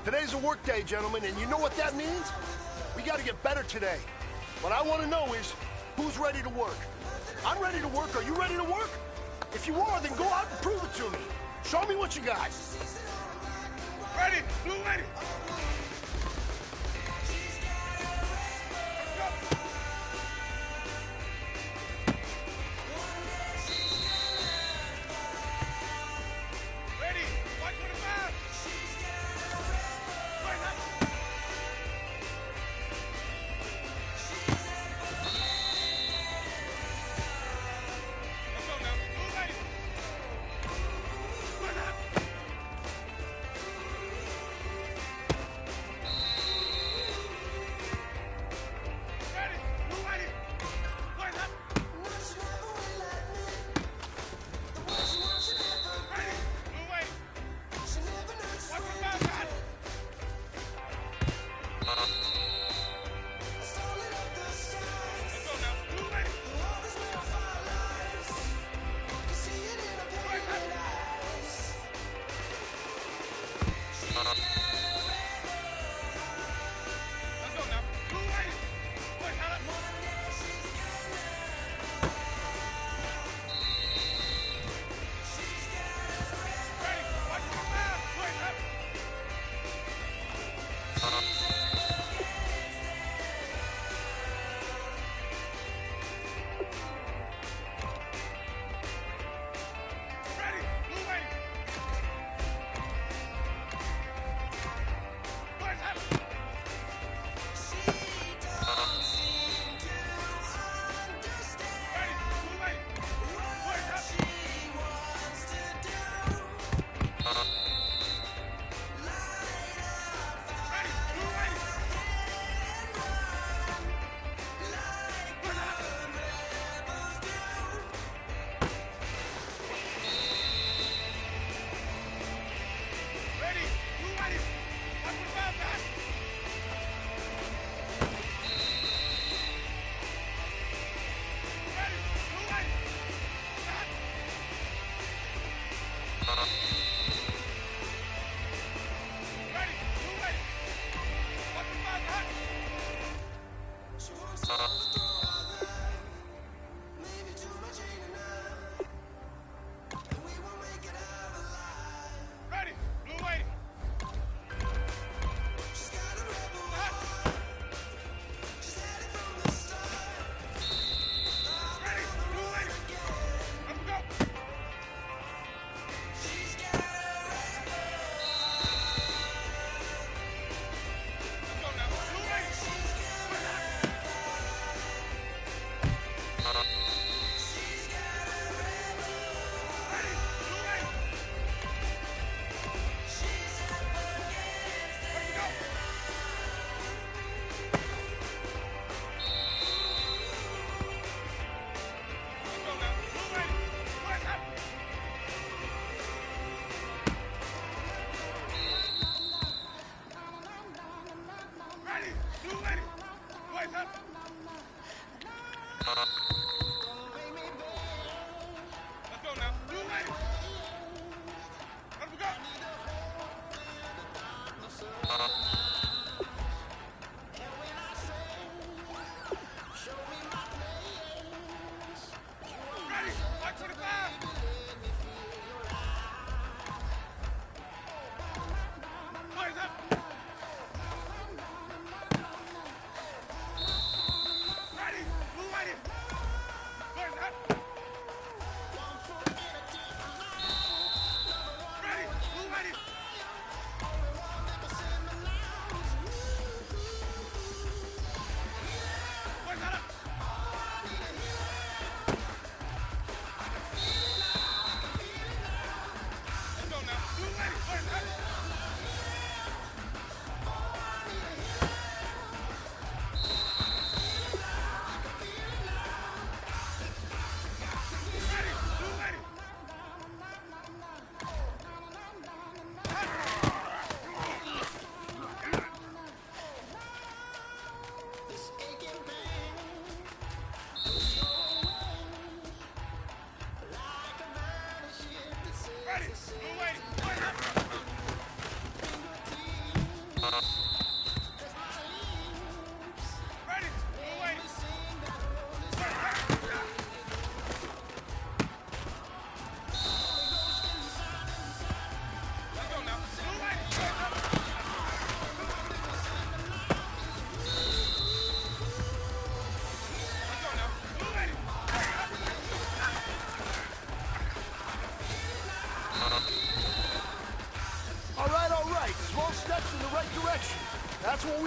Today's a work day, gentlemen, and you know what that means? We gotta get better today. What I want to know is, who's ready to work? I'm ready to work. Are you ready to work? If you are, then go out and prove it to me. Show me what you got. Ready, blue ready.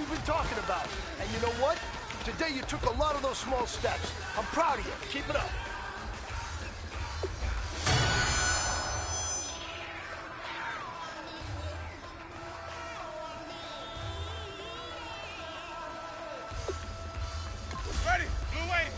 we've been talking about. And you know what? Today you took a lot of those small steps. I'm proud of you. Keep it up. Ready, blue waiting.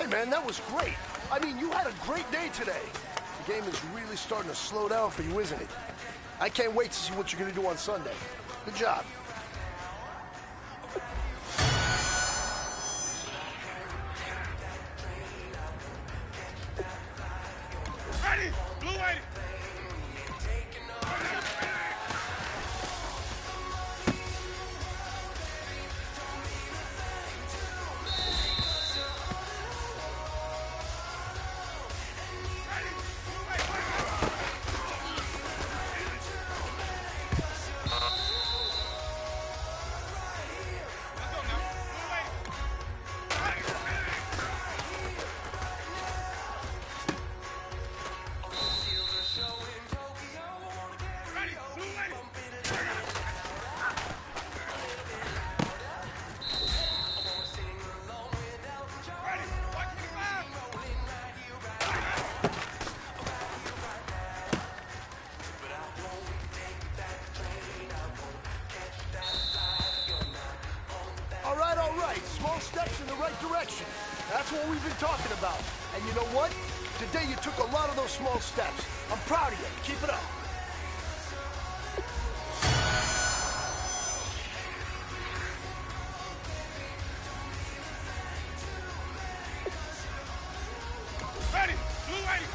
Man, that was great. I mean, you had a great day today. The game is really starting to slow down for you, isn't it? I can't wait to see what you're going to do on Sunday. Good job. Ready, blue waiting. All right, small steps in the right direction. That's what we've been talking about. And you know what? Today you took a lot of those small steps. I'm proud of you. Keep it up. Ready, blue waiting.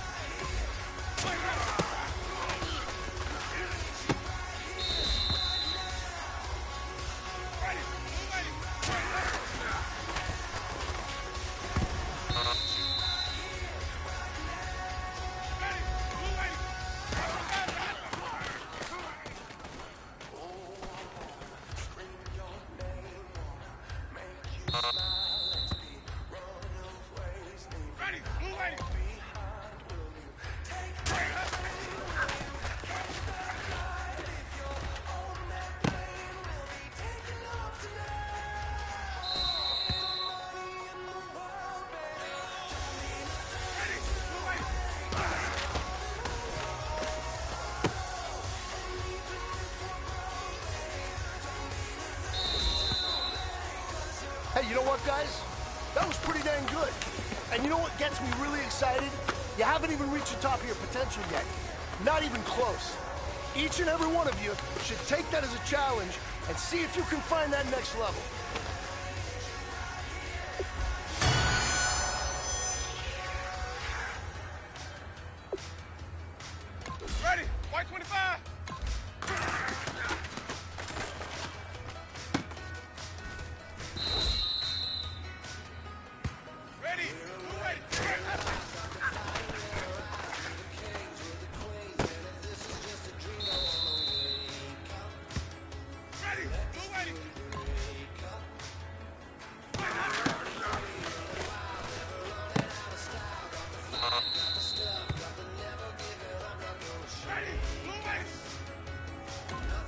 Hey, you know what, guys? That was pretty dang good. And you know what gets me really excited? You haven't even reached the top of your potential yet. Not even close. Each and every one of you should take that as a challenge and see if you can find that next level. Ready, white 25. Ready, blue waiting. Ready, blue waiting. Ready, blue waiting.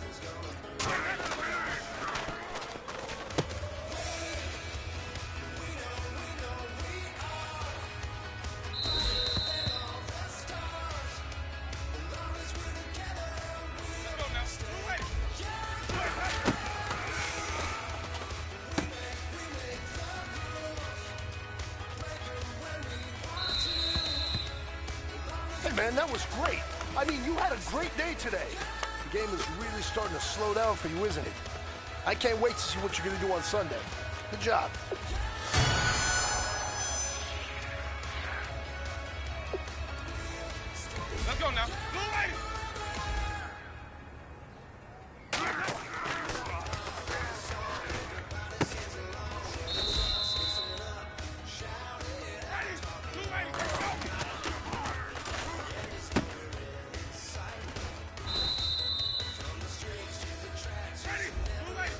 Let's go now, blue waiting. Hey, man, that was great. I mean, you had a great day today. The game is really starting to slow down for you, isn't it? I can't wait to see what you're going to do on Sunday. Good job. Let's go now. Blue lady. Ready. Blue lady. Go. Ready. Blue lady. Ready. Blue lady.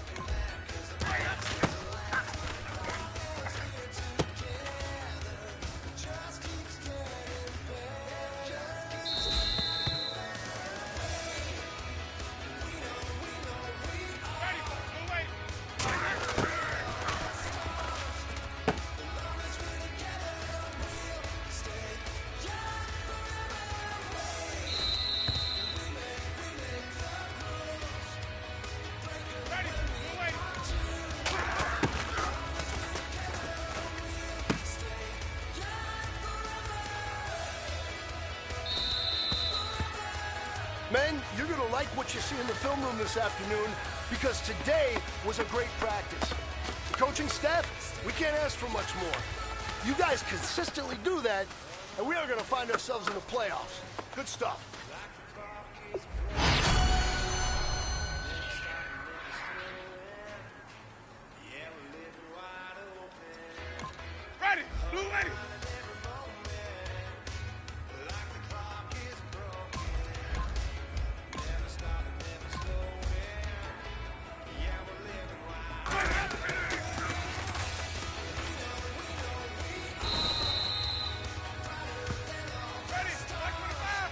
Ready. Blue lady. Men, you're going to like what you see in the film room this afternoon because today was a great practice. The coaching staff, we can't ask for much more. You guys consistently do that, and we are going to find ourselves in the playoffs. Good stuff. Ready. Blue lady. Ready. Black 25.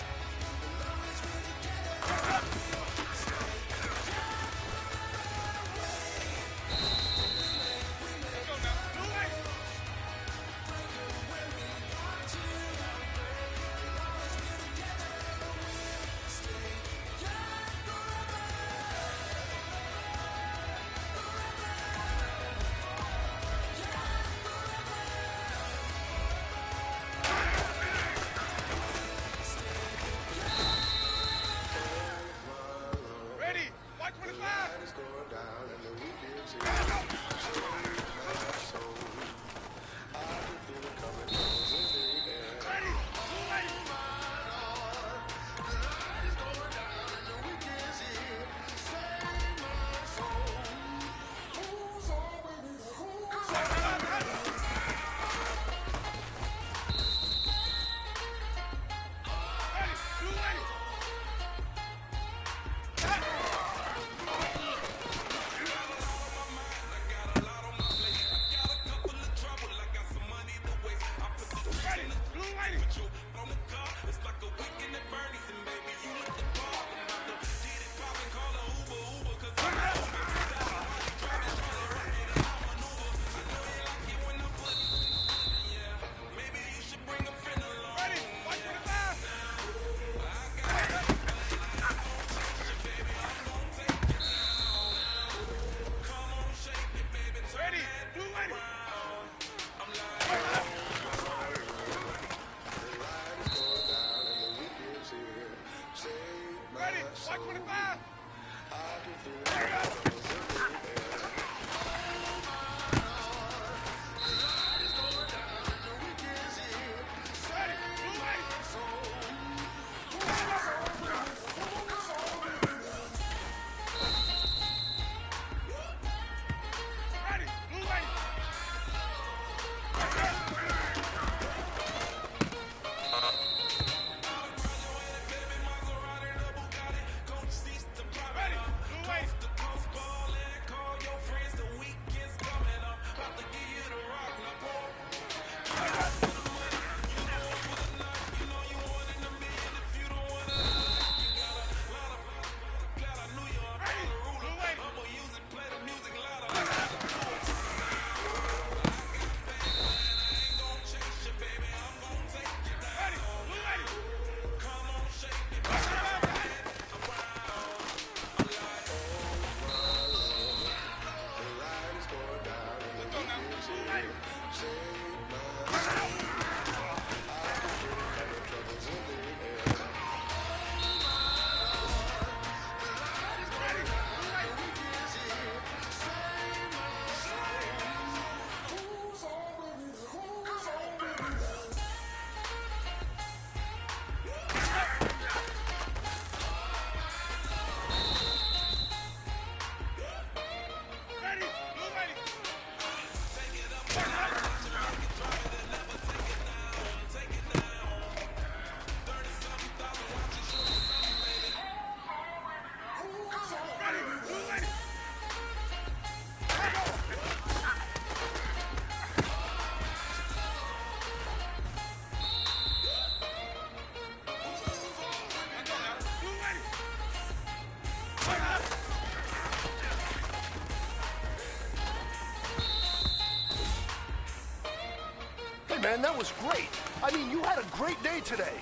man, that was great. I mean, you had a great day today.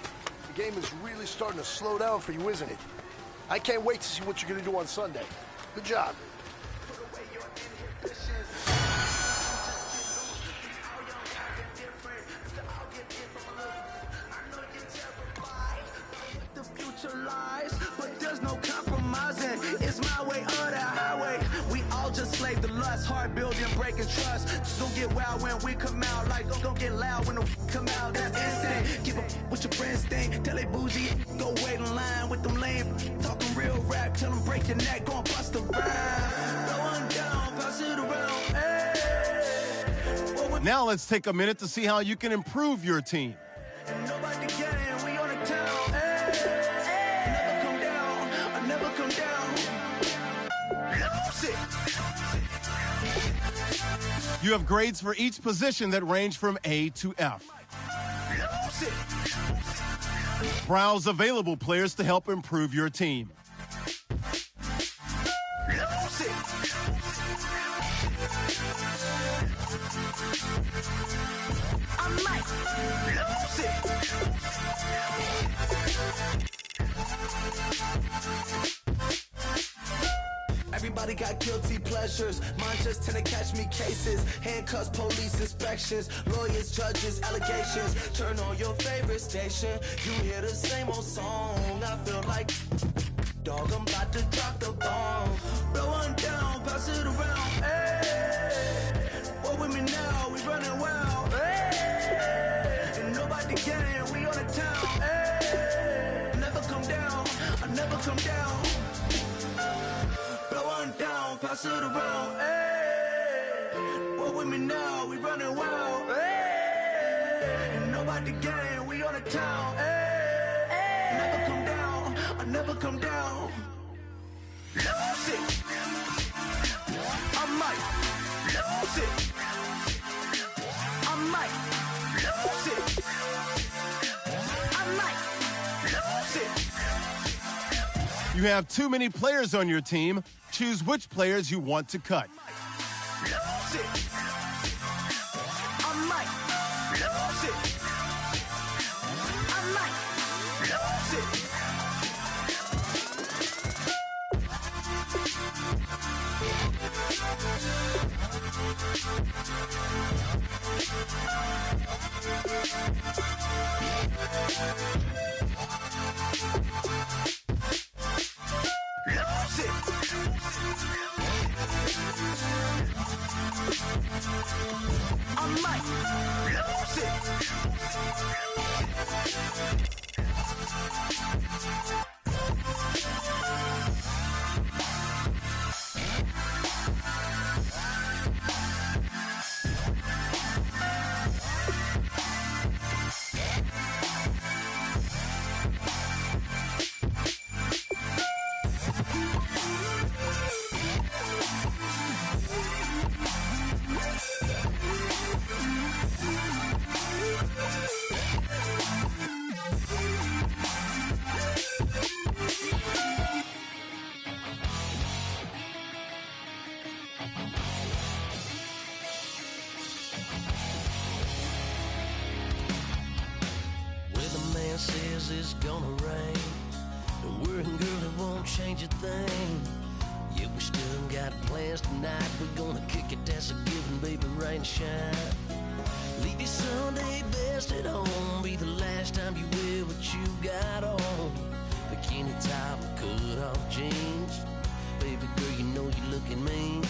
The game is really starting to slow down for you, isn't it? I can't wait to see what you're going to do on Sunday. Good job. The future lies, but there's no compromising. It's my way or the highway. We all just slave the lust, hard building, breaking trust. Don't get wild when we come out, like don't get loud when the come out. That's instant. Keep up with your friends thing. Tell they bougie, go wait in line with them lame. Talking real rap, tell them break your neck, go and bust a rhyme. Going down, pass it around. Hey. Now let's take a minute to see how you can improve your team. Nobody can, we on the town. Hey. Never come down, I never come down. Lose it. You have grades for each position that range from A to F. Lose it. Browse available players to help improve your team. Lose it. I might lose it. Everybody got guilty pleasures. Mine just tend to catch me cases. Handcuffs, police inspections, lawyers, judges, allegations. Turn on your favorite station. You hear the same old song. I feel like, dog, I'm about to drop the bomb. Blow one down, pass it around. Hey, what with me now? We running wild. Hey, and nobody can. We on the town. Hey, never come down. I never come down. Blow one down, pass it around. Hey, what with me now? We running wild. Hey, and nobody can. We on the town. Hey, never come down. I never come down. Lose it. I might lose it. I might lose it. I might lose it. You have too many players on your team. Choose which players you want to cut. Lose it. I might lose it. I might lose it. Lose it. I might lose it. Weatherman says it's gonna rain. Don't worry, girl, it won't change a thing. Yeah, we still got plans tonight. We're gonna kick it, that's a given, baby, rain and shine. Leave your Sunday best at home. Be the last time you wear what you got on. Bikini top, cut off jeans. Baby girl, you know you looking mean.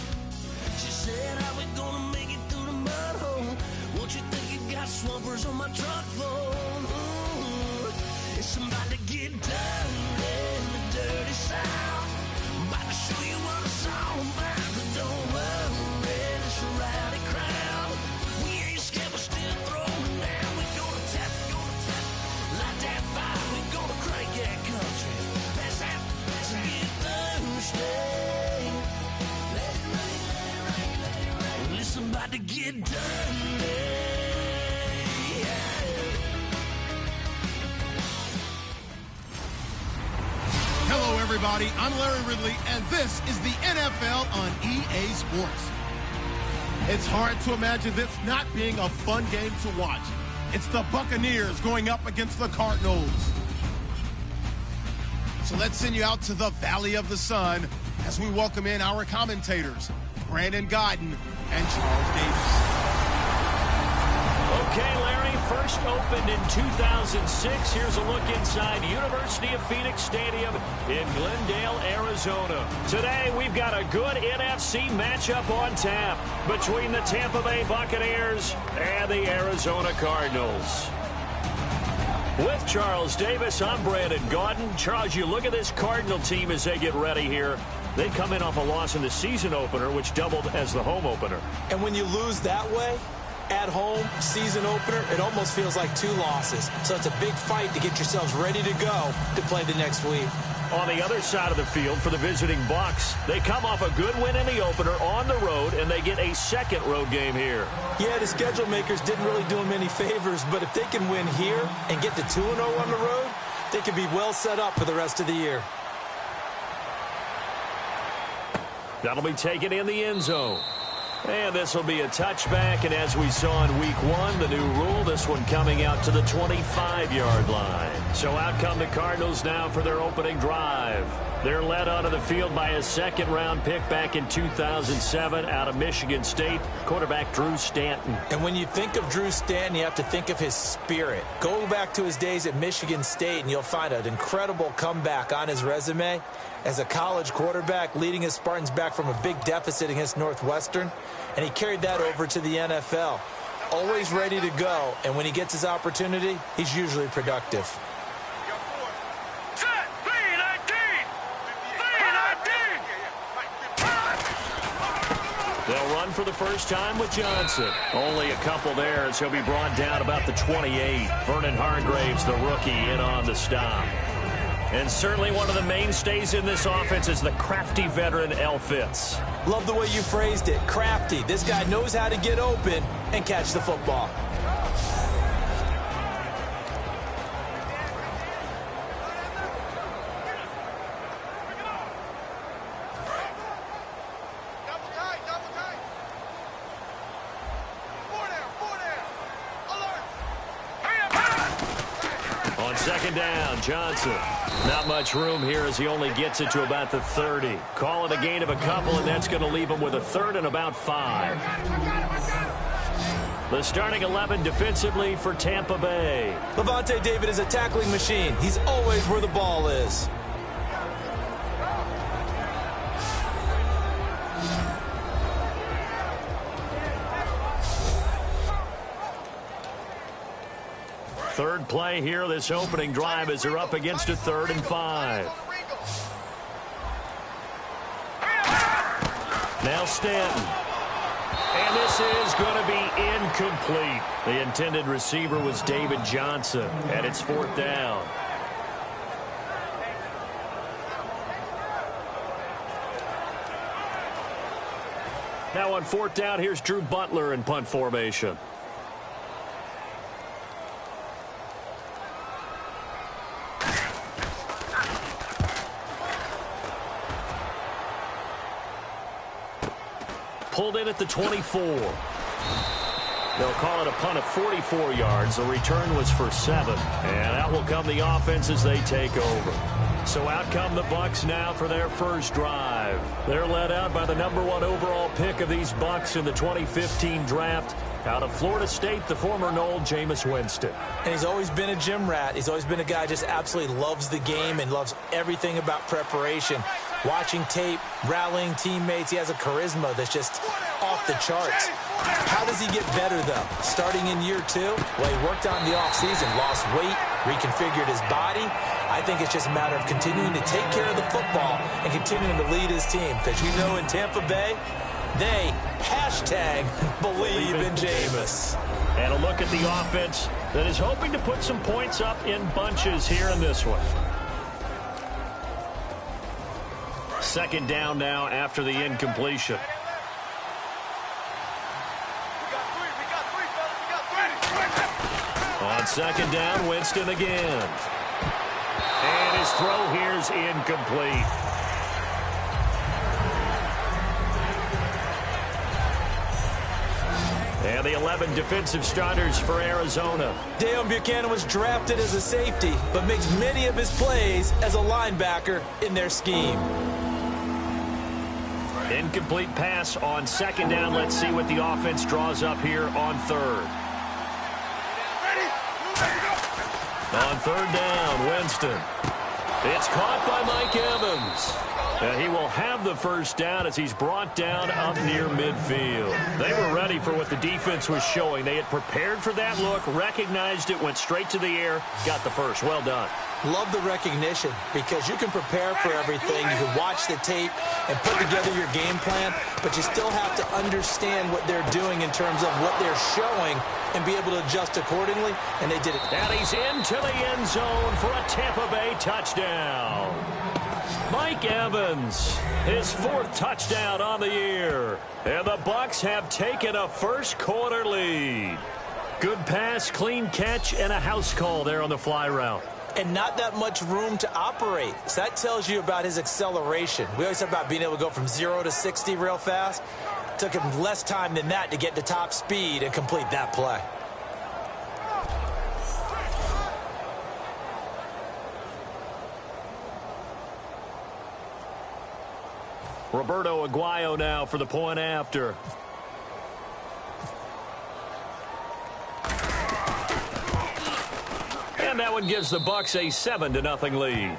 She said, how we gonna make it through the mud hole? Won't you think you got swampers on my truck phone? Ooh, it's about to get dirty in the dirty south. I'm about to show you what it's all about. But don't worry, it's a rowdy crowd. We ain't scared, we're still throwing down. We gonna tap, light that fire. We gonna crank that country. Pass that, to get Thursday. Let it rain, let it rain, let it rain. Well, it's about to get dirty. Hello, everybody. I'm Larry Ridley, and this is the NFL on EA Sports. It's hard to imagine this not being a fun game to watch. It's the Buccaneers going up against the Cardinals. So let's send you out to the Valley of the Sun as we welcome in our commentators, Brandon Gaudin and Charles Davis. Okay, Larry, first opened in 2006. Here's a look inside University of Phoenix Stadium in Glendale, Arizona. Today, we've got a good NFC matchup on tap between the Tampa Bay Buccaneers and the Arizona Cardinals. With Charles Davis, I'm Brandon Gaudin. Charles, you look at this Cardinal team as they get ready here. They come in off a loss in the season opener, which doubled as the home opener. And when you lose that way, at home, season opener, it almost feels like 2 losses. So it's a big fight to get yourselves ready to go to play the next week. On the other side of the field for the visiting Bucs, they come off a good win in the opener on the road, and they get a second road game here. Yeah, the schedule makers didn't really do them any favors, but if they can win here and get to 2-0 on the road, they can be well set up for the rest of the year. That'll be taken in the end zone. And this will be a touchback, and as we saw in week 1, the new rule, this one coming out to the 25-yard line. So out come the Cardinals now for their opening drive. They're led onto the field by a second-round pick back in 2007 out of Michigan State, quarterback Drew Stanton. And when you think of Drew Stanton, you have to think of his spirit. Go back to his days at Michigan State, and you'll find an incredible comeback on his resume as a college quarterback, leading his Spartans back from a big deficit against Northwestern, and he carried that over to the NFL. Always ready to go, and when he gets his opportunity, he's usually productive. They'll run for the first time with Johnson. Only a couple there as he'll be brought down about the 28. Vernon Hargreaves, the rookie, in on the stop. And certainly one of the mainstays in this offense is the crafty veteran L. Fitz. Love the way you phrased it. Crafty. This guy knows how to get open and catch the football. Second down, Johnson. Not much room here as he only gets it to about the 30. Call it a gain of a couple, and that's going to leave him with a third and about 5. The starting 11 defensively for Tampa Bay. Lavonte David is a tackling machine. He's always where the ball is. Third play here, this opening drive, as they're up against a 3rd and 5. Now Stanton. And this is going to be incomplete. The intended receiver was David Johnson, and it's 4th down. Now on 4th down, here's Drew Butler in punt formation. Pulled in at the 24. They'll call it a punt of 44 yards. The return was for 7. And out will come the offense as they take over. So out come the Bucs now for their first drive. They're led out by the #1 overall pick of these Bucs in the 2015 draft. Out of Florida State, the former Noel, Jameis Winston. And he's always been a gym rat. He's always been a guy who just absolutely loves the game and loves everything about preparation. Watching tape, rallying teammates, he has a charisma that's just off the charts. How does he get better, though? Starting in year 2? Well, he worked on the offseason, lost weight, reconfigured his body. I think it's just a matter of continuing to take care of the football and continuing to lead his team. Because you know in Tampa Bay, they #believe in Jameis. And a look at the offense that is hoping to put some points up in bunches here in this one. Second down now after the incompletion. On second down, Winston again. And his throw here is incomplete. And the 11 defensive starters for Arizona. Deion Buchanan was drafted as a safety, but makes many of his plays as a linebacker in their scheme. Incomplete pass on second down. Let's see what the offense draws up here on third. On third down, Winston. It's caught by Mike Evans. And he will have the first down as he's brought down up near midfield. They were ready for what the defense was showing. They had prepared for that look, recognized it, went straight to the air, got the first. Well done. Love the recognition because you can prepare for everything. You can watch the tape and put together your game plan, but you still have to understand what they're doing in terms of what they're showing and be able to adjust accordingly, and they did it. And he's into the end zone for a Tampa Bay touchdown. Mike Evans, his 4th touchdown on the year. And the Bucs have taken a first quarter lead. Good pass, clean catch, and a house call there on the fly route. And not that much room to operate. So that tells you about his acceleration. We always talk about being able to go from 0 to 60 real fast. Took him less time than that to get to top speed and complete that play. Roberto Aguayo now for the point after. And that one gives the Bucs a 7-0 lead.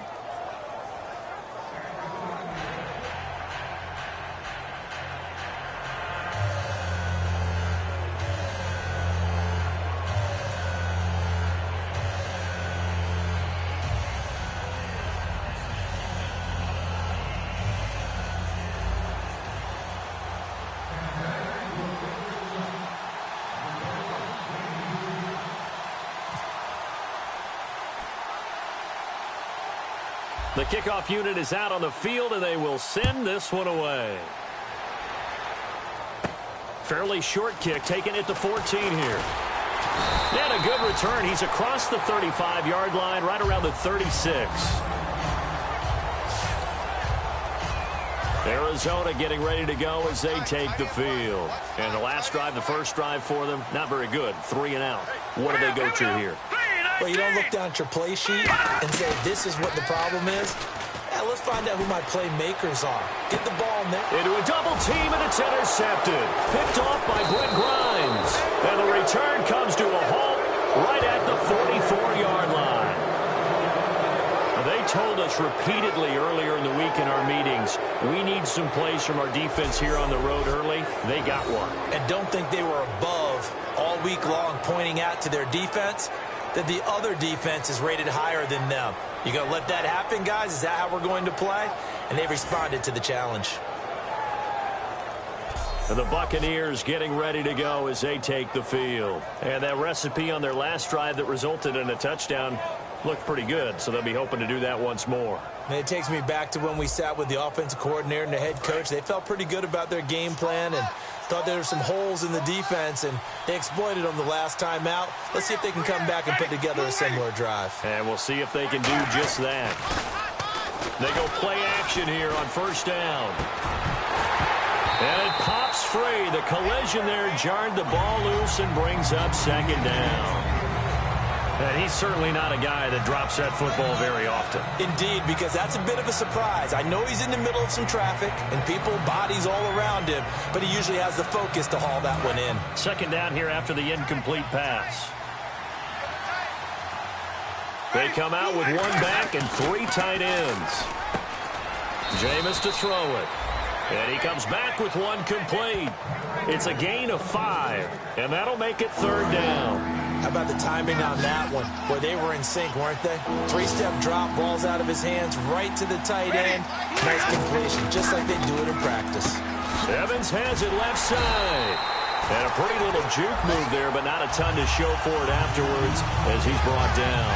The kickoff unit is out on the field, and they will send this one away. Fairly short kick, taking it to 14 here. And a good return. He's across the 35-yard line, right around the 36. Arizona getting ready to go as they take the field. And the last drive, the first drive for them, not very good. 3 and out. What do they go to here? Well, you don't look down at your play sheet and say, this is what the problem is. Yeah, let's find out who my playmakers are. Get the ball in there. Into a double team, and it's intercepted. Picked off by Brent Grimes. And the return comes to a halt right at the 44-yard line. Now, they told us repeatedly earlier in the week in our meetings, we need some plays from our defense here on the road early. They got one. And don't think they were above all week long pointing out to their defense that the other defense is rated higher than them. You going to let that happen, guys? Is that how we're going to play? And they responded to the challenge. And the Buccaneers getting ready to go as they take the field. And that recipe on their last drive that resulted in a touchdown looked pretty good, so they'll be hoping to do that once more. And it takes me back to when we sat with the offensive coordinator and the head coach. They felt pretty good about their game plan and thought there were some holes in the defense, and they exploited them the last time out. Let's see if they can come back and put together a similar drive. And we'll see if they can do just that. They go play action here on first down. And it pops free. The collision there jarred the ball loose and brings up second down. And he's certainly not a guy that drops that football very often. Indeed, because that's a bit of a surprise. I know he's in the middle of some traffic and people, bodies all around him, but he usually has the focus to haul that one in. Second down here after the incomplete pass. They come out with 1 back and 3 tight ends. Jameis to throw it. And he comes back with 1 complete. It's a gain of 5, and that'll make it third down. How about the timing on that one? Boy, they were in sync, weren't they? 3-step drop, balls out of his hands, right to the tight end. Nice completion, just like they do it in practice. Evans has it left side. And a pretty little juke move there, but not a ton to show for it afterwards as he's brought down.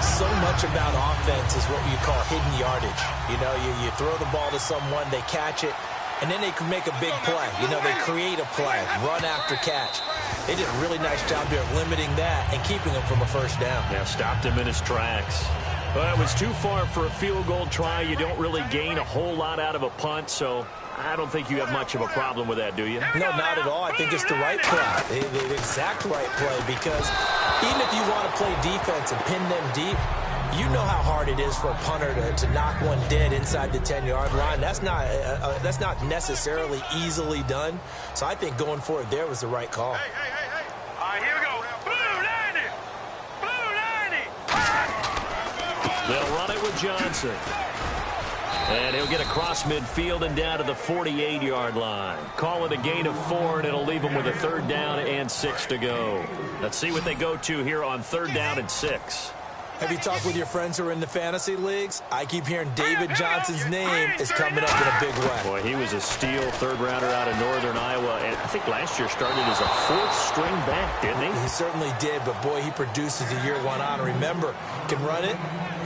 So much about offense is what you call hidden yardage. You know, you throw the ball to someone, they catch it, and then they can make a big play. You know, they create a play, run after catch. They did a really nice job there of limiting that and keeping him from a first down. Yeah, stopped him in his tracks. Well, it was too far for a field goal try. You don't really gain a whole lot out of a punt, so I don't think you have much of a problem with that, do you? No, not at all. I think it's the right play, the exact right play, because even if you want to play defense and pin them deep, you know how hard it is for a punter to knock one dead inside the 10-yard line. That's not necessarily easily done. So I think going for it there was the right call. Hey. All right, here we go. Blue 90. They'll run it with Johnson. And he'll get across midfield and down to the 48-yard line. Call it a gain of 4, and it'll leave them with a 3rd down and 6 to go. Let's see what they go to here on 3rd down and 6. Have you talked with your friends who are in the fantasy leagues? I keep hearing David Johnson's name is coming up in a big way. Boy, he was a steal 3rd rounder out of Northern Iowa. And I think last year started as a 4th-string back, didn't he? He certainly did, but boy, he produces the year one on. Remember, he can run it,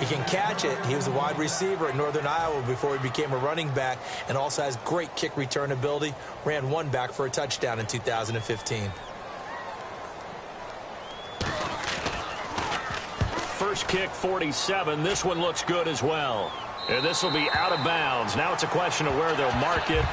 he can catch it. He was a wide receiver at Northern Iowa before he became a running back, and also has great kick return ability. Ran one back for a touchdown in 2015. First kick, 47. This one looks good as well. And this will be out of bounds. Now it's a question of where they'll mark it.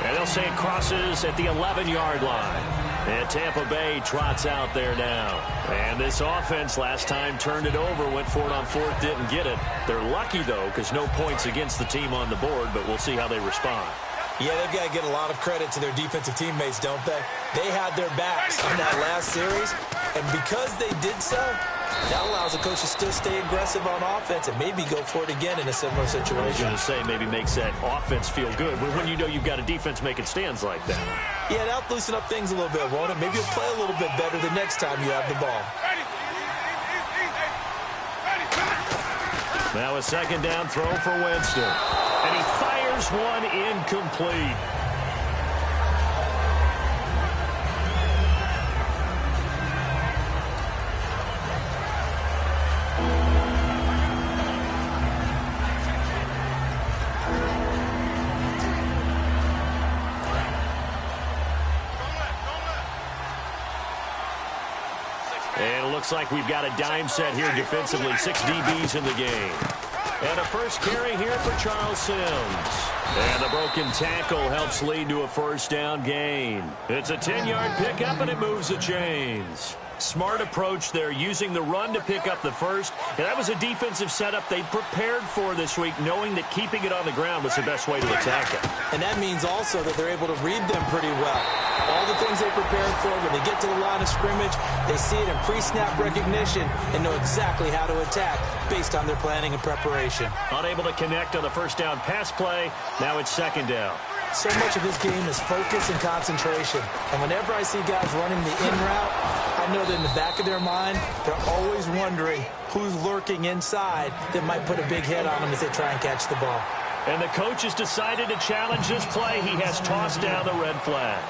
And they'll say it crosses at the 11-yard line. And Tampa Bay trots out there now. And this offense last time turned it over, went for it on 4th, didn't get it. They're lucky, though, because no points against the team on the board, but we'll see how they respond. Yeah, they've got to get a lot of credit to their defensive teammates, don't they? They had their backs on that last series, and because they did so, that allows the coach to still stay aggressive on offense and maybe go for it again in a similar situation. I was going to say maybe makes that offense feel good when you know you've got a defense making stands like that. Yeah, that'll loosen up things a little bit, won't it? Maybe you'll play a little bit better the next time you have the ball. Now a 2nd down throw for Winston. And he fires one incomplete. And it looks like we've got a dime set here defensively. 6 DBs in the game. And a first carry here for Charles Sims. And the broken tackle helps lead to a 1st down gain. It's a 10-yard pickup, and it moves the chains. Smart approach there, using the run to pick up the first. And that was a defensive setup they prepared for this week, knowing that keeping it on the ground was the best way to attack it. And that means also that they're able to read them pretty well. All the things they prepared for, when they get to the line of scrimmage, they see it in pre-snap recognition and know exactly how to attack based on their planning and preparation. Unable to connect on the 1st down pass play. Now it's 2nd down. So much of this game is focus and concentration. And whenever I see guys running the in route, I know that in the back of their mind, they're always wondering who's lurking inside that might put a big hit on them as they try and catch the ball. And the coach has decided to challenge this play. He has tossed down the red flag.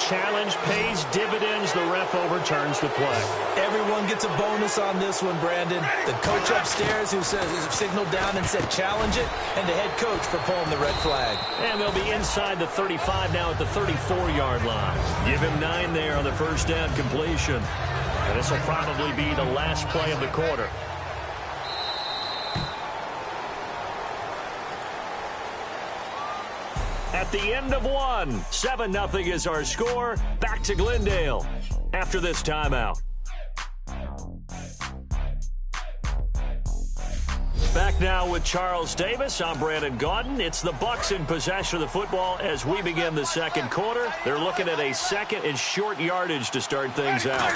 Challenge pays dividends. The ref overturns the play. Everyone gets a bonus on this one, Brandon. The coach upstairs who signaled down and said challenge it, and the head coach for pulling the red flag. And they'll be inside the 35 now at the 34-yard line. Give him 9 there on the 1st down completion. And this will probably be the last play of the quarter. At the end of one, 7-0 is our score. Back to Glendale after this timeout. Back now with Charles Davis. I'm Brandon Gaudin. It's the Bucks in possession of the football as we begin the 2nd quarter. They're looking at a 2nd and short yardage to start things out.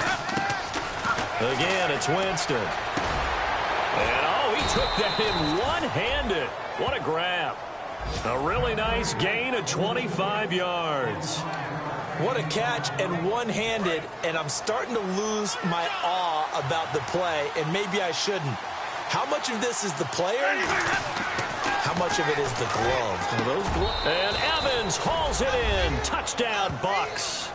Again, it's Winston. And he took that in one-handed. What a grab. A really nice gain of 25 yards. What a catch, and one-handed, and I'm starting to lose my awe about the play, and maybe I shouldn't. How much of this is the player? How much of it is the glove? And Evans hauls it in. Touchdown, Bucks.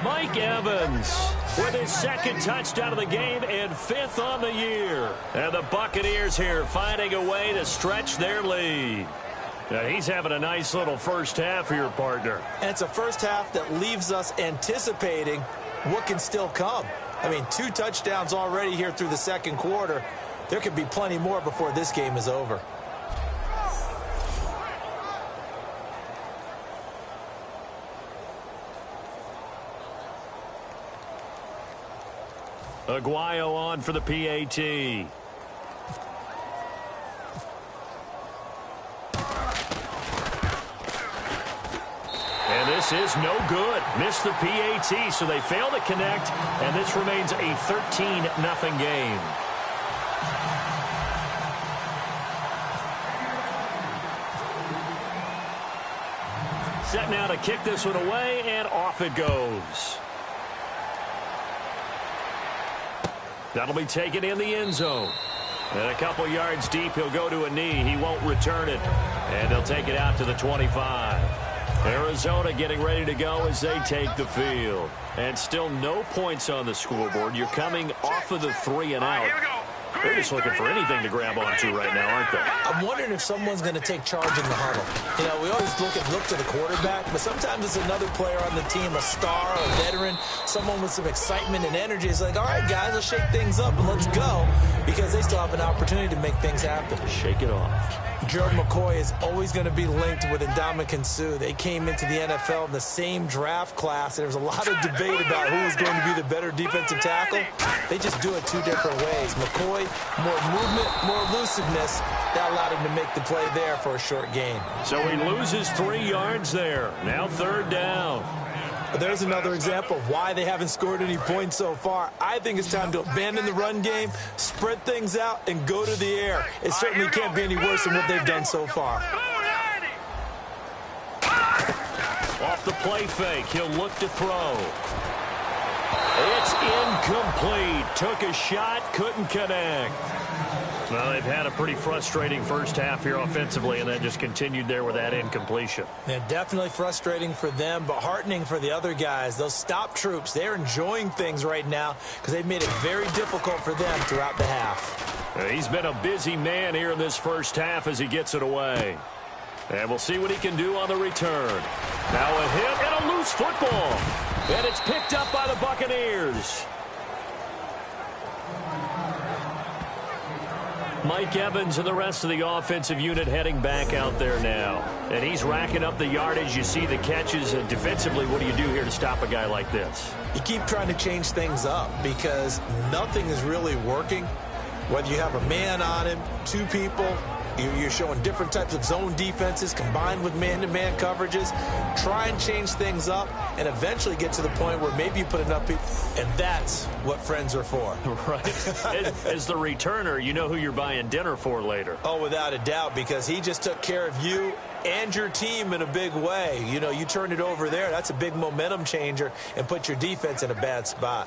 Mike Evans with his second touchdown of the game and 5th on the year. And the Buccaneers here finding a way to stretch their lead. Now he's having a nice little first half here, partner. And it's a first half that leaves us anticipating what can still come. I mean, 2 touchdowns already here through the second quarter. There could be plenty more before this game is over. Aguayo on for the PAT. And this is no good. Missed the PAT, so they fail to connect, and this remains a 13-0 game. Set now to kick this one away, and off it goes. That'll be taken in the end zone. And a couple yards deep, he'll go to a knee. He won't return it. And they'll take it out to the 25. Arizona getting ready to go as they take the field. And still no points on the scoreboard. You're coming off of the 3 and out. They're just looking for anything to grab onto right now, aren't they? I'm wondering if someone's going to take charge in the huddle. You know, we always look to the quarterback, but sometimes it's another player on the team, a star, a veteran, someone with some excitement and energy. It's like, all right, guys, let's shake things up and let's go, because they still have an opportunity to make things happen. Shake it off. Gerald McCoy is always going to be linked with Ndamukong Suh. They came into the NFL in the same draft class, and there was a lot of debate about who was going to be the better defensive tackle. They just do it 2 different ways. McCoy, more movement, more elusiveness. That allowed him to make the play there for a short gain. So he loses 3 yards there. Now 3rd down. There's another example of why they haven't scored any points so far. I think it's time to abandon the run game, spread things out, and go to the air. It certainly can't be any worse than what they've done so far. Off the play fake, he'll look to throw. It's incomplete. Took a shot, couldn't connect. Well, they've had a pretty frustrating first half here offensively, and then just continued there with that incompletion. Yeah, definitely frustrating for them, but heartening for the other guys. Those stop troops, they're enjoying things right now because they've made it very difficult for them throughout the half. He's been a busy man here in this first half as he gets it away. And we'll see what he can do on the return. Now a hit and a loose football. And it's picked up by the Buccaneers. Mike Evans and the rest of the offensive unit heading back out there now. And he's racking up the yardage. You see the catches. And defensively, what do you do here to stop a guy like this? You keep trying to change things up because nothing is really working. Whether you have a man on him, 2 people, you're showing different types of zone defenses combined with man-to-man coverages. Try and change things up and eventually get to the point where maybe you put enough people. And that's what friends are for. Right. As the returner, you know who you're buying dinner for later. Oh, without a doubt, because he just took care of you and your team in a big way. You know, you turned it over there. That's a big momentum changer and put your defense in a bad spot.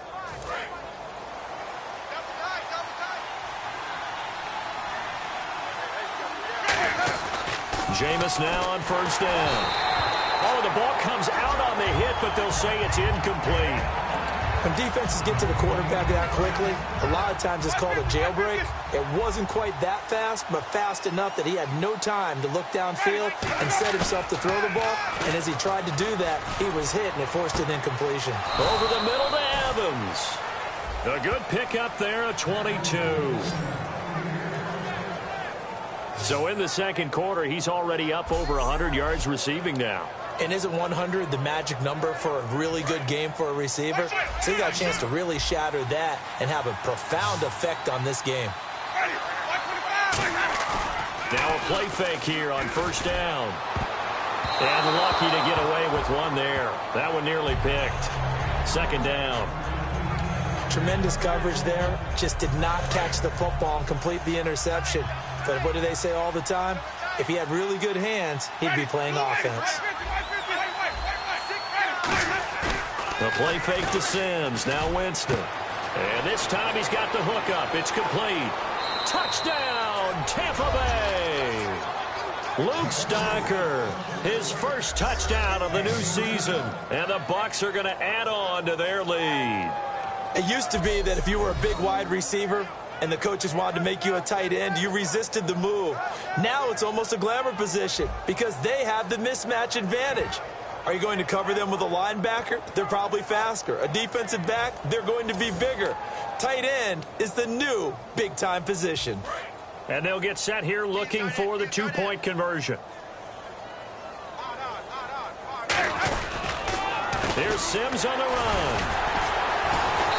Jameis now on 1st down. Oh, the ball comes out on the hit, but they'll say it's incomplete. When defenses get to the quarterback that quickly, a lot of times it's called a jailbreak. It wasn't quite that fast, but fast enough that he had no time to look downfield and set himself to throw the ball. And as he tried to do that, he was hit, and it forced an incompletion. Over the middle to Evans. A good pickup there, a 22. So in the second quarter, he's already up over 100 yards receiving now. And isn't 100 the magic number for a really good game for a receiver? So he got a chance to really shatter that and have a profound effect on this game. Now a play fake here on 1st down. And lucky to get away with one there. That one nearly picked. 2nd down. Tremendous coverage there. Just did not catch the football and complete the interception. But what do they say all the time? If he had really good hands, he'd be playing offense. The play fake to Sims. Now Winston. And this time he's got the hook up. It's complete. Touchdown, Tampa Bay. Luke Stocker, his first touchdown of the new season. And the Bucs are going to add on to their lead. It used to be that if you were a big wide receiver and the coaches wanted to make you a tight end, you resisted the move. Now it's almost a glamour position because they have the mismatch advantage. Are you going to cover them with a linebacker? They're probably faster. A defensive back? They're going to be bigger. Tight end is the new big-time position. And they'll get set here looking for the two-point conversion. Here's Sims on the run.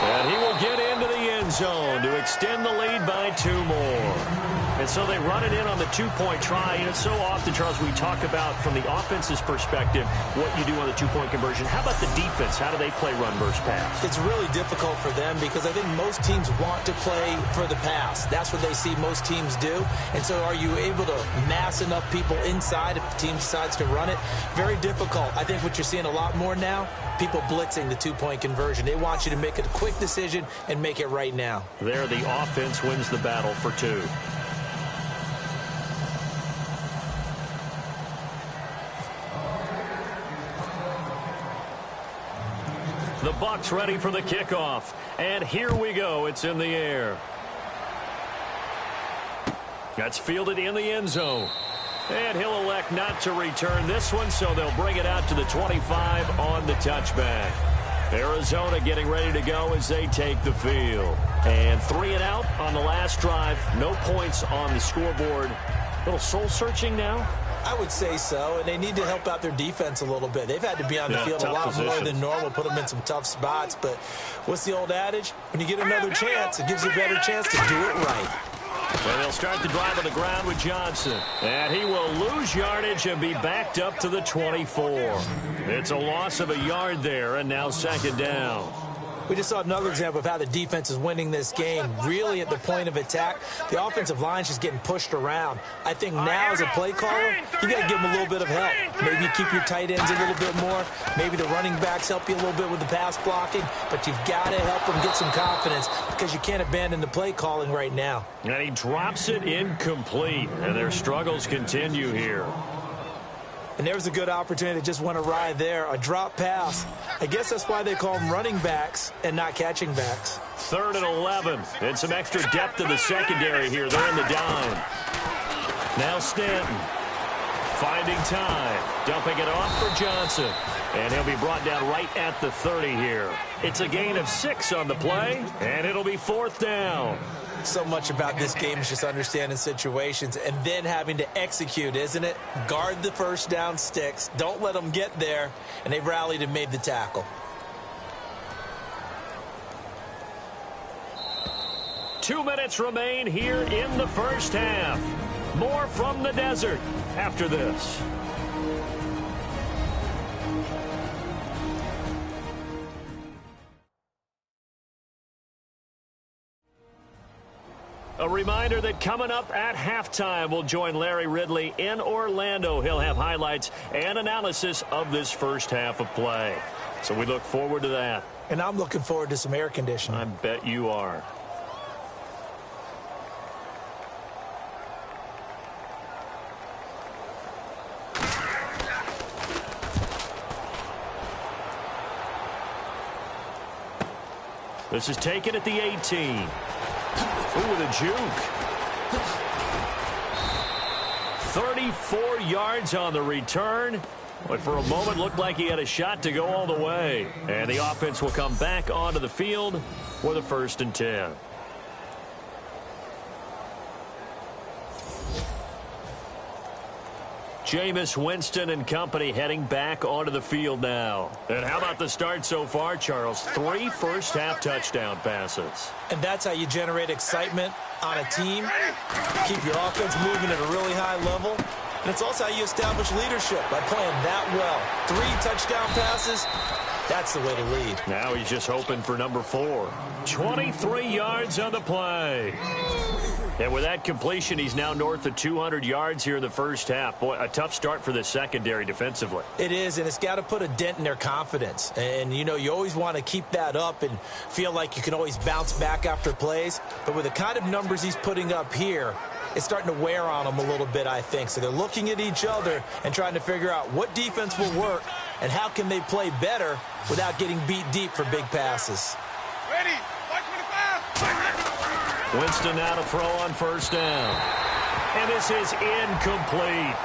And he will get into the end zone to extend the lead by 2 more. And so they run it in on the two-point try. And it's so often, Charles, we talk about from the offense's perspective what you do on the two-point conversion. How about the defense? How do they play run versus pass? It's really difficult for them because I think most teams want to play for the pass. That's what they see most teams do. And so are you able to mass enough people inside if the team decides to run it? Very difficult. I think what you're seeing a lot more now, people blitzing the two-point conversion. They want you to make a quick decision and make it right now. There, the offense wins the battle for 2. The Bucs ready for the kickoff. And here we go. It's in the air. That's fielded in the end zone. And he'll elect not to return this one, so they'll bring it out to the 25 on the touchback. Arizona getting ready to go as they take the field. And 3 and out on the last drive. No points on the scoreboard. A little soul-searching now. I would say so, and they need to help out their defense a little bit. They've had to be on the field a lot more than normal, put them in some tough spots. But what's the old adage? When you get another chance, it gives you a better chance to do it right. And they'll start the drive on the ground with Johnson. And he will lose yardage and be backed up to the 24. It's a loss of a yard there, and now second down. We just saw another example of how the defense is winning this game. Really at the point of attack, the offensive line's just getting pushed around. I think now as a play caller, you got to give them a little bit of help. Maybe you keep your tight ends a little bit more. Maybe the running backs help you a little bit with the pass blocking. But you've got to help them get some confidence because you can't abandon the play calling right now. And he drops it incomplete. And their struggles continue here. And there's a good opportunity that just went awry there. A drop pass. I guess that's why they call them running backs and not catching backs. 3rd and 11. And some extra depth in the secondary here. They're in the down. Now Stanton. Finding time. Dumping it off for Johnson. And he'll be brought down right at the 30 here. It's a gain of 6 on the play. And it'll be 4th down. So much about this game is just understanding situations and then having to execute, isn't it? Guard the first down sticks. Don't let them get there. And they rallied and made the tackle. 2 minutes remain here in the first half. More from the desert after this. A reminder that coming up at halftime, we'll join Larry Ridley in Orlando. He'll have highlights and analysis of this first half of play. So we look forward to that. And I'm looking forward to some air conditioning. I bet you are. This is taken at the 18. Ooh, with a juke. 34 yards on the return. But for a moment, looked like he had a shot to go all the way. And the offense will come back onto the field for the 1st and 10. Jameis Winston and company heading back onto the field now. And how about the start so far, Charles? 3 first-half touchdown passes. And that's how you generate excitement on a team. Keep your offense moving at a really high level. And it's also how you establish leadership by playing that well. 3 touchdown passes, that's the way to lead. Now he's just hoping for number 4. 23 yards on the play. And with that completion, he's now north of 200 yards here in the first half. Boy, a tough start for the secondary defensively. It is, and it's got to put a dent in their confidence. And, you know, you always want to keep that up and feel like you can always bounce back after plays. But with the kind of numbers he's putting up here, it's starting to wear on them a little bit, I think. So they're looking at each other and trying to figure out what defense will work and how can they play better without getting beat deep for big passes. Ready, 525. Winston now to throw on first down. And this is incomplete.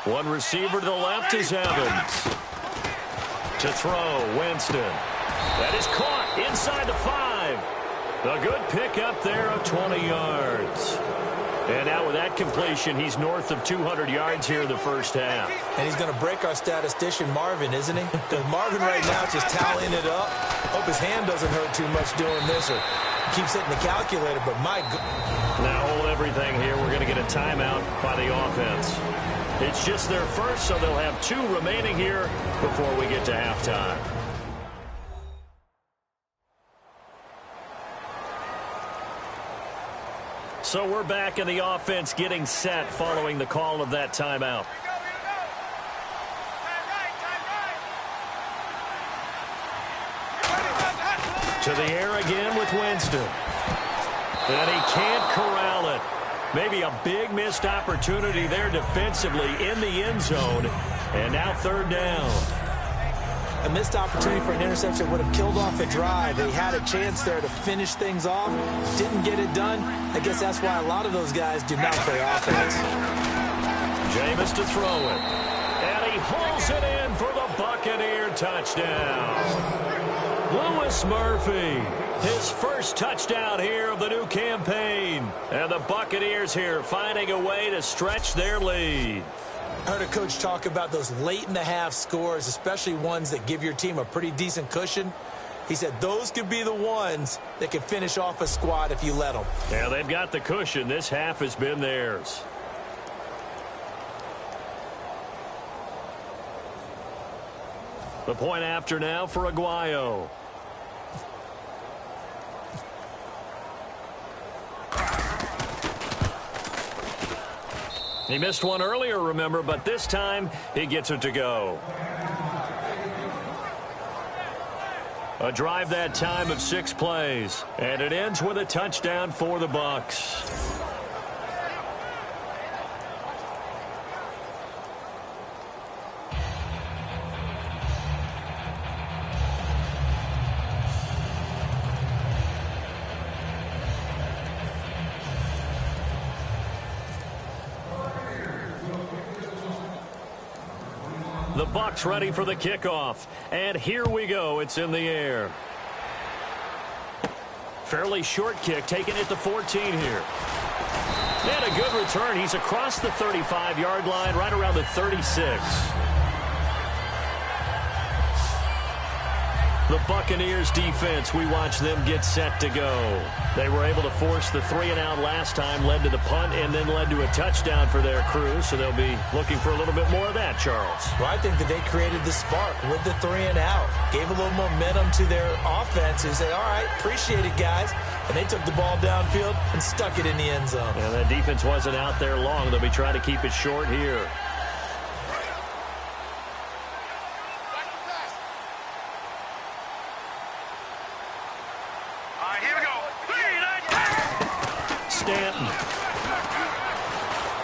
One receiver to the left is Evans. To throw, Winston. That is caught inside the 5. A good pick up there of 20 yards. And now with that completion, he's north of 200 yards here in the first half. And he's going to break our statistician, Marvin, isn't he? Because Marvin right now is just tallying it up. Hope his hand doesn't hurt too much doing this or keeps hitting the calculator, but my God. Now hold everything here. We're going to get a timeout by the offense. It's just their first, so they'll have 2 remaining here before we get to halftime. So we're back in the offense getting set following the call of that timeout. To the air again with Winston. And he can't corral it. Maybe a big missed opportunity there defensively in the end zone. And now third down. A missed opportunity for an interception would have killed off a drive. They had a chance there to finish things off. Didn't get it done. I guess that's why a lot of those guys do not play offense. Jameis to throw it. And he hauls it in for the Buccaneer touchdown. Louis Murphy, his first touchdown here of the new campaign. And the Buccaneers here finding a way to stretch their lead. I heard a coach talk about those late-in-the-half scores, especially ones that give your team a pretty decent cushion. He said those could be the ones that can finish off a squad if you let them. Yeah, they've got the cushion. This half has been theirs. The point after now for Aguayo. He missed one earlier, remember, but this time he gets it to go. A drive that time of 6 plays, and it ends with a touchdown for the Bucs. The Bucs ready for the kickoff. And here we go. It's in the air. Fairly short kick, taking it to 14 here. And a good return. He's across the 35-yard line, right around the 36. The Buccaneers defense, we watch them get set to go. They were able to force the 3-and-out last time, led to the punt, and then led to a touchdown for their crew. So they'll be looking for a little bit more of that, Charles. Well, I think that they created the spark with the 3-and-out. Gave a little momentum to their offense and said, all right, appreciate it, guys. And they took the ball downfield and stuck it in the end zone. And that defense wasn't out there long. They'll be trying to keep it short here. Stanton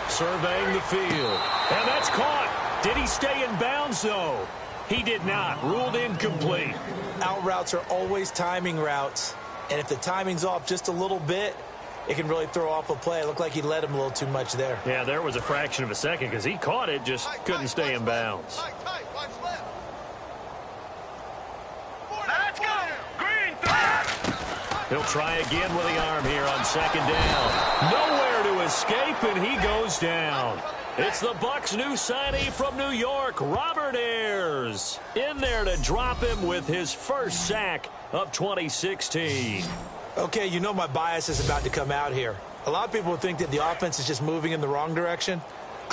surveying the field, and that's caught. Did he stay in bounds, though? He did not. Ruled incomplete. Out routes are always timing routes, and if the timing's off just a little bit, it can really throw off a play. It looked like he led him a little too much there. Yeah, there was a fraction of a second because he caught it, just couldn't stay in bounds. Let's go! Green, He'll try again with the arm here on second down. Nowhere to escape, and he goes down. It's the Bucs' new signee from New York, Robert Ayers, in there to drop him with his first sack of 2016. Okay, you know my bias is about to come out here. A lot of people think that the offense is just moving in the wrong direction.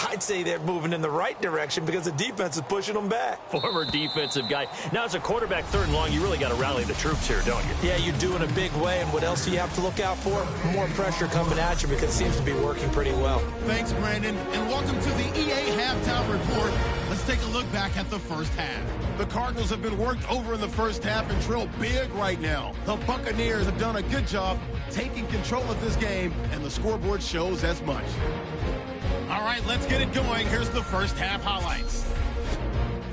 I'd say they're moving in the right direction because the defense is pushing them back. Former defensive guy. Now, as a quarterback, 3rd and long, you really got to rally the troops here, don't you? Yeah, you do in a big way. And what else do you have to look out for? More pressure coming at you because it seems to be working pretty well. Thanks, Brandon, and welcome to the EA Halftime Report. Let's take a look back at the first half. The Cardinals have been worked over in the first half and trail big right now. The Buccaneers have done a good job taking control of this game, and the scoreboard shows as much. All right, let's get it going. Here's the first half highlights.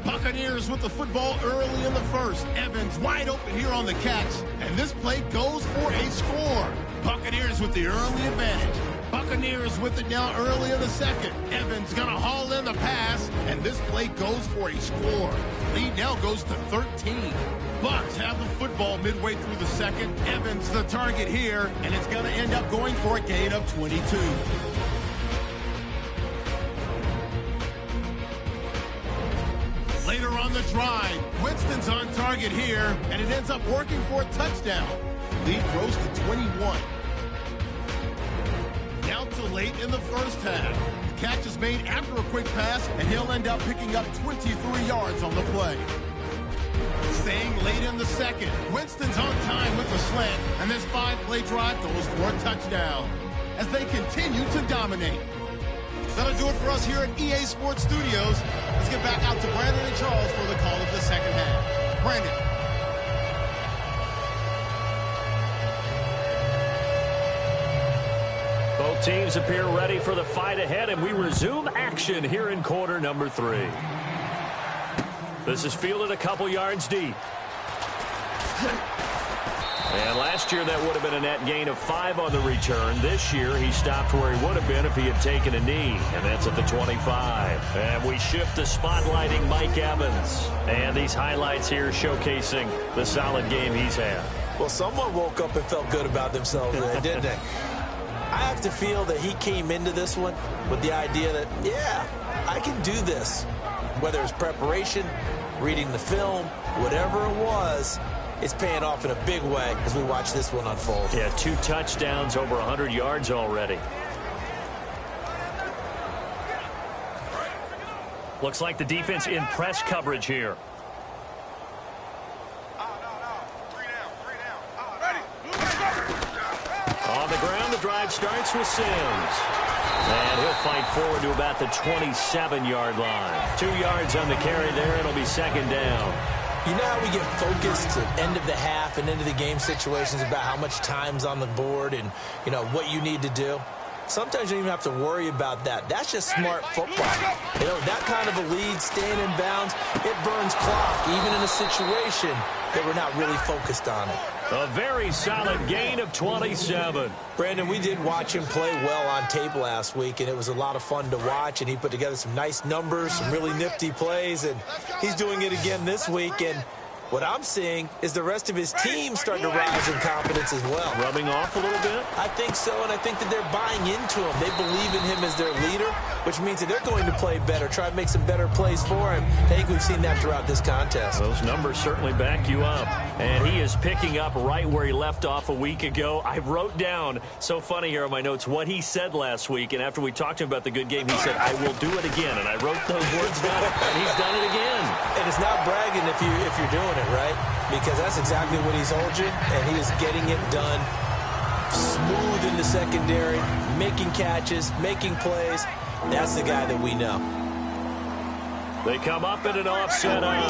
Buccaneers with the football early in the first. Evans wide open here on the catch, and this play goes for a score. Buccaneers with the early advantage. Buccaneers with it now early in the second. Evans gonna haul in the pass, and this play goes for a score. Lead now goes to 13. Bucs have the football midway through the second. Evans the target here, and it's gonna end up going for a gain of 22. Later on the drive, Winston's on target here, and it ends up working for a touchdown. Lead grows to 21. Now to late in the first half. The catch is made after a quick pass, and he'll end up picking up 23 yards on the play. Staying late in the second, Winston's on time with the slant, and this 5-play drive goes for a touchdown as they continue to dominate. That'll do it for us here at EA Sports Studios. Let's get back out to Brandon and Charles for the call of the second half. Brandon. Both teams appear ready for the fight ahead, and we resume action here in quarter number 3. This is fielded a couple yards deep. And last year that would have been a net gain of 5 on the return. This year he stopped where he would have been if he had taken a knee, and that's at the 25. And we shift to spotlighting Mike Evans. And these highlights here showcasing the solid game he's had. Well, someone woke up and felt good about themselves there, didn't they? I have to feel that he came into this one with the idea that, yeah, I can do this. Whether it's preparation, reading the film, whatever it was, it's paying off in a big way as we watch this one unfold. Yeah, 2 touchdowns, over 100 yards already. Looks like the defense in press coverage here. On the ground, the drive starts with Sims. And he'll fight forward to about the 27-yard line. 2 yards on the carry there. It'll be second down. You know how we get focused at end of the half and end of the game situations about how much time's on the board and, you know, what you need to do? Sometimes you don't even have to worry about that. That's just smart football. You know, that kind of a lead, staying in bounds, it burns clock, even in a situation that we're not really focused on it. A very solid gain of 27. Brandon, we did watch him play well on tape last week, and it was a lot of fun to watch, and he put together some nice numbers, some really nifty plays, and he's doing it again this week. And what I'm seeing is the rest of his team starting to rise in confidence as well. Rubbing off a little bit? I think so, and I think that they're buying into him. They believe in him as their leader, which means that they're going to play better, try to make some better plays for him. I think we've seen that throughout this contest. Those numbers certainly back you up. And he is picking up right where he left off a week ago. I wrote down, so funny here on my notes, what he said last week. And after we talked to him about the good game, he said, I will do it again. And I wrote those words down, and he's done it again. And it's not bragging if you're doing it, right? Because that's exactly what he's holding, and he is getting it done smooth in the secondary, making catches, making plays. That's the guy that we know. They come up in an offset eye.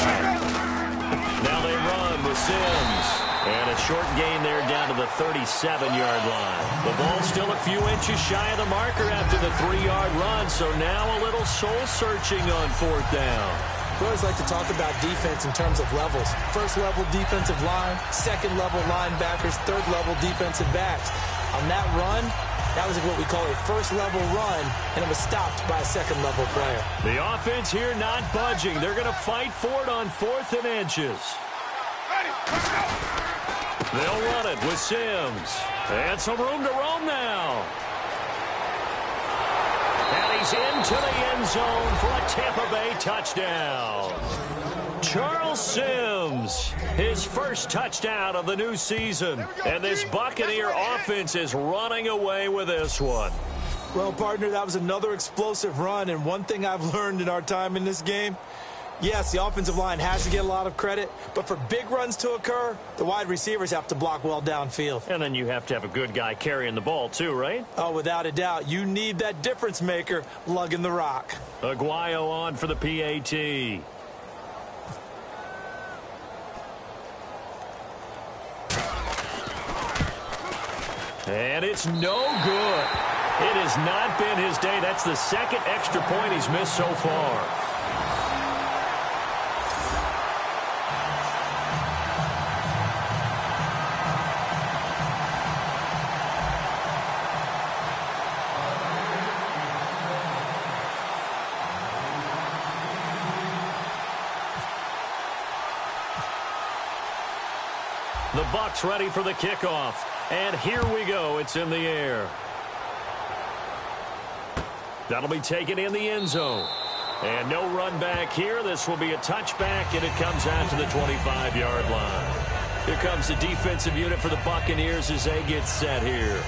Now they run with Sims. And a short gain there down to the 37-yard line. The ball still a few inches shy of the marker after the 3-yard run, so now a little soul-searching on 4th down. We always like to talk about defense in terms of levels. First level defensive line, second level linebackers, third level defensive backs. On that run, that was what we call a first level run, and it was stopped by a second level player. The offense here not budging. They're going to fight for it on 4th and inches. They'll run it with Sims. And some room to roam now. And he's into the end zone for a Tampa Bay touchdown. Charles Sims, his first touchdown of the new season. And this Buccaneer offense is running away with this one. Well, partner, that was another explosive run, and one thing I've learned in our time in this game, yes, the offensive line has to get a lot of credit, but for big runs to occur, the wide receivers have to block well downfield. And then you have to have a good guy carrying the ball too, right? Oh, without a doubt. You need that difference maker lugging the rock. Aguayo on for the PAT. And it's no good. It has not been his day. That's the second extra point he's missed so far. The Bucs ready for the kickoff. And here we go. It's in the air. That'll be taken in the end zone. And no run back here. This will be a touchback, and it comes out to the 25-yard line. Here comes the defensive unit for the Buccaneers as they get set here.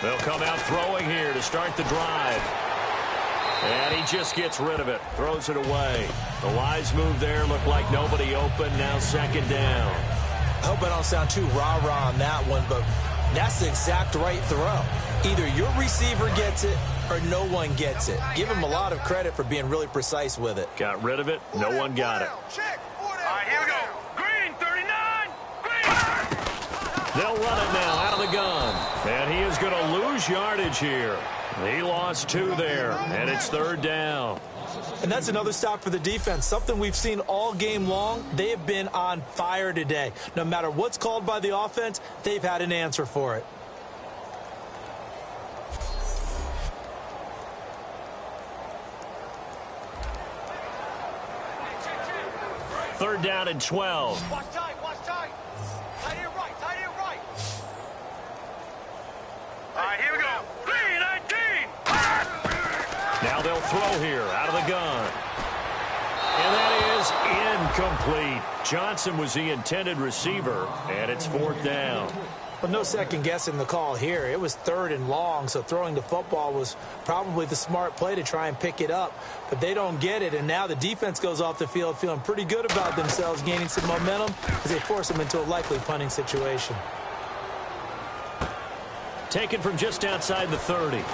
They'll come out throwing here to start the drive. And he just gets rid of it. Throws it away. The wise move there. Looked like nobody open. Now second down. I hope I don't sound too rah-rah on that one, but that's the exact right throw. Either your receiver gets it or no one gets it. Give him a lot of credit for being really precise with it. Got rid of it. No one got it. All right, here we go. Green, 39. Green. They'll run it now out of the gun. And he is going to lose yardage here. He lost 2 there, and it's third down. And that's another stop for the defense. Something we've seen all game long. They have been on fire today. No matter what's called by the offense, they've had an answer for it. Third down and 12. Watch tight, watch tight. Tight end right, tight end right. All right, here we go. Green, 19. Now they'll throw here out of the gun. And that is incomplete. Johnson was the intended receiver, and it's fourth down. But no second guessing the call here. It was third and long, so throwing the football was probably the smart play to try and pick it up. But they don't get it, and now the defense goes off the field feeling pretty good about themselves, gaining some momentum as they force them into a likely punting situation. Taken from just outside the 30.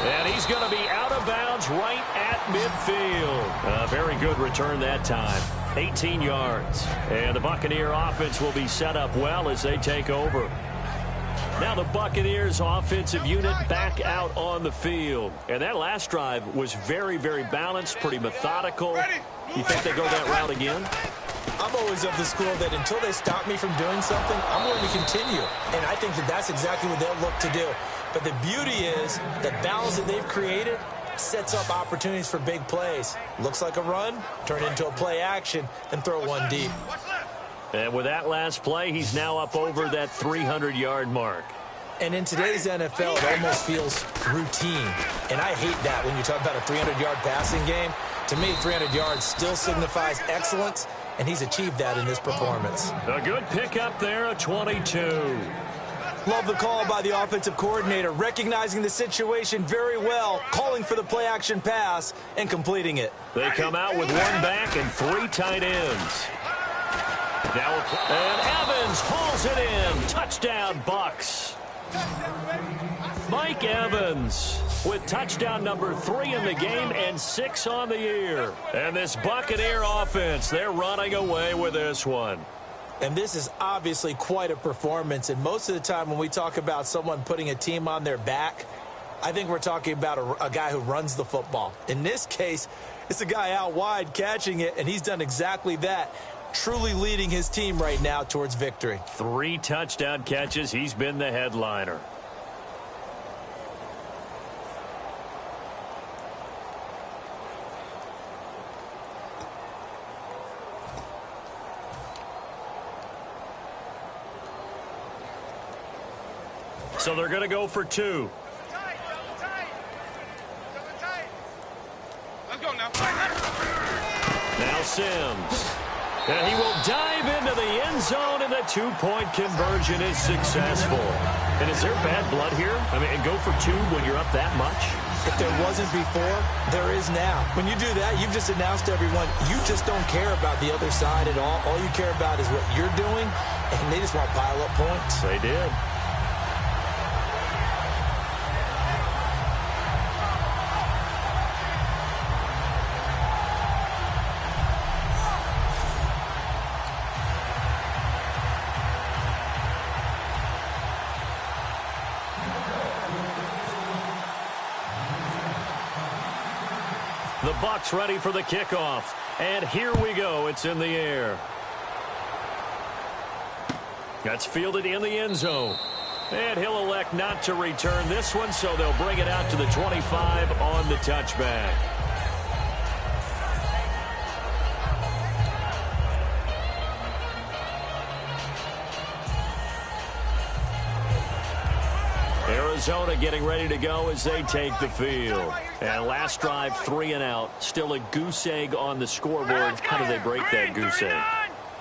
And he's going to be out of bounds right at midfield. A very good return that time. 18 yards. And the Buccaneer offense will be set up well as they take over. Now the Buccaneers offensive unit back out on the field. And that last drive was very, very balanced, pretty methodical. You think they go that route again? I'm always of the school that until they stop me from doing something, I'm going to continue. And I think that that's exactly what they'll look to do. But the beauty is the balance that they've created sets up opportunities for big plays. Looks like a run, turn into a play action, and throw one deep. And with that last play, he's now up over that 300-yard mark. And in today's NFL, it almost feels routine. And I hate that when you talk about a 300-yard passing game. To me, 300 yards still signifies excellence, and he's achieved that in this performance. A good pickup there, a 22. Love the call by the offensive coordinator, recognizing the situation very well, calling for the play-action pass, and completing it. They come out with one back and 3 tight ends. Now, and Evans hauls it in. Touchdown, Bucs. Mike Evans with touchdown number 3 in the game and 6 on the year. And this Buccaneer offense, they're running away with this one. And this is obviously quite a performance. And most of the time when we talk about someone putting a team on their back, I think we're talking about a guy who runs the football. In this case, it's a guy out wide catching it, and he's done exactly that, truly leading his team right now towards victory. 3 touchdown catches. He's been the headliner. So they're going to go for 2. Let's go now. Now Sims. And he will dive into the end zone, and the 2-point conversion is successful. And is there bad blood here? I mean, and go for 2 when you're up that much? If there wasn't before, there is now. When you do that, you've just announced to everyone, you just don't care about the other side at all. All you care about is what you're doing, and they just want to pile up points. They did. The Bucs ready for the kickoff. And here we go. It's in the air. That's fielded in the end zone. And he'll elect not to return this one, so they'll bring it out to the 25 on the touchback. Arizona getting ready to go as they take the field. And last drive, 3 and out. Still a goose egg on the scoreboard. How do they break that goose egg?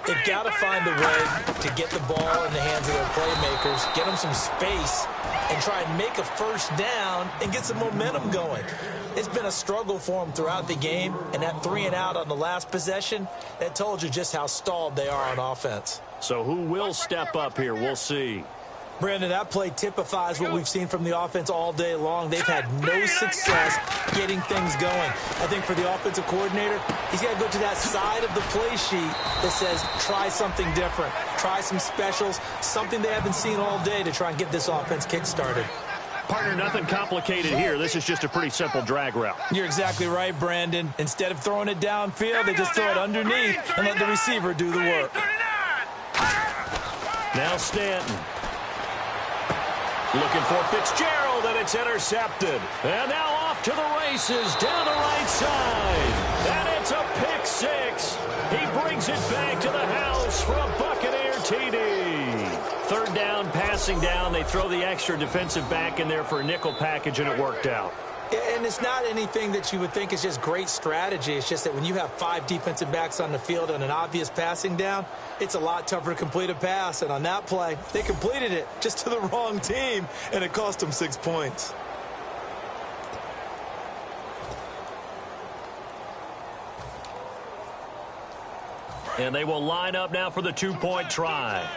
They've got to find a way to get the ball in the hands of their playmakers, get them some space, and try and make a first down and get some momentum going. It's been a struggle for them throughout the game, and that 3 and out on the last possession, that told you just how stalled they are on offense. So who will step up here? We'll see. Brandon, that play typifies what we've seen from the offense all day long. They've had no success getting things going. I think for the offensive coordinator, he's got to go to that side of the play sheet that says try something different, try some specials, something they haven't seen all day to try and get this offense kick-started. Partner, nothing complicated here. This is just a pretty simple drag route. You're exactly right, Brandon. Instead of throwing it downfield, they just throw it underneath and let the receiver do the work. Now Stanton. Looking for Fitzgerald, and it's intercepted. And now off to the races down the right side. And it's a pick 6. He brings it back to the house for a Buccaneer TD. Third down, passing down. They throw the extra defensive back in there for a nickel package, and it worked out. And it's not anything that you would think is just great strategy. It's just that when you have 5 defensive backs on the field and an obvious passing down, it's a lot tougher to complete a pass. And on that play, they completed it just to the wrong team, and it cost them 6 points. And they will line up now for the 2-point try.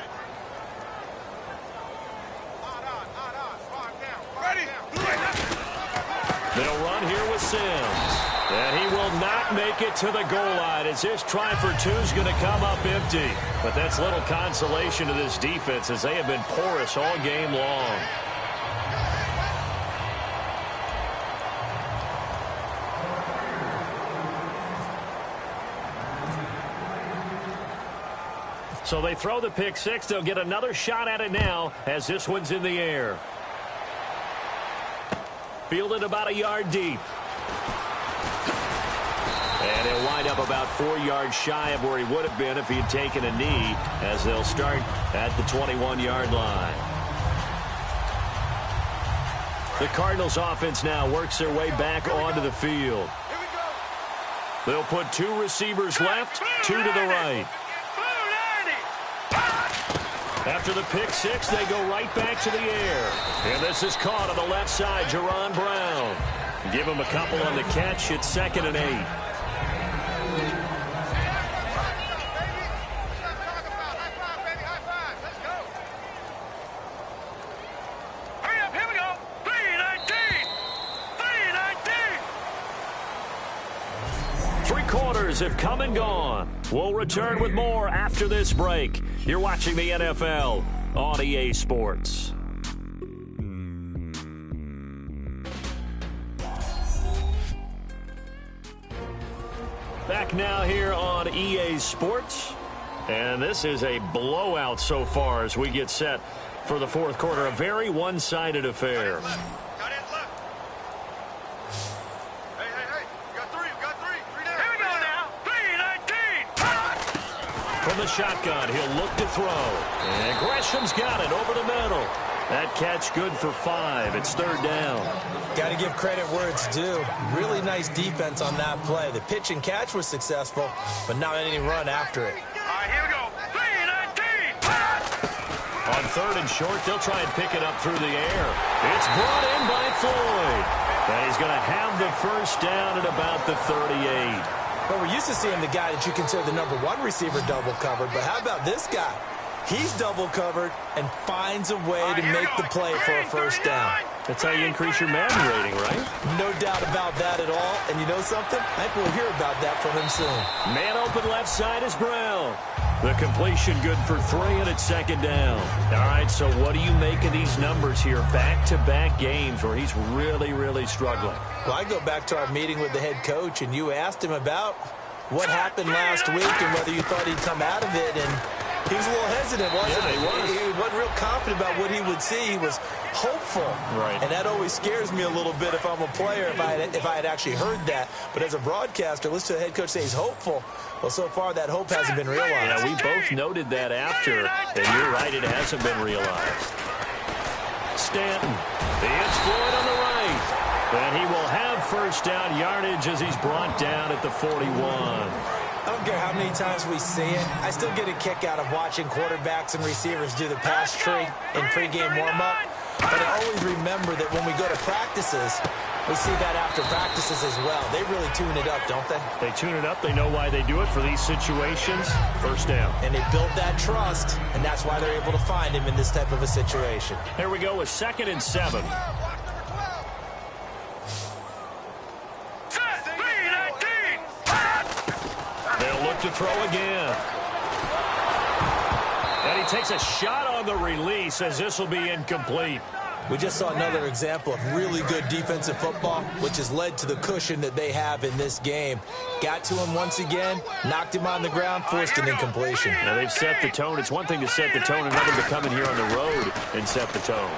They'll run here with Sims. And he will not make it to the goal line as this try for 2 is going to come up empty. But that's little consolation to this defense as they have been porous all game long. So they throw the pick 6. They'll get another shot at it now as this one's in the air. Fielded about a yard deep. And he'll wind up about 4 yards shy of where he would have been if he had taken a knee, as they'll start at the 21-yard line. The Cardinals offense now works their way back onto the field. They'll put 2 receivers left, 2 to the right. After the pick 6, they go right back to the air. And this is caught on the left side, Jaron Brown. Give him a couple on the catch. It's 2nd and 8. Hurry up, here we go. 3:19. 3:19. 3 quarters have come and gone. We'll return with more after this break. You're watching the NFL on EA Sports. Back now here on EA Sports. And this is a blowout so far as we get set for the 4th quarter. A very one-sided affair. Got it left. Hey. We got 3. Three down. Here we go now. 3:19. From the shotgun, he'll look to throw. And Gresham's got it over the middle. That catch good for 5. It's 3rd down. Got to give credit where it's due. Really nice defense on that play. The pitch and catch was successful, but not any run after it. All right, here we go. 3-19. On 3rd and short, they'll try and pick it up through the air. It's brought in by Floyd. And he's going to have the first down at about the 38. Well, we're used to seeing the guy that you consider the number 1 receiver double covered, but how about this guy? He's double covered and finds a way to make the play for a first down. That's how you increase your Madden rating, right? No doubt about that at all. And you know something? I think we'll hear about that from him soon. Man open left side is Brown. The completion good for 3, and it's 2nd down. All right, so what do you make of these numbers here? Back-to-back games where he's really, really struggling. Well, I go back to our meeting with the head coach, and you asked him about what happened last week and whether you thought he'd come out of it, and he was a little hesitant, wasn't he? He wasn't real confident about what he would see. He was hopeful. Right. And that always scares me a little bit if I'm a player, if I had actually heard that. But as a broadcaster, listen to the head coach say he's hopeful. Well, so far that hope hasn't been realized. Yeah, we both noted that after, and you're right, it hasn't been realized. Stanton. It's Floyd on the right. And he will have first down yardage as he's brought down at the 41. I don't care how many times we see it. I still get a kick out of watching quarterbacks and receivers do the pass tree in pregame warm-up. But I always remember that when we go to practices, we see that after practices as well. They really tune it up, don't they? They tune it up. They know why they do it for these situations. First down. And they build that trust, and that's why they're able to find him in this type of a situation. Here we go with 2nd and 7. They'll look to throw again. And he takes a shot on the release as this will be incomplete. We just saw another example of really good defensive football, which has led to the cushion that they have in this game. Got to him once again, knocked him on the ground, forced an incompletion. Now they've set the tone. It's one thing to set the tone, another to come in here on the road and set the tone.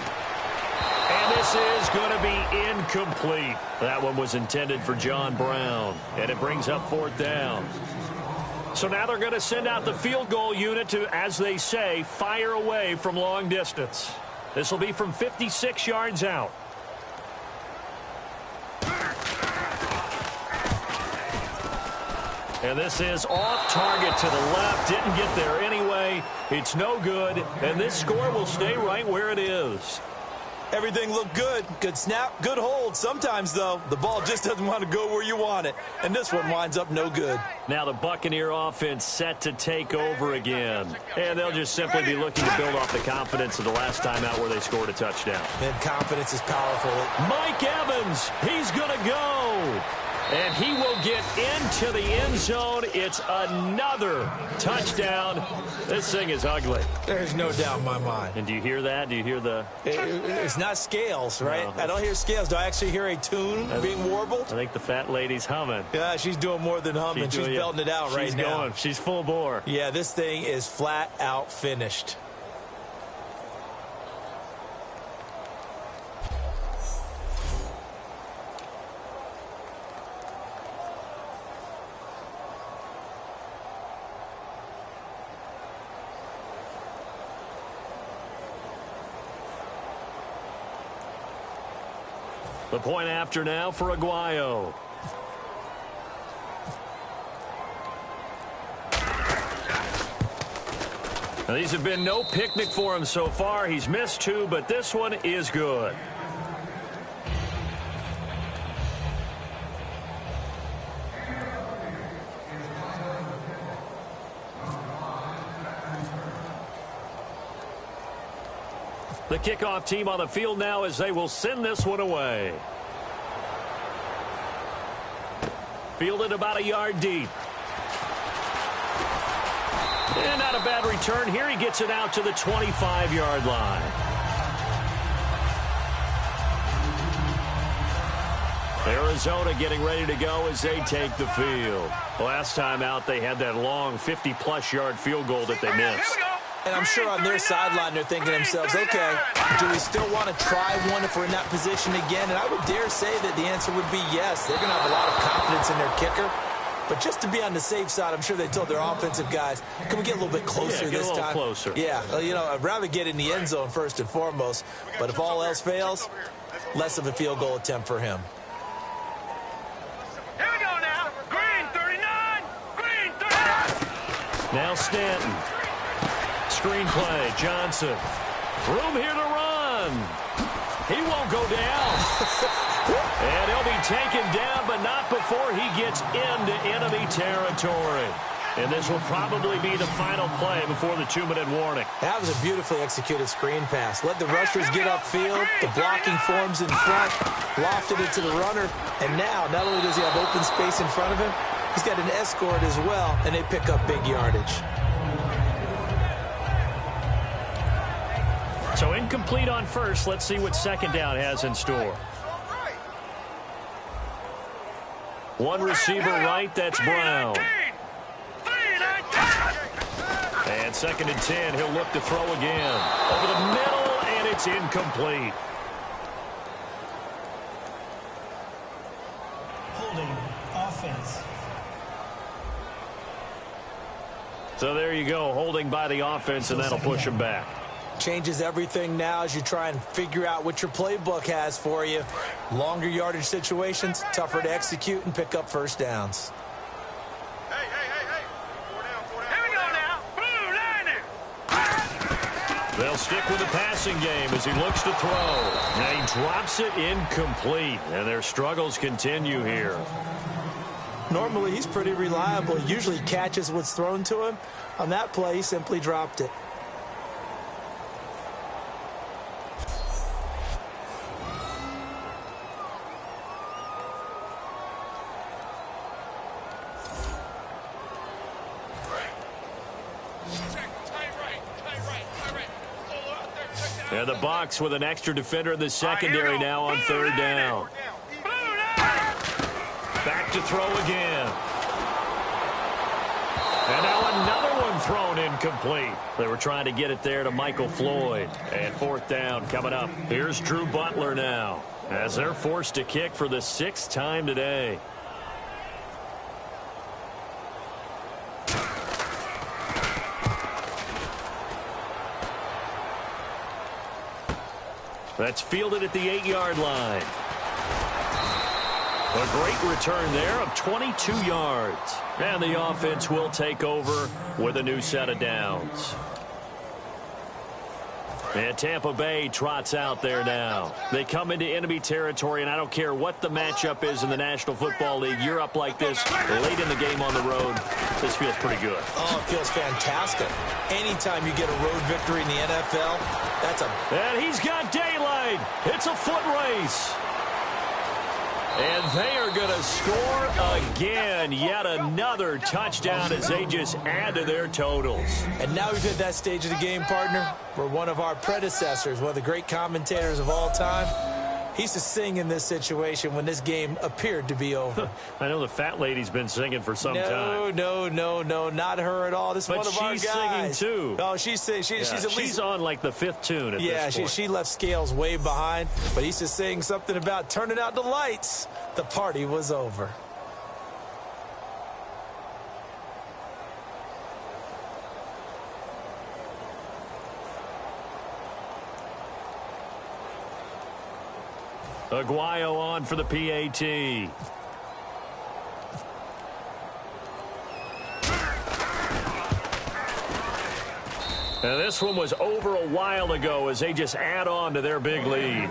And this is going to be incomplete. That one was intended for John Brown. And it brings up 4th down. So now they're going to send out the field goal unit to, as they say, fire away from long distance. This will be from 56 yards out. And this is off target to the left. Didn't get there anyway. It's no good. And this score will stay right where it is. Everything looked good. Good snap, good hold. Sometimes, though, the ball just doesn't want to go where you want it. And this one winds up no good. Now the Buccaneer offense set to take over again. And they'll just simply be looking to build off the confidence of the last time out where they scored a touchdown. And confidence is powerful. Mike Evans, he's going to go. And he will get into the end zone. It's another touchdown. This thing is ugly. There's no doubt in my mind. And do you hear that? Do you hear the... It's not scales, right? No. I don't hear scales. Do I actually hear a tune being warbled? I think the fat lady's humming. Yeah, she's doing more than humming. She's belting it out right now. Going. She's full bore. Yeah, this thing is flat out finished. The point after now for Aguayo. Now, these have been no picnic for him so far. He's missed 2, but this one is good. The kickoff team on the field now as they will send this one away. Fielded about a yard deep. And not a bad return. Here he gets it out to the 25-yard line. Arizona getting ready to go as they take the field. Last time out, they had that long 50-plus yard field goal that they missed. And I'm sure on their sideline they're thinking to themselves, okay, do we still want to try one if we're in that position again? And I would dare say that the answer would be yes. They're going to have a lot of confidence in their kicker. But just to be on the safe side, I'm sure they told their offensive guys, can we get a little bit closer this time? Closer. Yeah, I'd rather get in the end zone first and foremost. But if all else fails, less of a field goal attempt for him. Here we go now. Green 39. Green 39. Now Stanton. Screenplay. Johnson. Room here to run. He won't go down. And he'll be taken down, but not before he gets into enemy territory. And this will probably be the final play before the 2-minute warning. That was a beautifully executed screen pass. Let the rushers get upfield. The blocking forms in front. Lofted it to the runner. And now, not only does he have open space in front of him, he's got an escort as well, and they pick up big yardage. So incomplete on first. Let's see what second down has in store. One receiver right, that's Brown. And 2nd and 10, he'll look to throw again. Over the middle, and it's incomplete. Holding offense. So there you go, holding by the offense, and that'll push him back. Changes everything now as you try and figure out what your playbook has for you. Longer yardage situations, tougher to execute and pick up first downs. Hey. Here we go now. Blue line. They'll stick with the passing game as he looks to throw. And he drops it incomplete, and their struggles continue here. Normally, he's pretty reliable. He usually catches what's thrown to him. On that play, he simply dropped it. And the Bucs with an extra defender in the secondary now on 3rd down. Back to throw again. And now another one thrown incomplete. They were trying to get it there to Michael Floyd. And 4th down coming up. Here's Drew Butler now as they're forced to kick for the 6th time today. That's fielded at the 8-yard line. A great return there of 22 yards. And the offense will take over with a new set of downs. And Tampa Bay trots out there now. They come into enemy territory, and I don't care what the matchup is in the National Football League. You're up like this late in the game on the road. This feels pretty good. Oh, it feels fantastic. Anytime you get a road victory in the NFL, that's a... And he's got daylight. It's a foot race. And they are going to score again. Yet another touchdown as they just add to their totals. And now we've hit that stage of the game, partner, where one of our predecessors, one of the great commentators of all time, he used to sing in this situation when this game appeared to be over. I know the fat lady's been singing for some time. No, not her at all. This is one of our guys. But she's singing, too. Oh, she's at least... She's on, like, the 5th tune at this point. She left Scales way behind, but he's just saying something about turning out the lights. The party was over. Aguayo on for the PAT. And this one was over a while ago as they just add on to their big lead.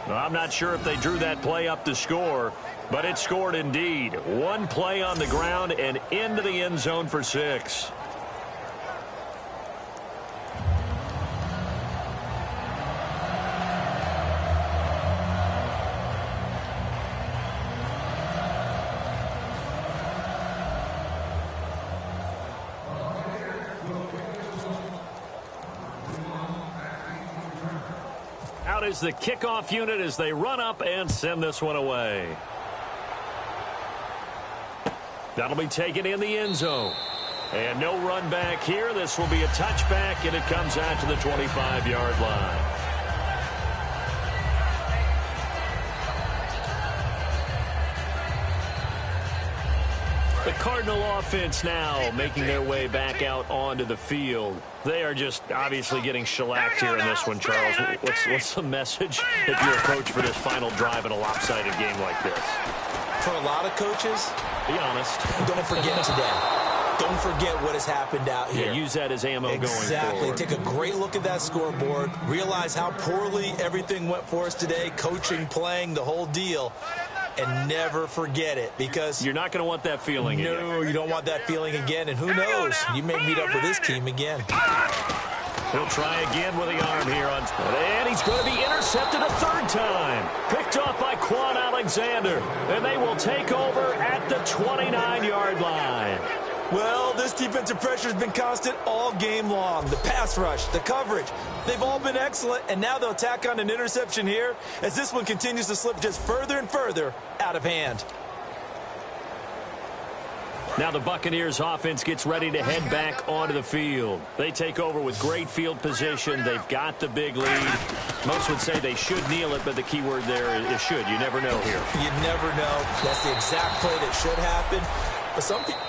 Well, I'm not sure if they drew that play up to score, but it scored indeed. One play on the ground and into the end zone for 6. Out is the kickoff unit as they run up and send this one away. That'll be taken in the end zone. And no run back here. This will be a touchback, and it comes out to the 25-yard line. Cardinal offense now making their way back out onto the field. They are just obviously getting shellacked here in this one, Charles. What's the message if you're a coach for this final drive in a lopsided game like this? For a lot of coaches, be honest. Don't forget today. Don't forget what has happened out here. Yeah, use that as ammo going forward. Exactly. Take a great look at that scoreboard. Realize how poorly everything went for us today. Coaching, playing, the whole deal. And never forget it, because you're not going to want that feeling again. No, you don't want that feeling again. And who knows? You may meet up with this team again. He'll try again with the arm here on, and he's going to be intercepted a third time. Picked off by Quan Alexander, and they will take over at the 29-yard line. Well, this defensive pressure has been constant all game long. The pass rush, the coverage, they've all been excellent, and now they'll tack on an interception here as this one continues to slip just further and further out of hand. Now the Buccaneers offense gets ready to head back onto the field. They take over with great field position. They've got the big lead. Most would say they should kneel it, but the key word there is should. You never know here. You never know. That's the exact play that should happen. But some people...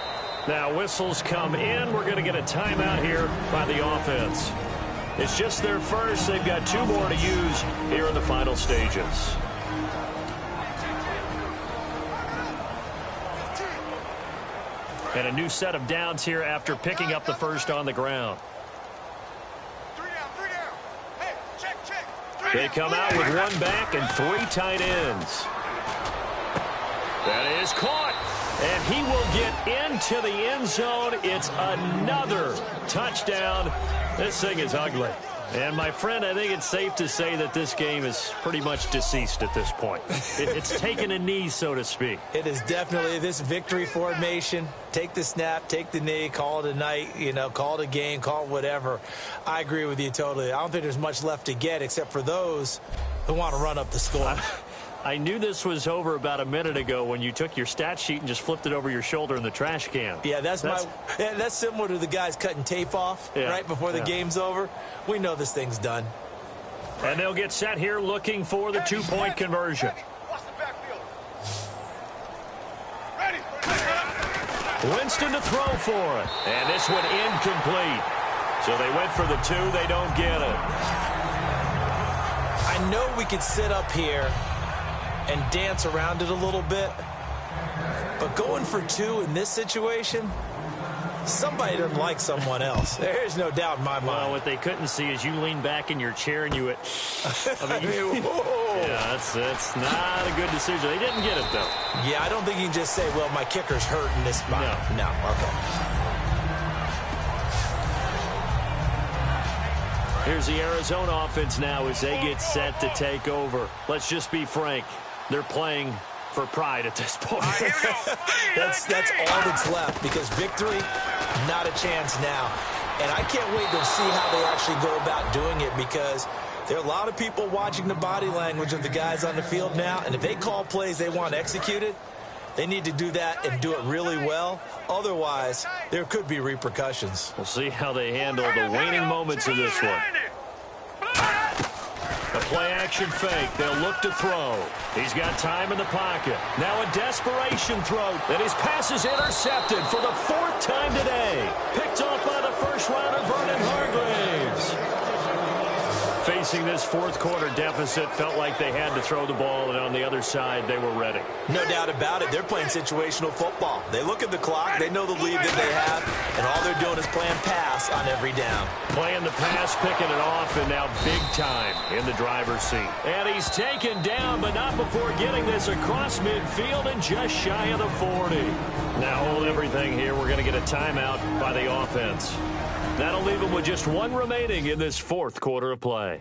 Now whistles come in. We're going to get a timeout here by the offense. It's just their first. They've got 2 more to use here in the final stages. And a new set of downs here after picking up the first on the ground. 3 down. Hey, check. They come out with 1 back and 3 tight ends. That is caught. And he will get into the end zone. It's another touchdown. This thing is ugly. And, my friend, I think it's safe to say that this game is pretty much deceased at this point. It's taken a knee, so to speak. It is definitely this victory formation. Take the snap, take the knee, call it a night, call it a game, call it whatever. I agree with you totally. I don't think there's much left to get except for those who want to run up the score. I knew this was over about a minute ago when you took your stat sheet and just flipped it over your shoulder in the trash can. Yeah, that's similar to the guys cutting tape off right before the game's over. We know this thing's done. And they'll get set here looking for the 2-point conversion. Watch the backfield. Ready. Winston to throw for it. And this one incomplete. So they went for the 2. They don't get it. I know we could sit up here and dance around it a little bit, but going for 2 in this situation, somebody doesn't like someone else. There's no doubt in my mind. Well, what they couldn't see is you lean back in your chair and you went, yeah, that's not a good decision. They didn't get it, though. Yeah, I don't think you can just say, well, my kicker's hurt in this spot. No, okay. Here's the Arizona offense now as they get set to take over. Let's just be frank. They're playing for pride at this point. That's all that's left, because victory, not a chance now. And I can't wait to see how they actually go about doing it, because there are a lot of people watching the body language of the guys on the field now, and if they call plays they want executed, they need to do that and do it really well. Otherwise, there could be repercussions. We'll see how they handle the waning moments of this one. A play-action fake. They'll look to throw. He's got time in the pocket. Now a desperation throw. And his pass is intercepted for the 4th time today. Picked off by the first-rounder, Vernon Hargreaves. Facing this 4th quarter deficit, felt like they had to throw the ball, and on the other side, they were ready. No doubt about it. They're playing situational football. They look at the clock, they know the lead that they have, and all they're doing is playing pass on every down. Playing the pass, picking it off, and now big time in the driver's seat. And he's taken down, but not before getting this across midfield and just shy of the 40. Now hold everything here. We're going to get a timeout by the offense. That'll leave them with just 1 remaining in this 4th quarter of play.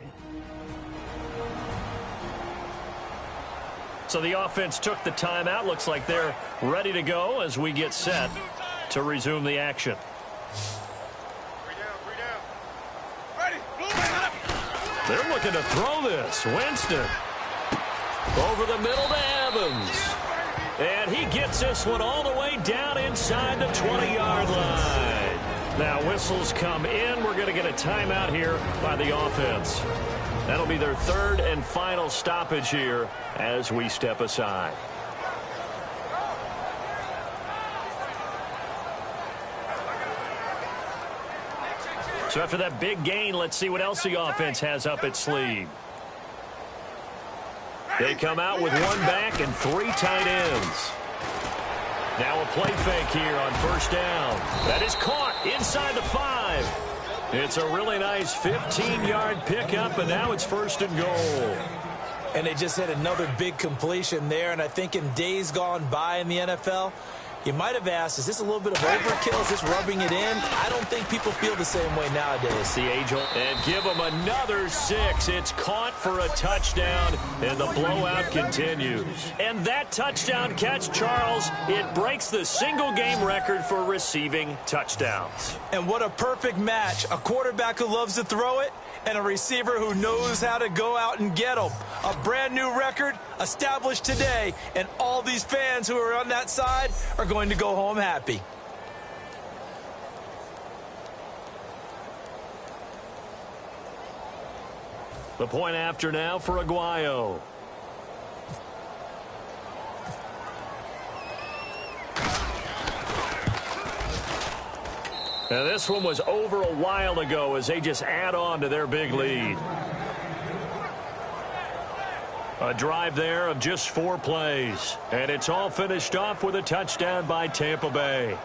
So the offense took the timeout. Looks like they're ready to go as we get set to resume the action. 3 down. Ready. They're looking to throw this. Winston over the middle to Evans. And he gets this one all the way down inside the 20-yard line. Now whistles come in. We're going to get a timeout here by the offense. That'll be their 3rd and final stoppage here as we step aside. So after that big gain, let's see what else the offense has up its sleeve. They come out with one back and 3 tight ends. Now a play fake here on first down. That is caught inside the 5. It's a really nice 15-yard pickup, and now it's 1st and goal. And they just hit another big completion there, and I think in days gone by in the NFL, you might have asked, is this a little bit of overkill? Is this rubbing it in? I don't think people feel the same way nowadays. The Angel, and give them another 6. It's caught for a touchdown, and the blowout continues. And that touchdown catch, Charles, it breaks the single-game record for receiving touchdowns. And what a perfect match. A quarterback who loves to throw it, and a receiver who knows how to go out and get them. A brand new record established today, and all these fans who are on that side are going to go home happy. The point after now for Aguayo. Now this one was over a while ago as they just add on to their big lead. A drive there of just 4 plays. And it's all finished off with a touchdown by Tampa Bay.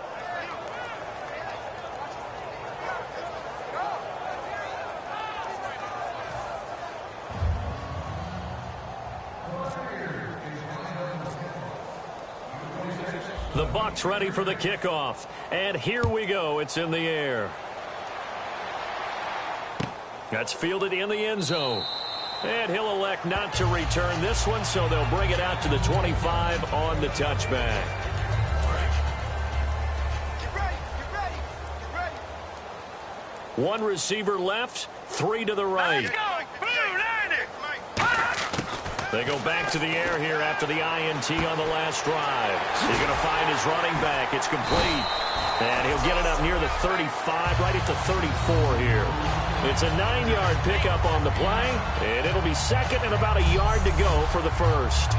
The Bucs ready for the kickoff. And here we go. It's in the air. That's fielded in the end zone. And he'll elect not to return this one, so they'll bring it out to the 25 on the touchback. One receiver left, 3 to the right. They go back to the air here after the INT on the last drive. He's going to find his running back. It's complete. And he'll get it up near the 35, right at the 34 here. It's a 9-yard pickup on the play, and it'll be second and about a yard to go for the first.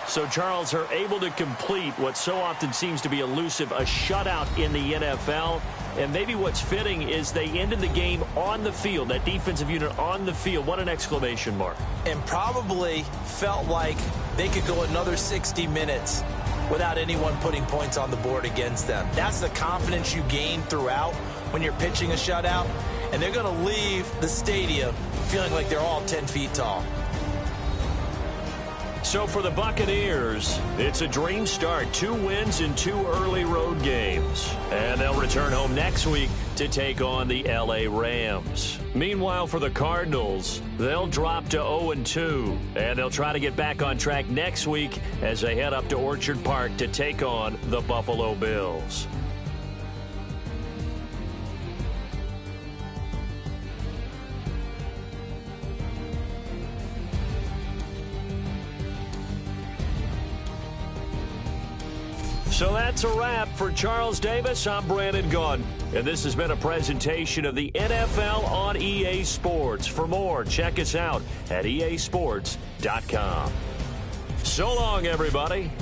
So Charles are able to complete what so often seems to be elusive, a shutout in the NFL. And maybe what's fitting is they ended the game on the field, that defensive unit on the field. What an exclamation mark. And probably felt like they could go another 60 minutes without anyone putting points on the board against them. That's the confidence you gain throughout when you're pitching a shutout. And they're going to leave the stadium feeling like they're all 10 feet tall. So for the Buccaneers, it's a dream start. 2 wins in 2 early road games. And they'll return home next week to take on the LA Rams. Meanwhile, for the Cardinals, they'll drop to 0-2. And they'll try to get back on track next week as they head up to Orchard Park to take on the Buffalo Bills. So that's a wrap for Charles Davis. I'm Brandon Gaudin, and this has been a presentation of the NFL on EA Sports. For more, check us out at easports.com. So long, everybody.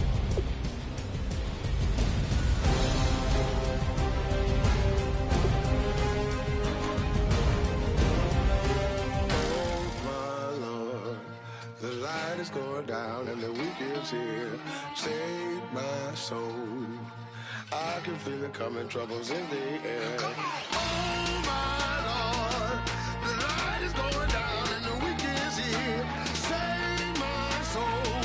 The light is going down and the week is here. Save my soul. I can feel it coming, troubles in the air. Oh my Lord, the light is going down and the week is here. Save my soul.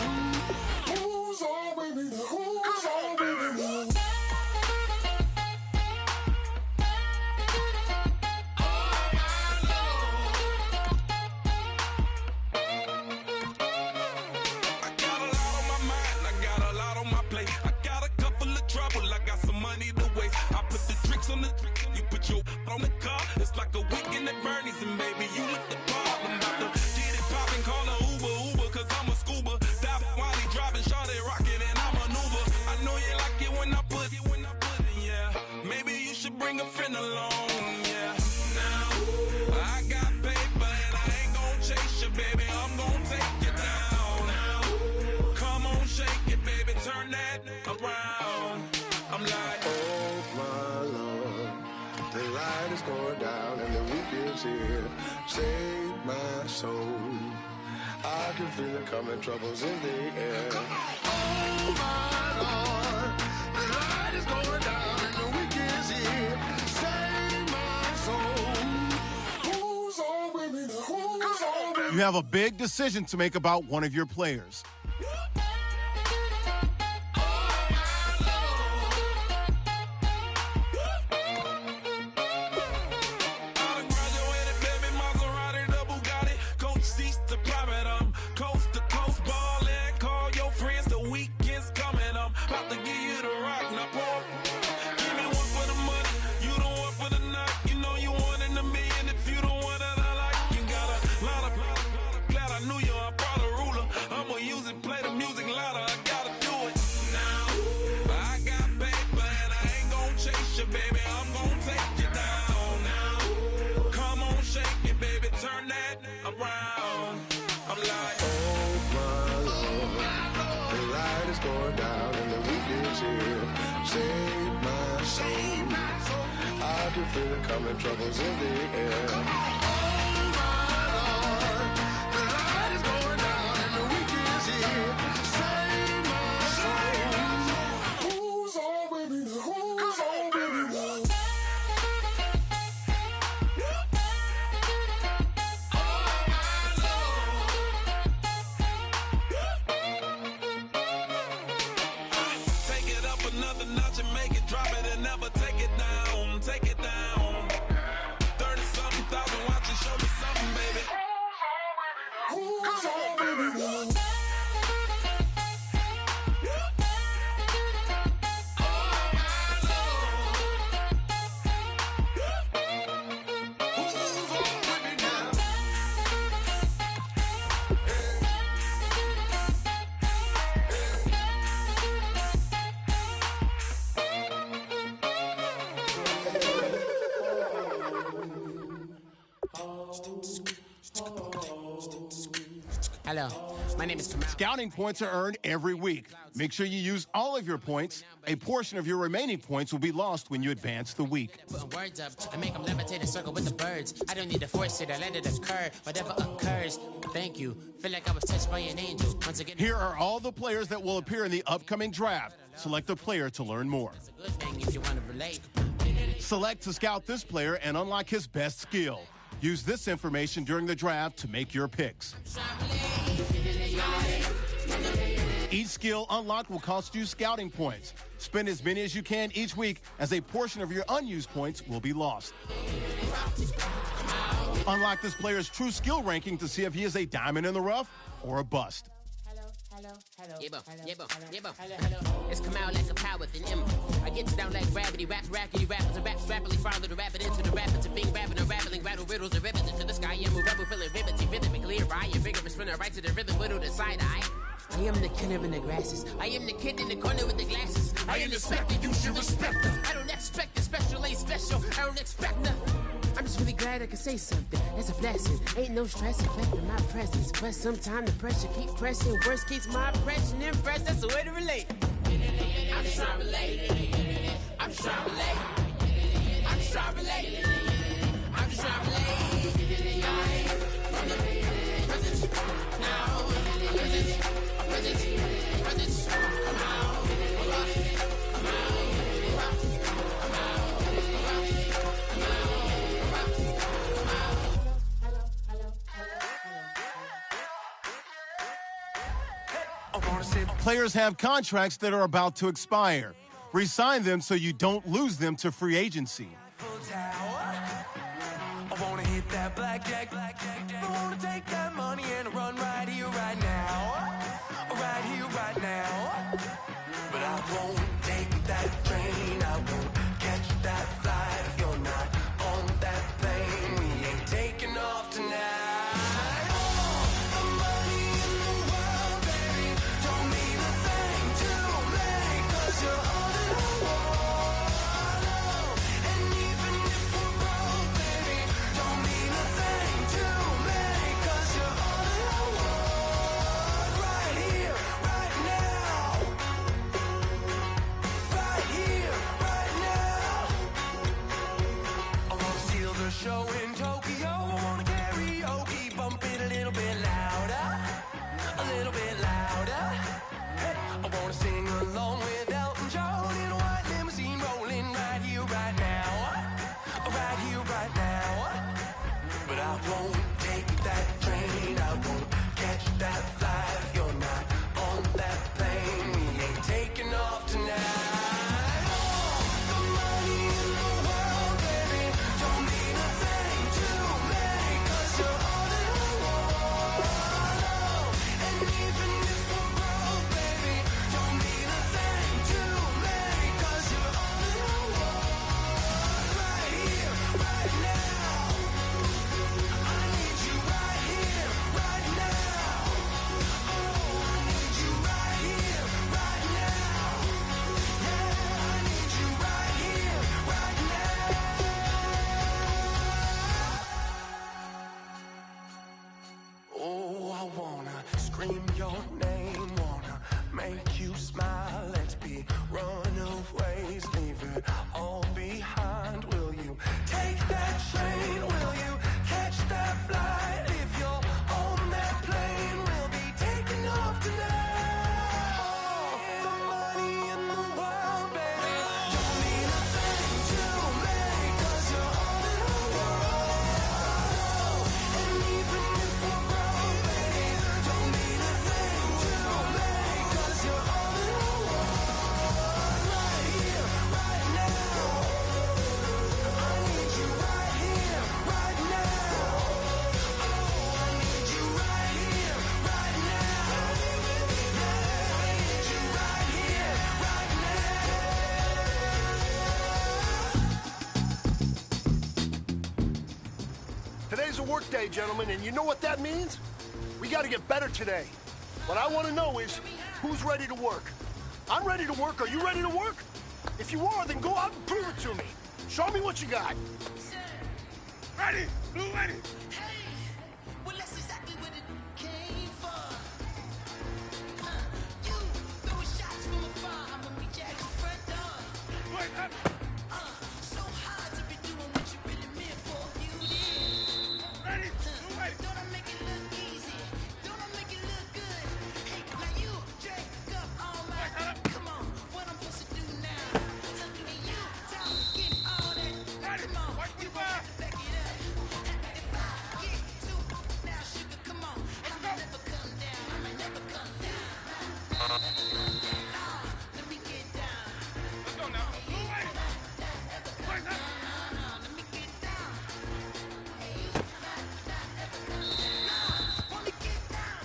Who's all with me? Who's all with me? On the car, it's like a weekend at Bernie's, and baby, you look the part. I'm about to get it poppin', call a Uber, cause I'm a scuba. Dive while he driving, shawty rockin', and I maneuver. I know you like it when I put it, yeah. Maybe you should bring a friend along, yeah. Now, I got paper, and I ain't gon' chase you, baby, I'm gon' take you down. that around. I'm like, oh my Lord, the light is going down and the week is here. Save my soul. I can feel it coming, troubles in the air. Oh my Lord, the light is going down and the week is here. Save my soul. Who's on with me? Who's on with me? You have a big decision to make about one of your players. Going down and the week is here. Save my soul. I can feel it coming, troubles in the air. Oh my Lord, the light is going down and the week is here. Save my soul. Who's on with me now? Who's on with me now? another notch and make it drop it and never take it down. Take it down. 30-something thousand watching, show me something, baby. Who's on, baby? Hello, my name is Kamal. Scouting points are earned every week. Make sure you use all of your points. A portion of your remaining points will be lost when you advance the week. Putting words up, I make them levitate and circle with the birds. I don't need to force it, I let it occur. Whatever occurs, thank you. Feel like I was touched by an angel. Once again, here are all the players that will appear in the upcoming draft. Select a player to learn more. It's a good thing if you want to relate. Select to scout this player and unlock his best skill. Use this information during the draft to make your picks. Each skill unlocked will cost you scouting points. Spend as many as you can each week, as a portion of your unused points will be lost. Unlock this player's true skill ranking to see if he is a diamond in the rough or a bust. It's Kamal like a power with an M. I get you down like gravity, raps, rackety, rappers, and raps rapidly, follow the rapid into the rapids, and being rapping and rattling, rattle riddles and rivets into the sky. I'm a rebel, feeling riveting, rhythmically, I am vigorous, spinner right to the rhythm, whittle the side eye. I am the killer in the grasses. I am the kid in the corner with the glasses. I am the specter, you should respect her. I don't expect the special, ain't special. I don't expect nothing. I'm just really glad I can say something. That's a blessing. Ain't no stress affecting my presence. But sometimes the pressure keep pressing. Worst keeps my impression impressed. That's the way to relate. I'm just trying to relate. I'm just trying to relate. I'm just trying to relate. I'm just trying to relate. From the presence now. Presence, come out. Come out. Players have contracts that are about to expire. Resign them so you don't lose them to free agency. I wanna hit that blackjack. I wanna take that money and run right here, right now. Right here, right now. But I won't take that train. I won't catch that flight if you're not on that plane. We ain't taking off tonight. along with Elton John in a white limousine, rolling right here, right now. Right here, right now. But I won't take that train, I won't catch that flight if you're not on that plane. We ain't taking off tonight. Scream your name, wanna make you smile. Let's be runaways, leave it all behind. Will you take that train? Will you catch that flight? If you're on that plane, we'll be taking off tonight. Oh, the money in the world, baby, don't mean a thing to me, 'cause you're all in the world. And even if we're broke, baby, don't mean a thing to me, 'cause you're all in the world. Right here, right now. I need you right here, right now. Oh, I need you right here, right now. Yeah, I need you right here, right now. Today's a work day, gentlemen, and you know what that means? We got to get better today. What I want to know is, who's ready to work? I'm ready to work. Are you ready to work? If you are, then go out and prove it to me. Show me what you got. Ready? Blue ready? Well, that's exactly what it came for. You throwing shots from afar. I'ma meet you at your front door. Wait up. So hard to be doing what you really meant for. You did. Ready? Blue ready? Don't I make it look easy? Don't I make it look good? Hey, now you drink up all my. Come on, what I'm supposed to do now? Looking at you, talking all that. Come on, you gotta back it up. If I get too now, sugar, come on. I'ma never come down. I'ma never come down. Let me get down. Let's go now. Blue ready? Wait up. Let me get down. Wanna get down.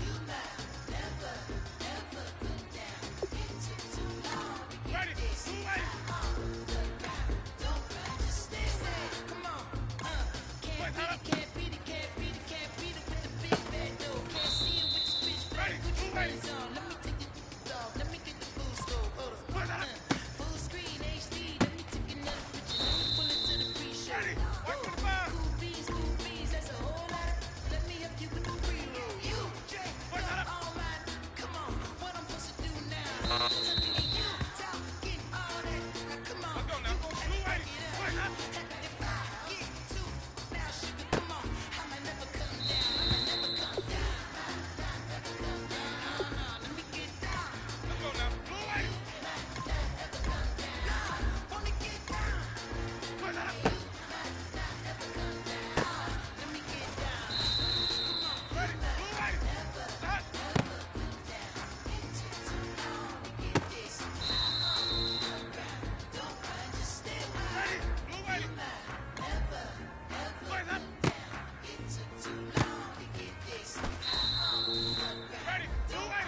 You never, ever come down. It took too long to get Ready? this. Blue ready? Don't run, just stay safe. Come on. Can't beat it with the big bad dough. Can't see it with the bitch bag. Put your hands on. Let me take the off. Let me get the boost scope. Hold up. Full screen HD. Let me take another picture. Let me pull it to the pre-show. Ready? Wait for the fire. Cool beans. That's a whole lot. Let me help you with the pre-roll. You drink up all mine. Come on. What I'm supposed to do now? Looking at you, talking all that. Now come on. Let's go now. You gon' Blue back ready? it up. Wait up. If I get too now, sugar, come on. I'ma never come down. I'ma never come down. Let me get down. Let's go now. Blue ready? Wanna get down. Wait up. Let me get down. Ready? Blue ready? Stop. Ready? Blue ready? Wait up. Ready? Blue ready?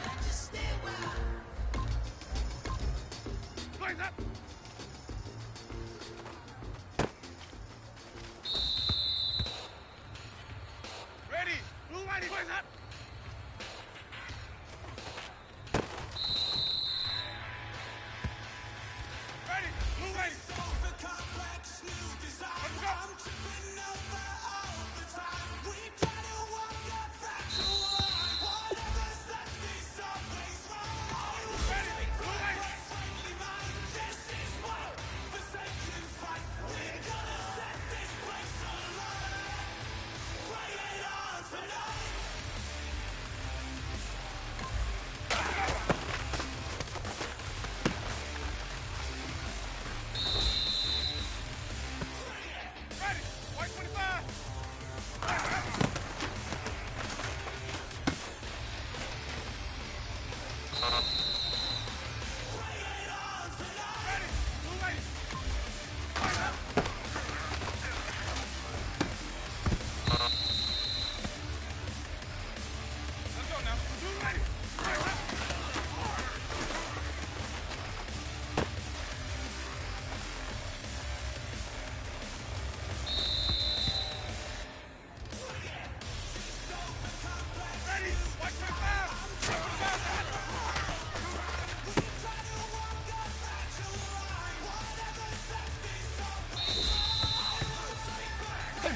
Wait up. Ready? Blue ready? Wait up. Ready? Blue ready? Let's go. Ready? Blue ready?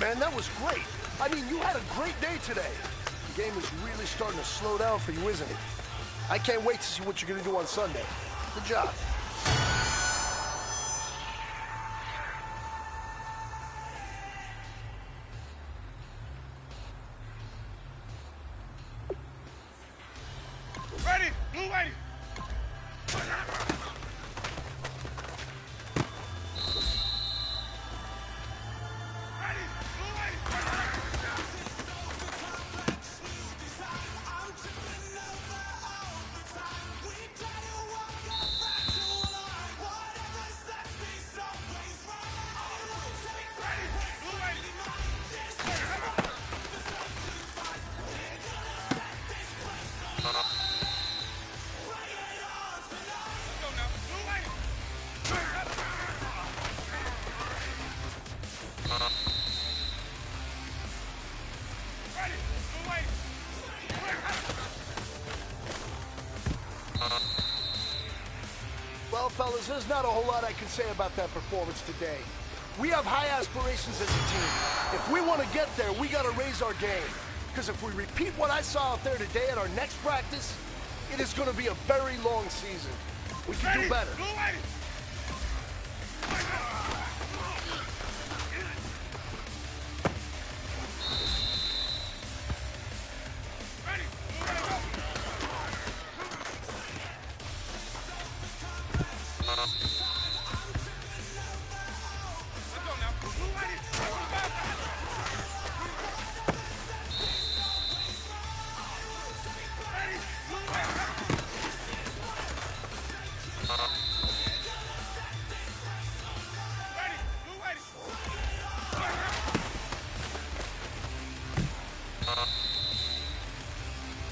man. That was great. I mean, you had a great day today. The game is really starting to slow down for you, isn't it? I can't wait to see what you're going to do on Sunday. Good job. Ready, blue lady. Well, fellas, there's not a whole lot I can say about that performance today. We have high aspirations as a team. If we want to get there, we got to raise our game. Because if we repeat what I saw out there today at our next practice, it is going to be a very long season. We can do better.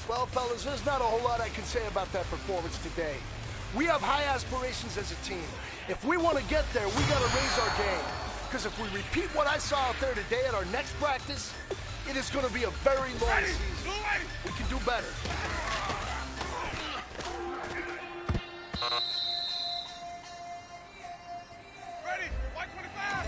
Well, fellas, there's not a whole lot I can say about that performance today. We have high aspirations as a team. If we want to get there, we got to raise our game. Because if we repeat what I saw out there today at our next practice, it is going to be a very long season. We can do better. Ready, 125.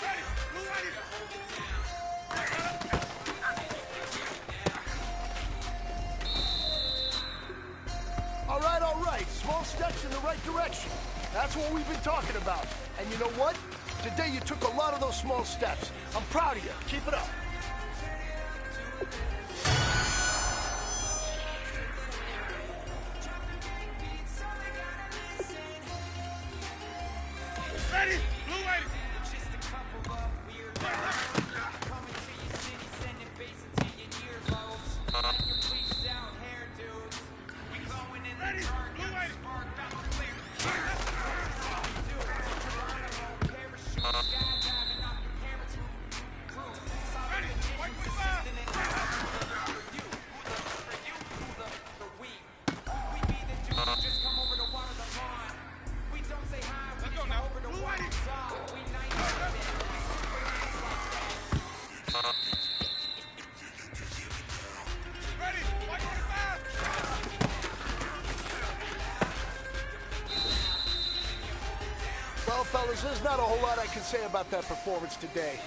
Ready, blue lady. Ready, 125. All right, small steps in the right direction. That's what we've been talking about. And you know what? Today you took a lot of those small steps. I'm proud of you. Keep it up. Ready, blue lady. Ready, blue lady. Ready, 125. Let's go now. Blue lady. Ready, 125. Well, fellas, there's not a whole lot I can say about that performance today.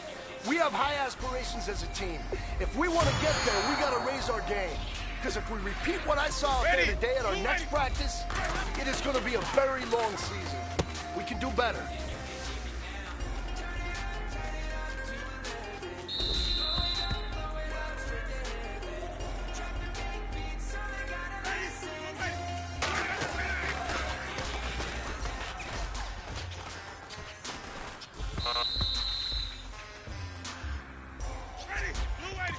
We have high aspirations as a team. If we want to get there, we got to raise our game. Because if we repeat what I saw out there today at our next practice, it is going to be a very long season. We can do better. Ready, blue lady.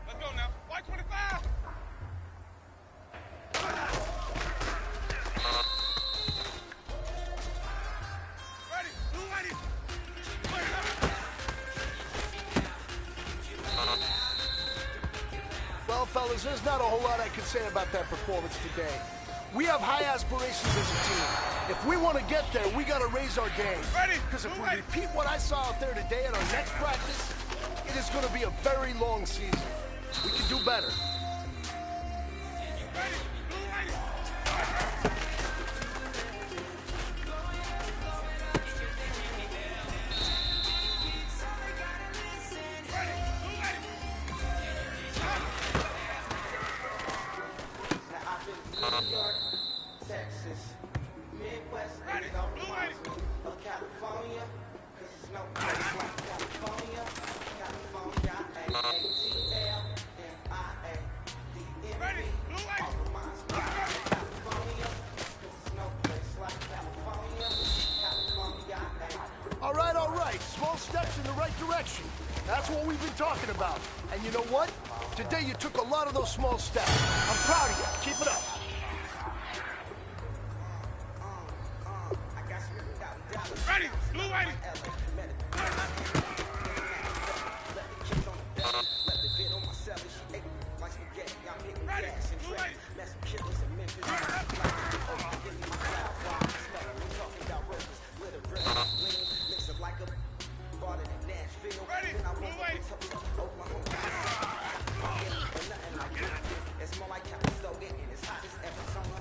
Let's go now. 125. Well, fellas, there's not a whole lot I can say about that performance today. We have high aspirations as a team. If we want to get there, we got to raise our game. Because if we repeat what I saw out there today at our next practice, it is going to be a very long season. We can do better. New York, Texas, Midwest, California, 'cause it's no place like California, A-T-L-M-I-A, all reminds me of California, 'cause it's no place like California, All right. Small steps in the right direction. That's what we've been talking about. And you know what? Today you took a lot of those small steps. I'm proud of you. Keep it up. Ready, blue ready. It's more like Calistoga and it's hot as Arizona.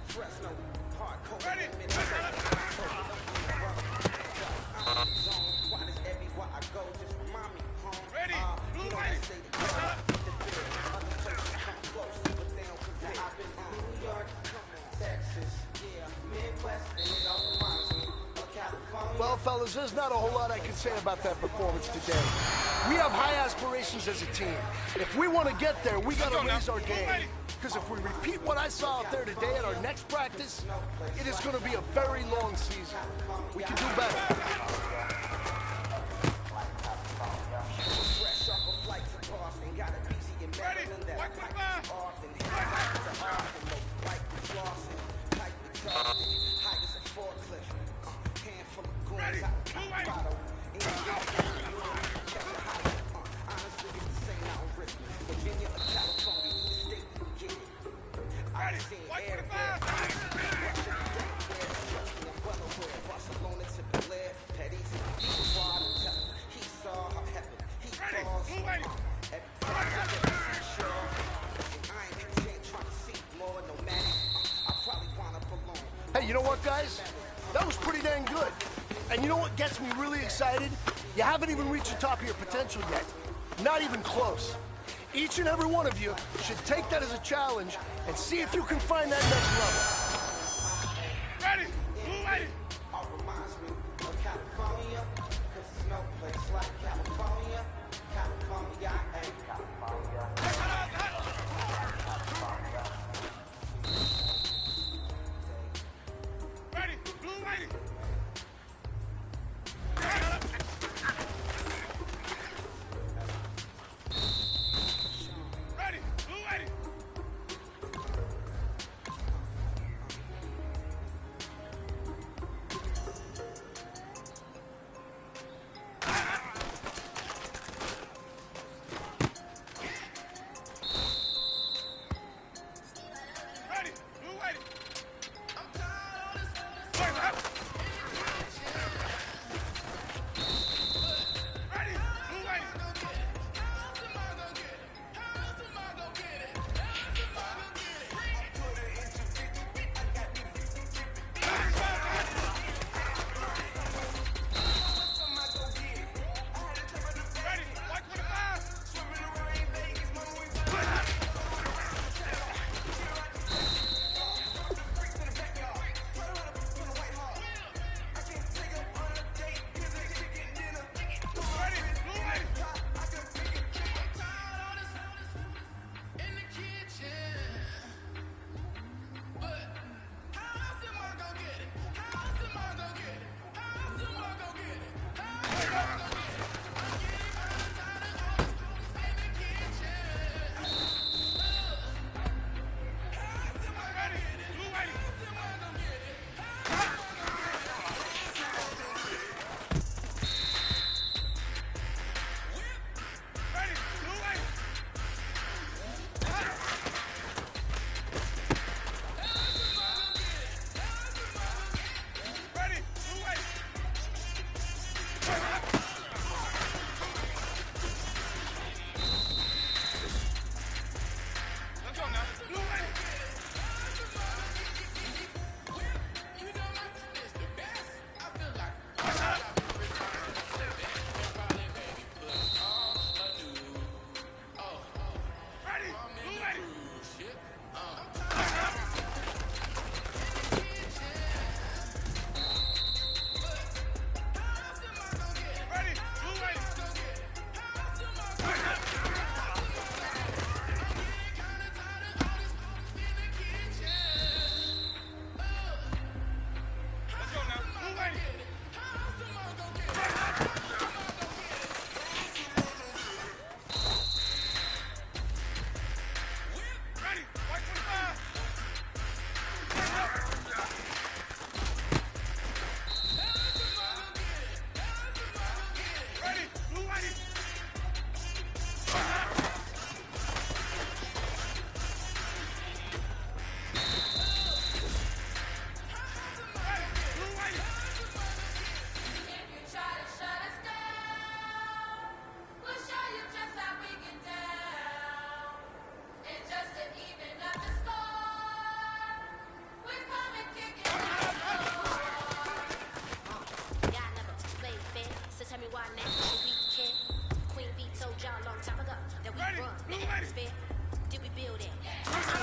Fresno, hardcore. Ready. Why does everywhere I go just remind me home? Ready. Blue ready. New York, Texas, yeah, Midwest, and it all reminds me of California. Well, fellas, there's not a whole lot I can say about that performance today. We have high aspirations as a team. If we want to get there, we got to raise our game. Because if we repeat what I saw out there today at our next practice, it is going to be a very long season. We can do better. Fresh off a flight to Boston, got a BC in Maryland that I like often. Like the Slauson, like the Charleston, high as a forklift, handful of goons out of Colorado. Honestly, it's the same out in Richmond, Virginia or California, the state that we get it. I've seen airfare, I'm well aware, Barcelona to Bel-Air, Paris and Detroit, he saw how heaven, he falls, every time I get to see sure, and I ain't content trying to see more, no matter, I probably wind up alone. Hey, you know what, guys? That was pretty dang good. And you know what gets me really excited? You haven't even reached the top of your potential yet. Not even close. Each and every one of you should take that as a challenge and see if you can find that next level. Ready, blue ready. All reminds me of California, 'cause there's no place like California, California, Ready, blue ready. Ready, blue ready. Did we build it? Shout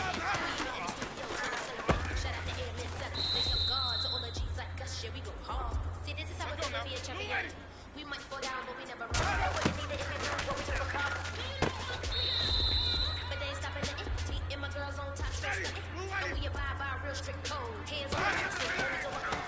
out to Airman Seller. There's no guards, all the G's like us, shit, we go hard. See, this is how we're gonna be a champion. We might fall down, but we never run. What they need if they know what we took a car. But they ain't stopping the empty. And my girls on top, stress the and we abide by a real strict code. Hands on the house, and hands over on.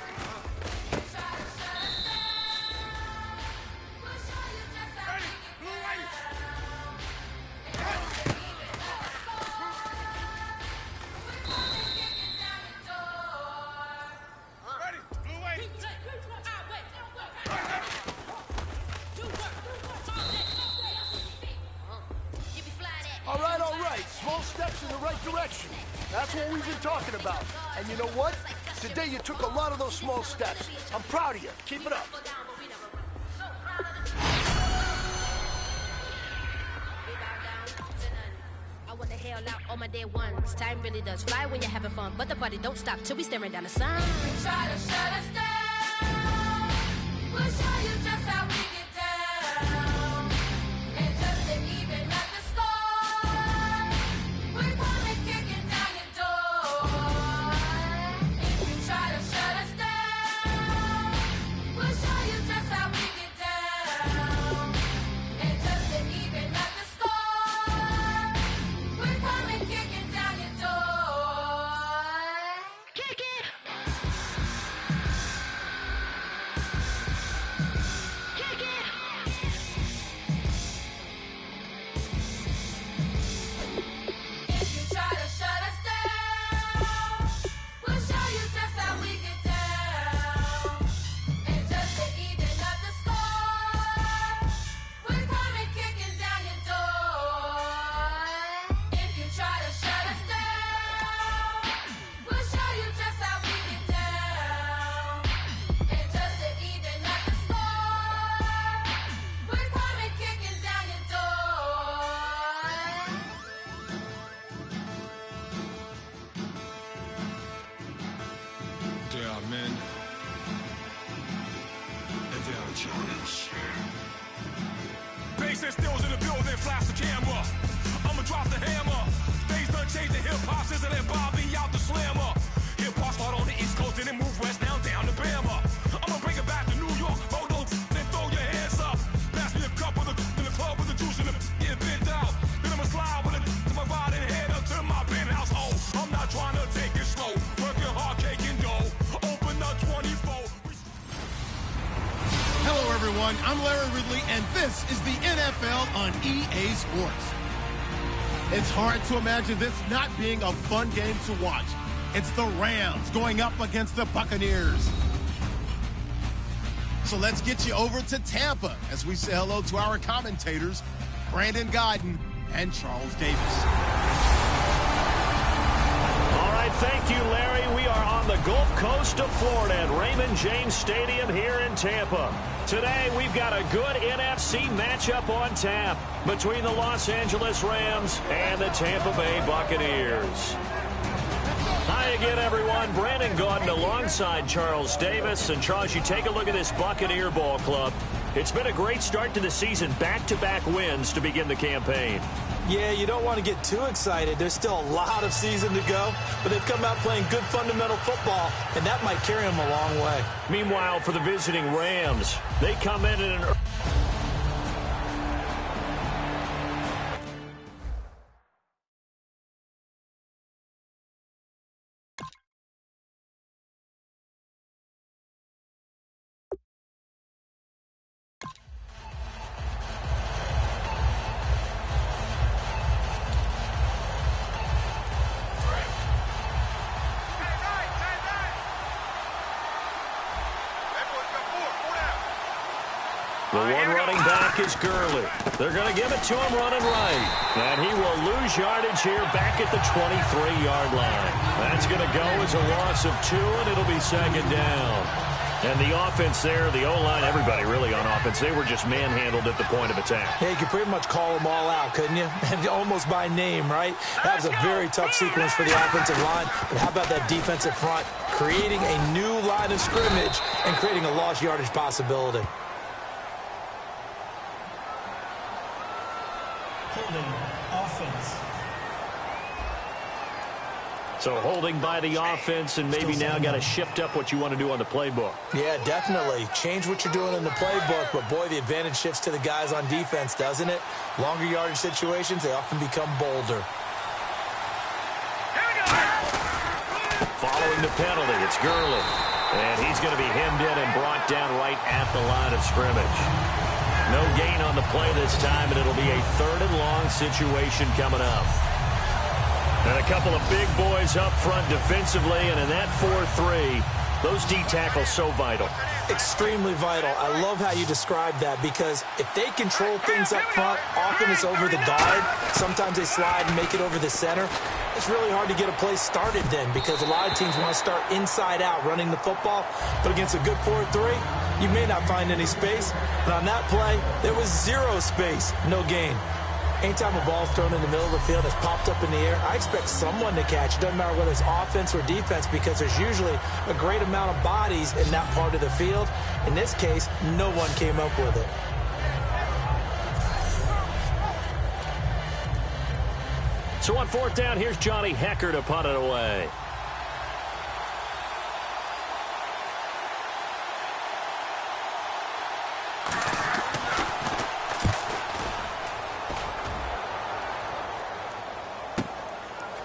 All right. Small steps in the right direction. That's what we've been talking about. And you know what? Today you took a lot of those small steps. I'm proud of you. Keep it up. I want to hell out all my day ones. Time really does fly when you're having fun, but the party don't stop till we staring down the sun. Try to shut us down. We'll show you just how we get down. And just to even up the score, we're coming kicking down your door. If you try to shut us down, we'll show you just how we get down. And just to even up the score, we're coming kicking down your door. Kick it! Kick it! If you try to shut us down, we'll show you just how we get down. And just to even up the score, we're coming kicking down your door. If you try to shut us down, we'll show you just how we get down. And just to even up the score, we're coming kicking down your door. There are men, and there are giants. Bass and stills in the building, flash the camera. I'ma drop the hammer. Things done changed, the hip-hop sizzle and Bobby out the slammer. Hip-hop start on the East Coast and then move west now down to Bama. I'ma bring it back to New York, photos, then throw your hands up. Pass me a cup of the in the club with the juice in the get bent out. Then I'ma slide with it to my ride and head up to my penthouse. Oh, I'm not trying to take it slow. Working hard, cake and dough. Open up 24. Hello, everyone. I'm Larry Ridley, and this is the NFL on EA Sports. It's hard to imagine this not being a fun game to watch. It's the Rams going up against the Buccaneers. So let's get you over to Tampa as we say hello to our commentators, Brandon Godden and Charles Davis. All right, thank you, Larry. We are on the Gulf Coast of Florida at Raymond James Stadium here in Tampa. Today, we've got a good NFC matchup on tap between the Los Angeles Rams and the Tampa Bay Buccaneers. Hi again, everyone. Brandon Gaudin alongside Charles Davis. And, Charles, you take a look at this Buccaneer ball club. It's been a great start to the season, back-to-back wins to begin the campaign. Yeah, you don't want to get too excited. There's still a lot of season to go, but they've come out playing good fundamental football, and that might carry them a long way. Meanwhile, for the visiting Rams, they come in at an... The one running back is Gurley. They're going to give it to him running right. And he will lose yardage here back at the 23-yard line. That's going to go as a loss of 2, and it'll be second down. And the offense there, the O-line, everybody really on offense, they were just manhandled at the point of attack. Yeah, you could pretty much call them all out, couldn't you? And almost by name, right? That was a very tough sequence for the offensive line. But how about that defensive front creating a new line of scrimmage and creating a lost yardage possibility? Holding offense. So holding by the offense, and maybe now got to shift up what you want to do on the playbook. Yeah, definitely. Change what you're doing in the playbook, but boy, the advantage shifts to the guys on defense, doesn't it? Longer yardage situations, they often become bolder. Following the penalty, it's Gurley. And he's going to be hemmed in and brought down right at the line of scrimmage. No gain on the play this time, and it'll be a 3rd and long situation coming up. And a couple of big boys up front defensively, and in that 4-3, those D tackles so vital. Extremely vital. I love how you describe that, because if they control things up front, often it's over the guard. Sometimes they slide and make it over the center. It's really hard to get a play started then, because a lot of teams want to start inside out running the football. But against a good 4-3, you may not find any space. But on that play, there was 0 space, no gain. Anytime a ball's thrown in the middle of the field, it's popped up in the air, I expect someone to catch. It doesn't matter whether it's offense or defense, because there's usually a great amount of bodies in that part of the field. In this case, no one came up with it. So on 4th down, here's Johnny Hekker to punt it away.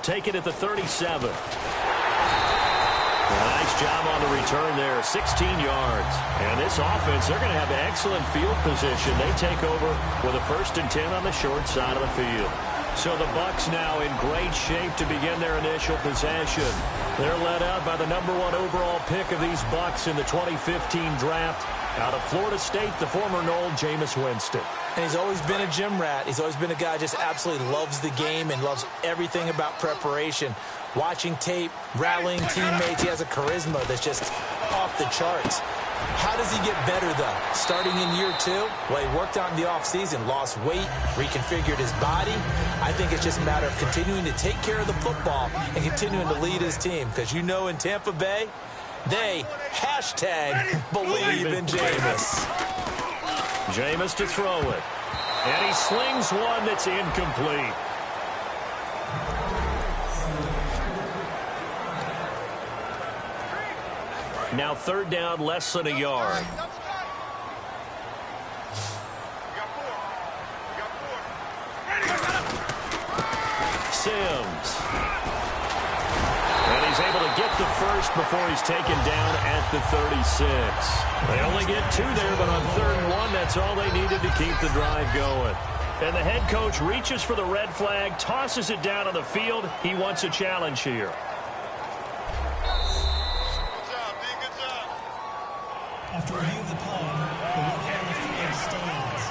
Take it at the 37. Nice job on the return there, 16 yards. And this offense, they're going to have excellent field position. They take over with a 1st and 10 on the short side of the field. So the Bucs now in great shape to begin their initial possession. They're led out by the #1 overall pick of these Bucs in the 2015 draft. Out of Florida State, the former Noel, Jameis Winston. And he's always been a gym rat. He's always been a guy who just absolutely loves the game and loves everything about preparation. Watching tape, rallying teammates, he has a charisma that's just off the charts. How does he get better, though? Starting in year 2, well, he worked out in the offseason, lost weight, reconfigured his body. I think it's just a matter of continuing to take care of the football and continuing to lead his team. Because you know in Tampa Bay, they #believe in Jameis. Jameis to throw it. And he slings one that's incomplete. Now 3rd down, less than a yard. Sims. And he's able to get the first before he's taken down at the 36. They only get 2 there, but on 3rd and 1, that's all they needed to keep the drive going. And the head coach reaches for the red flag, tosses it down on the field. He wants a challenge here. After review of the play, the ruling on the field stands.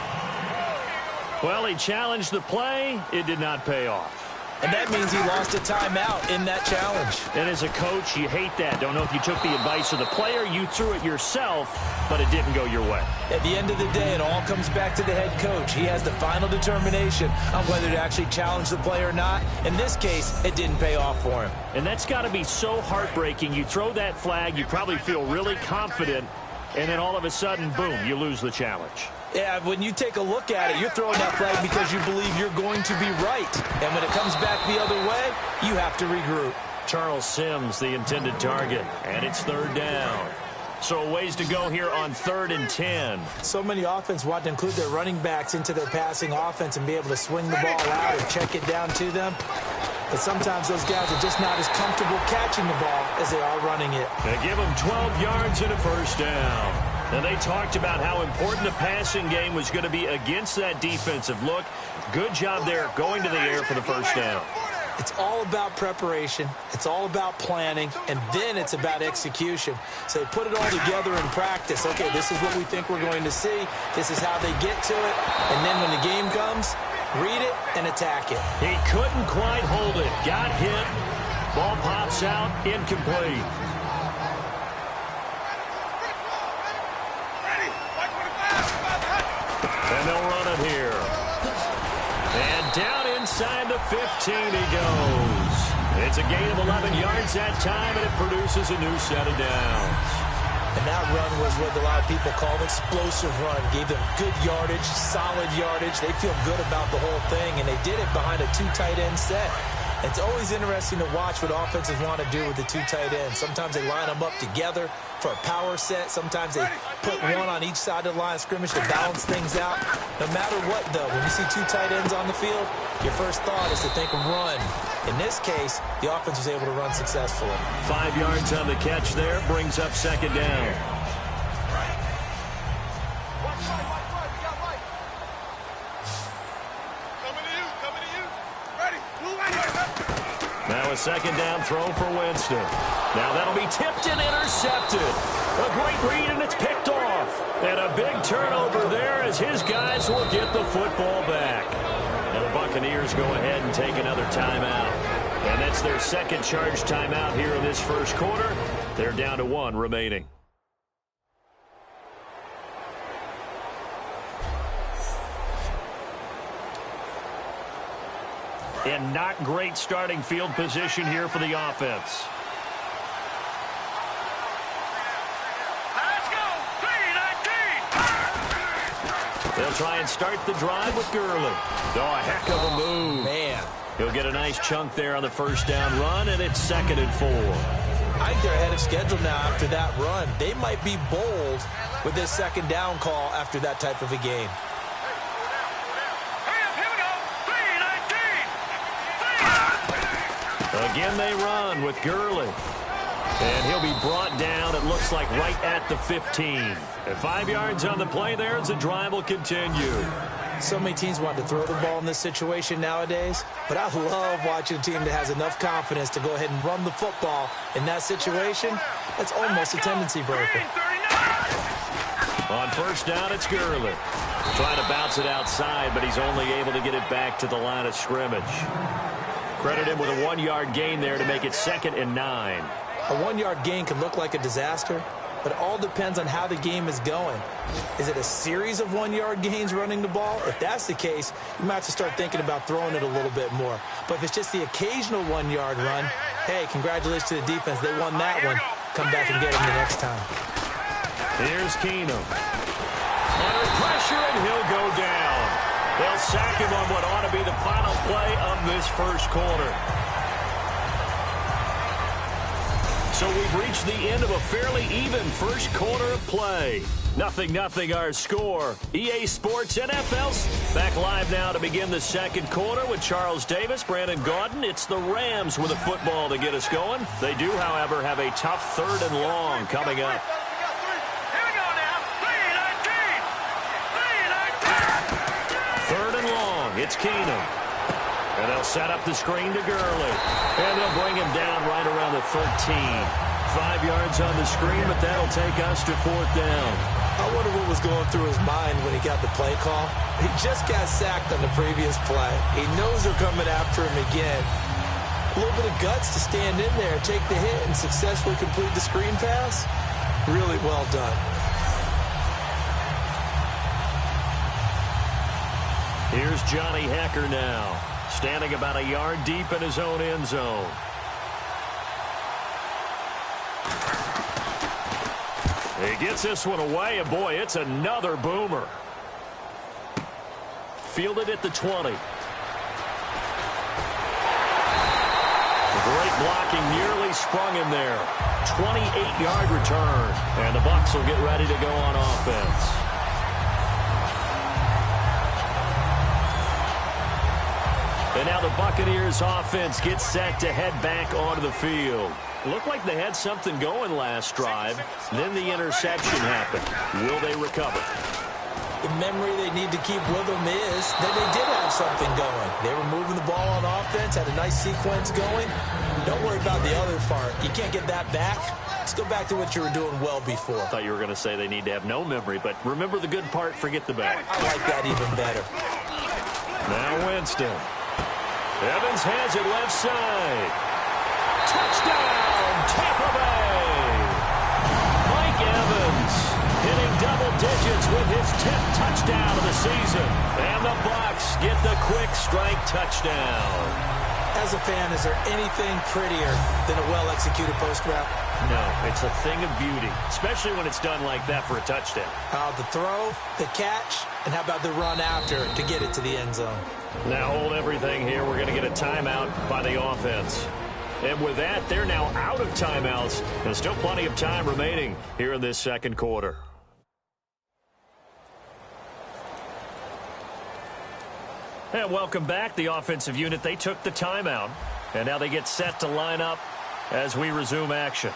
Well, he challenged the play. It did not pay off. And that means he lost a timeout in that challenge. And as a coach, you hate that. Don't know if you took the advice of the player, you threw it yourself, but it didn't go your way. At the end of the day, it all comes back to the head coach. He has the final determination on whether to actually challenge the play or not. In this case, it didn't pay off for him. And that's got to be so heartbreaking. You throw that flag, you probably feel really confident, and then all of a sudden, boom, you lose the challenge. Yeah, when you take a look at it, you're throwing that flag because you believe you're going to be right. And when it comes back the other way, you have to regroup. Charles Sims, the intended target, and it's 3rd down. So a ways to go here on 3rd and 10. So many offenses want to include their running backs into their passing offense and be able to swing the ball out and check it down to them. But sometimes those guys are just not as comfortable catching the ball as they are running it. They give them 12 yards and a 1st down. And they talked about how important the passing game was going to be against that defensive look. Good job there going to the air for the 1st down. It's all about preparation. It's all about planning. And then it's about execution. So they put it all together in practice. Okay, this is what we think we're going to see. This is how they get to it. And then when the game comes, read it and attack it. He couldn't quite hold it. Got hit. Ball pops out. Incomplete. And they'll run it here. And down inside the 15 he goes. It's a gain of 11 yards that time, and it produces a new set of downs. And that run was what a lot of people call an explosive run. Gave them good yardage, solid yardage. They feel good about the whole thing, and they did it behind a 2 tight end set. It's always interesting to watch what offenses want to do with the 2 tight ends. Sometimes they line them up together for a power set. Sometimes they put one on each side of the line of scrimmage to balance things out. No matter what, though, when you see 2 tight ends on the field, your first thought is to think run. In this case, the offense was able to run successfully. 5 yards on the catch there, brings up second down. Now a second down throw for Winston. Now that'll be tipped and intercepted. A great read, and it's picked off. And a big turnover there as his guys will get the football back. And the Buccaneers go ahead and take another timeout. And that's their second charge timeout here in this first quarter. They're down to 1 remaining. And not great starting field position here for the offense. Let's go! 3-19! They'll try and start the drive with Gurley. Oh, a heck of a move. Man. He'll get a nice chunk there on the first down run, and it's 2nd and 4. I think they're ahead of schedule now after that run. They might be bold with this second down call after that type of a game. Again, they run with Gurley. And he'll be brought down, it looks like, right at the 15. And 5 yards on the play there as the drive will continue. So many teams want to throw the ball in this situation nowadays, but I love watching a team that has enough confidence to go ahead and run the football in that situation. That's almost a tendency breaker. On first down, it's Gurley. Trying to bounce it outside, but he's only able to get it back to the line of scrimmage. Credit him with a 1-yard gain there to make it 2nd and 9. A 1-yard gain can look like a disaster, but it all depends on how the game is going. Is it a series of 1-yard gains running the ball? If that's the case, you might have to start thinking about throwing it a little bit more. But if it's just the occasional 1-yard run, hey, congratulations to the defense. They won that one. Come back and get them the next time. Here's Keenum. Under pressure, and he'll go down. They'll sack him on what ought to be the final play of this first quarter. So we've reached the end of a fairly even first quarter of play. 0-0 our score. EA Sports NFL's back live now to begin the second quarter with Charles Davis, Brandon Gaudin. It's the Rams with a football to get us going. They do, however, have a tough 3rd and long coming up. It's Keenum. And they'll set up the screen to Gurley. And they'll bring him down right around the 13. 5 yards on the screen, but that'll take us to 4th down. I wonder what was going through his mind when he got the play call. He just got sacked on the previous play. He knows they're coming after him again. A little bit of guts to stand in there, take the hit, and successfully complete the screen pass. Really well done. Here's Johnny Hekker now, standing about a yard deep in his own end zone. He gets this one away, and boy, it's another boomer. Fielded at the 20. Great blocking, nearly sprung him there. 28-yard return, and the Bucs will get ready to go on offense. And now the Buccaneers offense gets set to head back onto the field. Looked like they had something going last drive. Then the interception happened. Will they recover? The memory they need to keep with them is that they did have something going. They were moving the ball on offense, had a nice sequence going. Don't worry about the other part. You can't get that back. Let's go back to what you were doing well before. I thought you were going to say they need to have no memory, but remember the good part, forget the bad. I like that even better. Now Winston. Evans has it left side. Touchdown, Tampa Bay. Mike Evans hitting double digits with his 10th touchdown of the season. And the Bucs get the quick strike touchdown. As a fan, is there anything prettier than a well-executed post route? No, it's a thing of beauty, especially when it's done like that for a touchdown. The throw, the catch, and how about the run after to get it to the end zone? Now hold everything here. We're going to get a timeout by the offense. And with that, they're now out of timeouts. There's still plenty of time remaining here in this second quarter. And welcome back. The offensive unit, they took the timeout. And now they get set to line up as we resume action.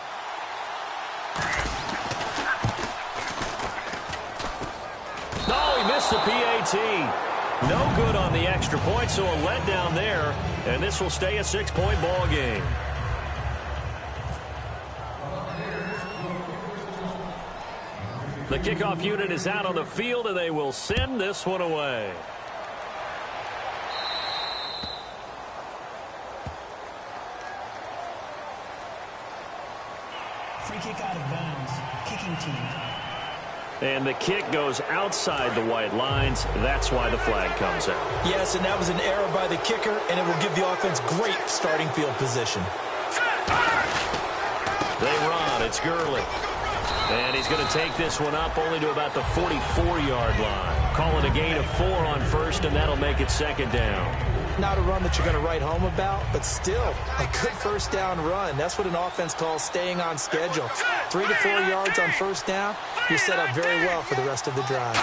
Oh, he missed the PAT. No good on the extra point, so a letdown there. And this will stay a 6-point ball game. The kickoff unit is out on the field, and they will send this one away. Free kick out of bounds. Kicking team. And the kick goes outside the white lines. That's why the flag comes out. Yes, and that was an error by the kicker, and it will give the offense great starting field position. They run. It's Gurley. And he's going to take this one up only to about the 44-yard line. Call it a gain of 4 on first, and that'll make it second down. Not a run that you're going to write home about, but still a good first down run. That's what an offense calls staying on schedule. 3 to 4 yards on first down, you're set up very well for the rest of the drive.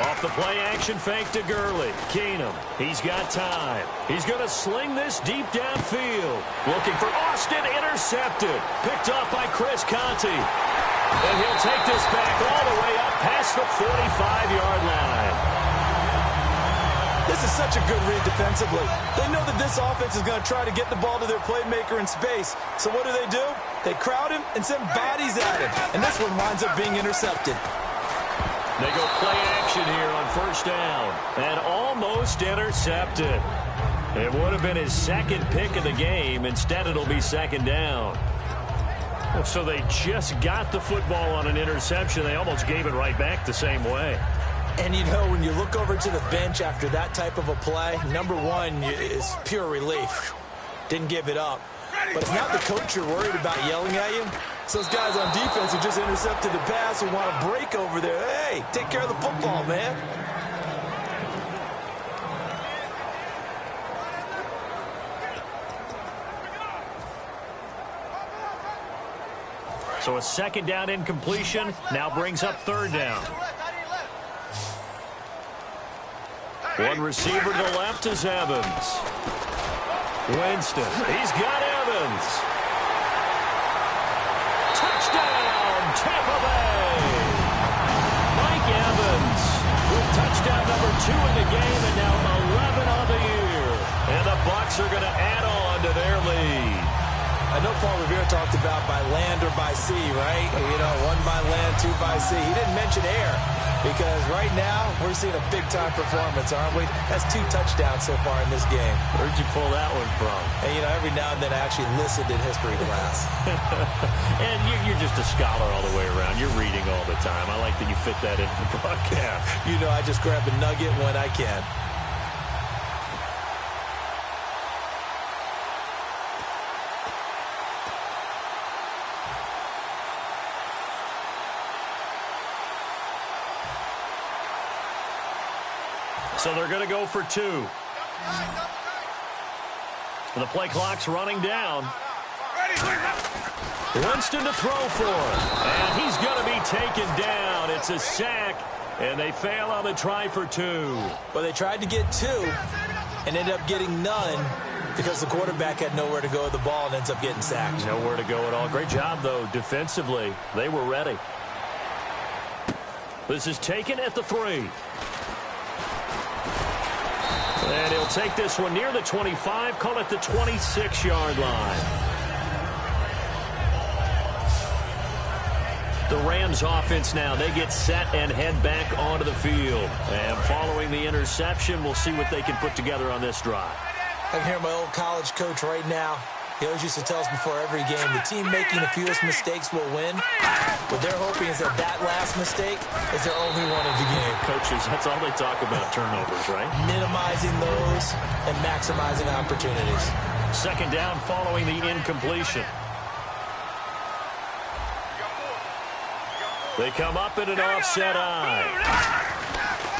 Off the play action fake to Gurley. Keenum, he's got time. He's going to sling this deep downfield. Looking for Austin, intercepted. Picked off by Chris Conte. And he'll take this back all the way up past the 45-yard line. This is such a good read defensively. They know that this offense is going to try to get the ball to their playmaker in space. So what do? They crowd him and send bodies at him. And this one winds up being intercepted. They go play action here on first down. And almost intercepted. It would have been his second pick of the game. Instead, it'll be second down. So they just got the football on an interception. They almost gave it right back the same way. And, you know, when you look over to the bench after that type of a play, number one is pure relief. Didn't give it up. But it's not the coach you're worried about yelling at you. It's those guys on defense who just intercepted the pass who want to break over there. Hey, take care of the football, man. So a second down incompletion now brings up third down. One receiver to the left is Evans. Winston, he's got Evans. Touchdown, Tampa Bay. Mike Evans with touchdown number 2 in the game and now 11 on the year. And the Bucs are going to add on to their lead. I know Paul Revere talked about by land or by sea, right? You know, 1 by land, 2 by sea. He didn't mention air. Because right now, we're seeing a big-time performance, aren't we? That's 2 touchdowns so far in this game. Where'd you pull that one from? And, you know, every now and then I actually listened in history class. And you're just a scholar all the way around. You're reading all the time. I like that you fit that into the broadcast. You know, I just grab a nugget when I can. So they're going to go for 2. The play clock's running down. Winston to throw for. And he's going to be taken down. It's a sack. And they fail on the try for 2. Well, they tried to get 2 and ended up getting none because the quarterback had nowhere to go with the ball and ends up getting sacked. Nowhere to go at all. Great job, though, defensively. They were ready. This is taken at the 3. And he'll take this one near the 25, call it the 26-yard line. The Rams offense now, they get set and head back onto the field. And following the interception, we'll see what they can put together on this drive. I can hear my old college coach right now. He always used to tell us before every game, the team making the fewest mistakes will win. What they're hoping is that that last mistake is their only one of the game. Coaches, that's all they talk about, turnovers, right? Minimizing those and maximizing opportunities. Second down following the incompletion. They come up in an offset eye.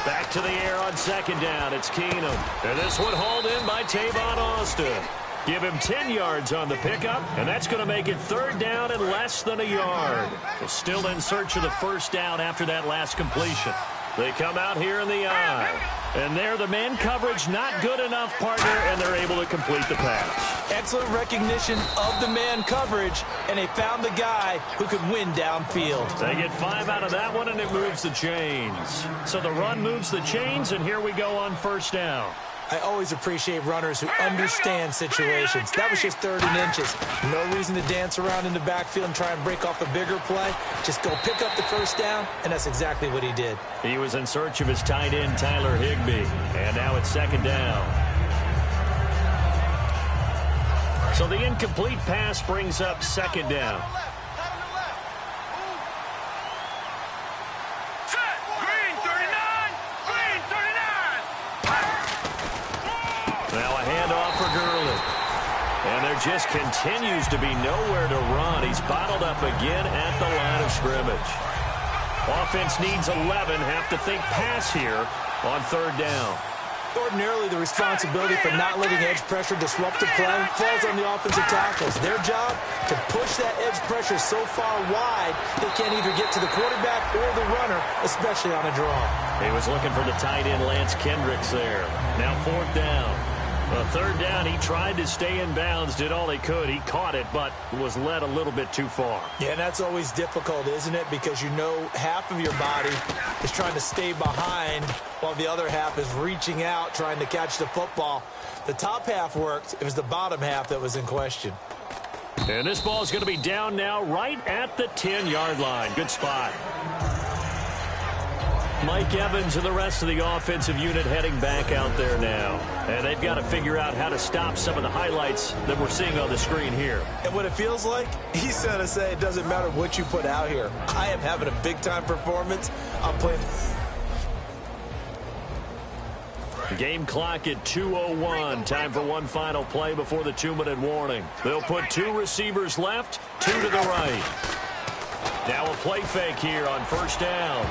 Back to the air on second down. It's Keenum. And this one hauled in by Tavon Austin. Give him 10 yards on the pickup, and that's going to make it third down and less than a yard. They're still in search of the first down after that last completion. They come out here in the eye. And there, the man coverage not good enough, partner, and they're able to complete the pass. Excellent recognition of the man coverage, and they found the guy who could win downfield. They get 5 out of that one, and it moves the chains. So the run moves the chains, and here we go on first down. I always appreciate runners who understand situations. That was just 30 inches. No reason to dance around in the backfield and try and break off a bigger play. Just go pick up the first down, and that's exactly what he did. He was in search of his tight end, Tyler Higbee. And now it's second down. So the incomplete pass brings up second down. And there just continues to be nowhere to run. He's bottled up again at the line of scrimmage. Offense needs 11. Have to think pass here on third down. Ordinarily, the responsibility for not letting edge pressure disrupt the play falls on the offensive tackles. Their job to push that edge pressure so far wide they can't either get to the quarterback or the runner, especially on a draw. He was looking for the tight end, Lance Kendricks there. Now fourth down. Third down, he tried to stay in bounds, did all he could. He caught it, but was led a little bit too far. Yeah, and that's always difficult, isn't it? Because you know half of your body is trying to stay behind while the other half is reaching out, trying to catch the football. The top half worked. It was the bottom half that was in question. And this ball is going to be down now right at the 10-yard line. Good spot. Mike Evans and the rest of the offensive unit heading back out there now. And they've got to figure out how to stop some of the highlights that we're seeing on the screen here. And what it feels like, he's going to say it doesn't matter what you put out here. I am having a big-time performance. I'm playing. Game clock at 2:01. Time for one final play before the 2-minute warning. They'll put 2 receivers left, 2 to the right. Now a play fake here on first down.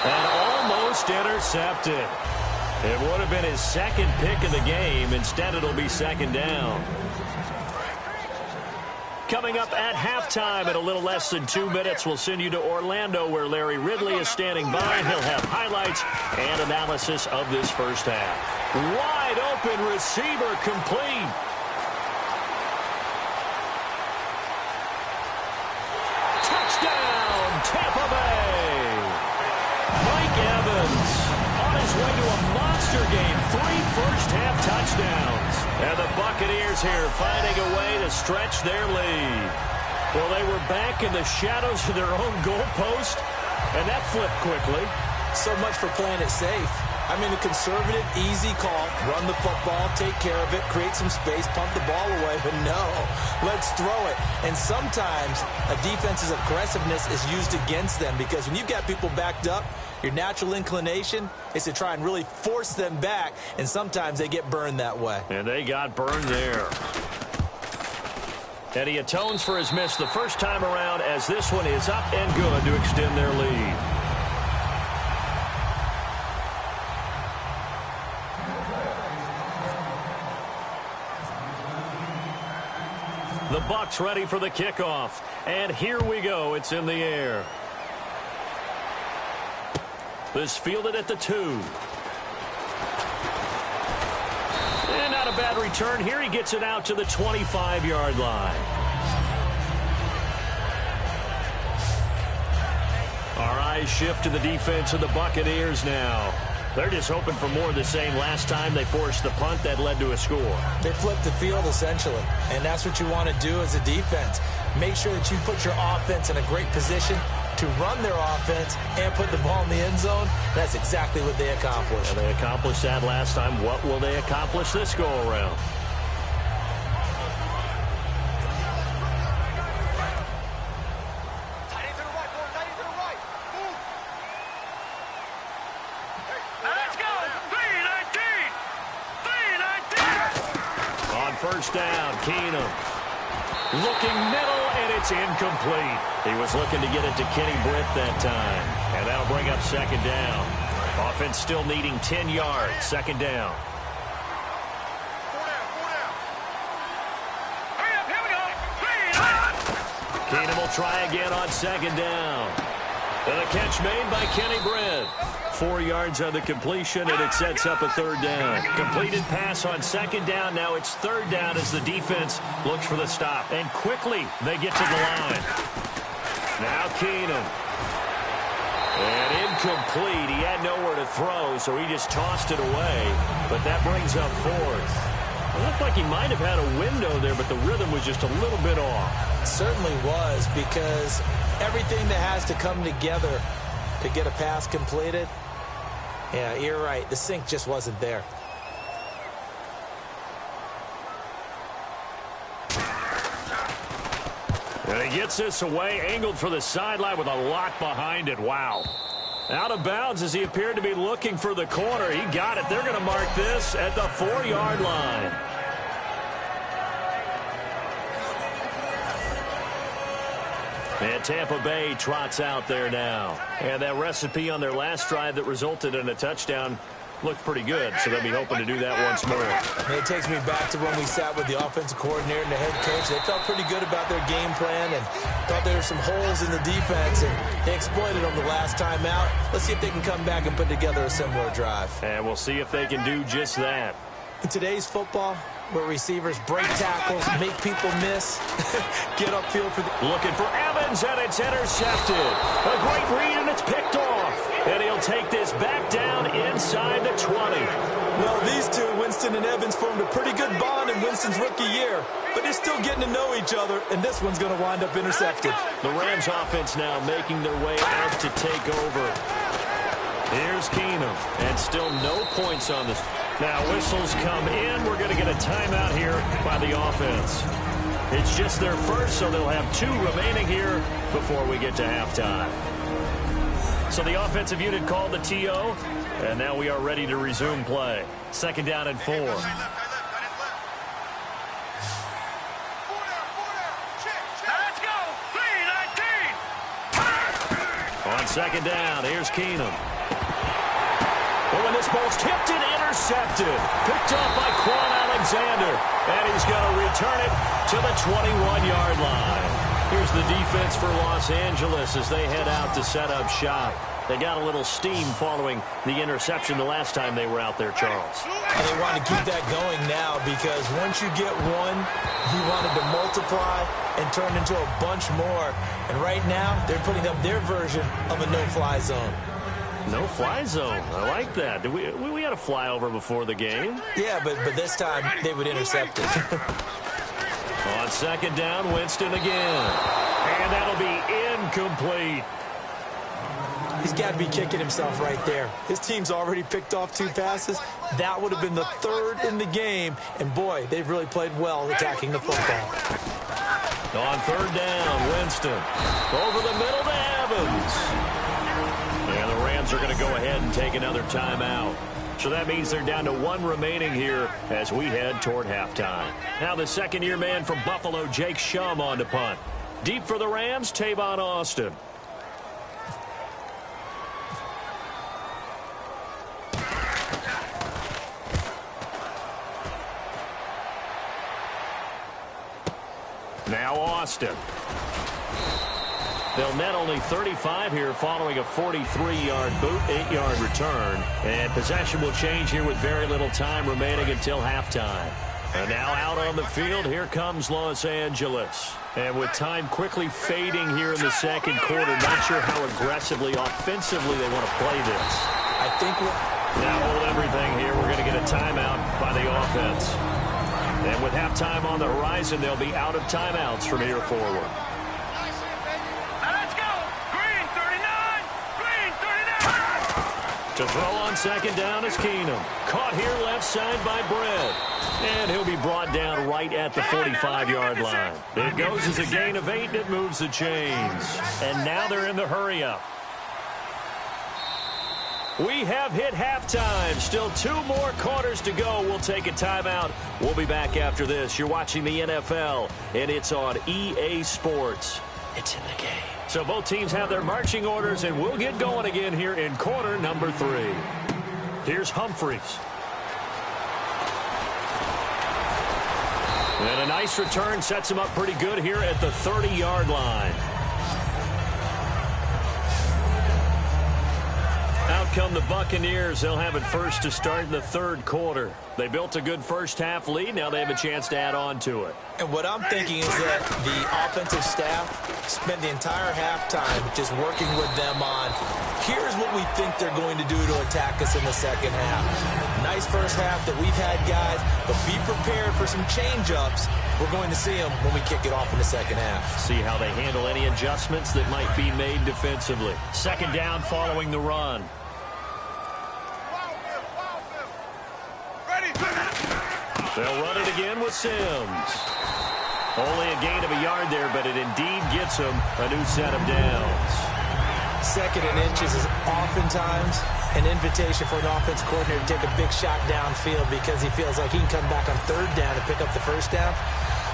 And almost intercepted. It would have been his second pick of the game. Instead, it'll be second down. Coming up at halftime in a little less than 2 minutes, we'll send you to Orlando where Larry Ridley is standing by. He'll have highlights and analysis of this first half. Wide open receiver complete. Touchdown, Tampa Bay. Mike Evans on his way to a monster game. 3 first-half touchdowns. And the Buccaneers here finding a way to stretch their lead. Well, they were back in the shadows of their own goalpost, and that flipped quickly. So much for playing it safe. I mean, a conservative, easy call. Run the football, take care of it, create some space, pump the ball away. But no, let's throw it. And sometimes a defense's aggressiveness is used against them because when you've got people backed up, your natural inclination is to try and really force them back, and sometimes they get burned that way. And they got burned there. And he atones for his miss the first time around as this one is up and good to extend their lead. The Bucs ready for the kickoff. And here we go. It's in the air. This fielded at the 2. And not a bad return. Here he gets it out to the 25-yard line. Our eyes shift to the defense of the Buccaneers now. They're just hoping for more of the same. Last time they forced the punt that led to a score. They flipped the field, essentially. And that's what you want to do as a defense. Make sure that you put your offense in a great position to run their offense and put the ball in the end zone. That's exactly what they accomplished. And they accomplished that last time. What will they accomplish this go-around? first down. Keenum looking middle, and it's incomplete. He was looking to get it to Kenny Britt that time. And that'll bring up second down. Offense still needing 10 yards. Second down. Keenum will try again on second down. And a catch made by Kenny Britt. 4 yards on the completion, and it sets up a third down. Completed pass on second down. Now it's third down as the defense looks for the stop. And quickly they get to the line. Now Keenum. And incomplete. He had nowhere to throw, so he just tossed it away. But that brings up fourth. It looked like he might have had a window there, but the rhythm was just a little bit off. It certainly was, because everything that has to come together to get a pass completed, yeah, you're right. The sync just wasn't there. And he gets this away, angled for the sideline with a lot behind it. Wow. Out of bounds as he appeared to be looking for the corner. He got it. They're going to mark this at the 4-yard line. And Tampa Bay trots out there now. And that recipe on their last drive that resulted in a touchdown looked pretty good, so they'll be hoping to do that once more. It takes me back to when we sat with the offensive coordinator and the head coach. They felt pretty good about their game plan and thought there were some holes in the defense, and they exploited them the last time out. Let's see if they can come back and put together a similar drive. And we'll see if they can do just that. In today's football, where receivers break tackles, make people miss, get upfield for the... Looking for Evans, and it's intercepted. A great read, and it's picked off. And he'll take this back down inside the 20. Well, these two, Winston and Evans, formed a pretty good bond in Winston's rookie year. But they're still getting to know each other, and this one's going to wind up intercepted. The Rams offense now making their way out to take over. Here's Keenum, and still no points on this. Now whistles come in. We're going to get a timeout here by the offense. It's just their first, so they'll have 2 remaining here before we get to halftime. So the offensive unit called the TO, and now we are ready to resume play. Second down and 4. Let's go! 3-19! On second down, here's Keenum. Oh, and this ball's tipped and intercepted. Picked off by Quan Alexander. And he's going to return it to the 21-yard line. Here's the defense for Los Angeles as they head out to set up shop. They got a little steam following the interception the last time they were out there, Charles. And they want to keep that going now, because once you get one, you want it to multiply and turn into a bunch more. And right now, they're putting up their version of a no-fly zone. No-fly zone. I like that. We had a flyover before the game. Yeah, but this time they would intercept it. On second down, Winston again. And that'll be incomplete. He's got to be kicking himself right there. His team's already picked off 2 passes. That would have been the 3rd in the game. And, boy, they've really played well attacking the football. On third down, Winston. Over the middle to Evans. And the Rams are going to go ahead and take another timeout. So that means they're down to 1 remaining here as we head toward halftime. Now the second-year man from Buffalo, Jake Shum, on to punt. Deep for the Rams, Tavon Austin. Now Austin. They'll net only 35 here following a 43-yard boot, 8-yard return. And possession will change here with very little time remaining until halftime. And now out on the field, here comes Los Angeles. And with time quickly fading here in the second quarter, not sure how aggressively, offensively they want to play this. I think now hold everything here. We're going to get a timeout by the offense. And with halftime on the horizon, they'll be out of timeouts from here forward. Let's go! Green 39! Green 39! To throw on second down is Keenum. Caught here left side by Britt. And he'll be brought down right at the 45-yard line. It goes as a gain of 8, and it moves the chains. And now they're in the hurry-up. We have hit halftime. Still 2 more quarters to go. We'll take a timeout. We'll be back after this. You're watching the NFL, and it's on EA Sports. It's in the game. So both teams have their marching orders, and we'll get going again here in quarter number 3. Here's Humphries. And a nice return sets him up pretty good here at the 30-yard line. Out come the Buccaneers. They'll have it first to start in the 3rd quarter. They built a good first-half lead. Now they have a chance to add on to it. And what I'm thinking is that the offensive staff spent the entire halftime just working with them on, here's what we think they're going to do to attack us in the second half. Nice first half that we've had, guys, but be prepared for some change-ups. We're going to see them when we kick it off in the second half. See how they handle any adjustments that might be made defensively. 2nd down following the run. They'll run it again with Sims. Only a gain of a yard there, but it indeed gets him a new set of downs. 2nd and inches is oftentimes an invitation for an offense coordinator to take a big shot downfield because he feels like he can come back on 3rd down and pick up the 1st down.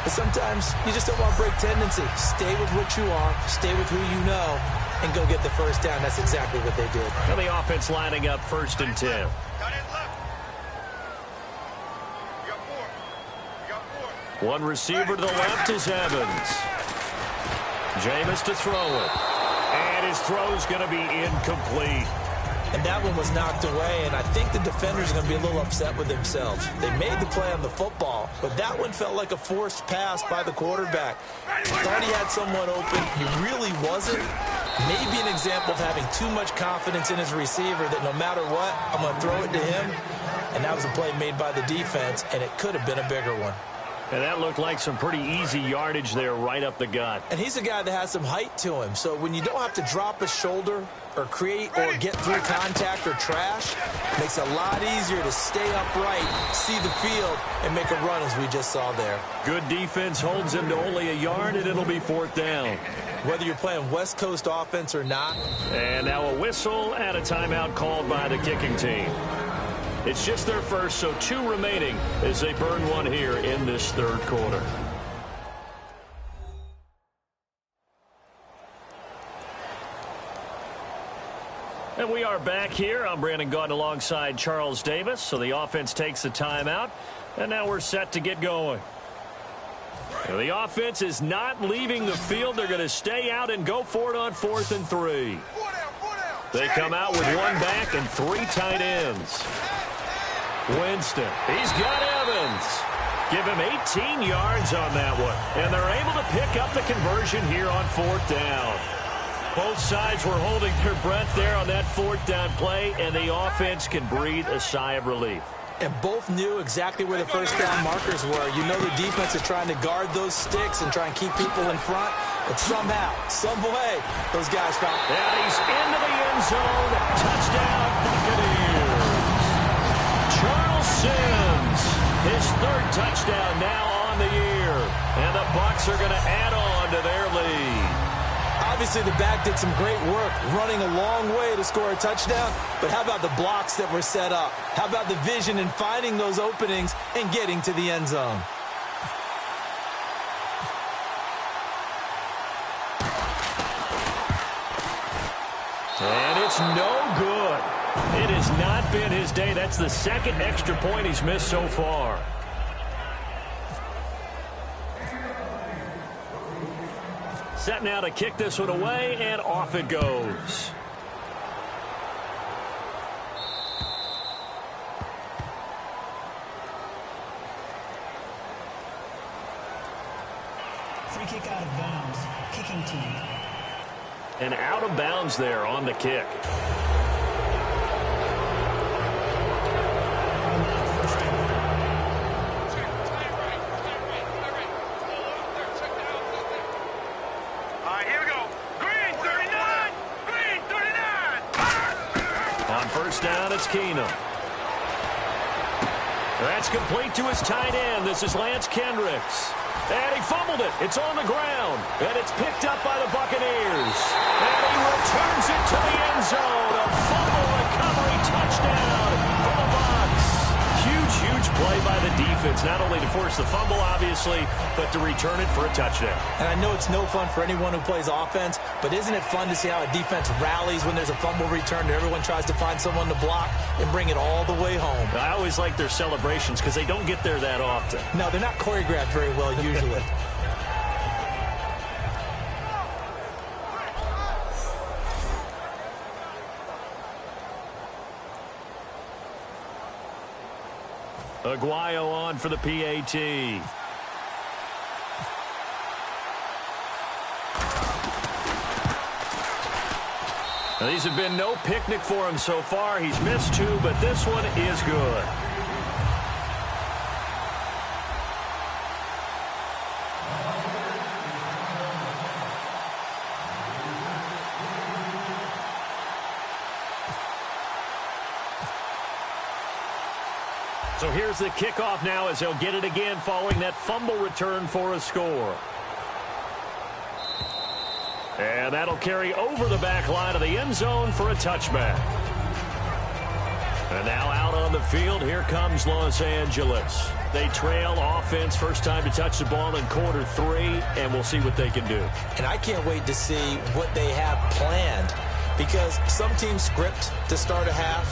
But sometimes you just don't want to break tendency. Stay with what you are, stay with who you know, and go get the 1st down. That's exactly what they did. And the offense lining up 1st and 10. One receiver to the left is Evans. Jameis to throw it. And his throw's going to be incomplete. And that one was knocked away, and I think the defenders are going to be a little upset with themselves. They made the play on the football, but that one felt like a forced pass by the quarterback. Thought he had someone open. He really wasn't. Maybe an example of having too much confidence in his receiver that no matter what, I'm going to throw it to him. And that was a play made by the defense, and it could have been a bigger one. And that looked like some pretty easy yardage there right up the gut. And he's a guy that has some height to him. So when you don't have to drop a shoulder or create or get through contact or trash, it makes it a lot easier to stay upright, see the field, and make a run as we just saw there. Good defense holds him to only a yard, and it'll be 4th down. Whether you're playing West Coast offense or not. And now a whistle and a timeout called by the kicking team. It's just their first, so 2 remaining as they burn one here in this 3rd quarter. And we are back here. I'm Brandon Gaudin alongside Charles Davis. So the offense takes the timeout, and now we're set to get going. And the offense is not leaving the field. They're going to stay out and go for it on 4th and 3. They come out with 1 back and 3 tight ends. Winston, he's got Evans. Give him 18 yards on that one. And they're able to pick up the conversion here on 4th down. Both sides were holding their breath there on that 4th down play, and the offense can breathe a sigh of relief. And both knew exactly where the 1st down markers were. You know the defense is trying to guard those sticks and try and keep people in front. But somehow, some way, those guys found. And he's into the end zone. Touchdown, Buccaneers. Charles Sims, his 3rd touchdown now on the year. And the Bucs are going to add on to their lead. Obviously, the back did some great work running a long way to score a touchdown. But how about the blocks that were set up? How about the vision and finding those openings and getting to the end zone? And it's no good. It has not been his day. That's the 2nd extra point he's missed so far. Set now to kick this one away, and off it goes. Free kick out of bounds. Kicking team. And out of bounds there on the kick. Here we go. Green 39. Green 39. On 1st down, it's Keenum. That's complete to his tight end. This is Lance Kendricks. And he fumbled it. It's on the ground. And it's picked up by the Buccaneers. And he returns it to the end zone. A fumble recovery touchdown for the Bucs. Huge play by the defense, not only to force the fumble, obviously, but to return it for a touchdown. And I know it's no fun for anyone who plays offense, but isn't it fun to see how a defense rallies when there's a fumble return and everyone tries to find someone to block and bring it all the way home? I always like their celebrations because they don't get there that often. No, they're not choreographed very well usually. Aguayo on for the PAT. Now, these have been no picnic for him so far. He's missed 2, but this one is good. So here's the kickoff now as they'll get it again following that fumble return for a score. And that'll carry over the back line of the end zone for a touchback. And now out on the field, here comes Los Angeles. They trail offense, first time to touch the ball in quarter 3, and we'll see what they can do. And I can't wait to see what they have planned, because some teams script to start a half.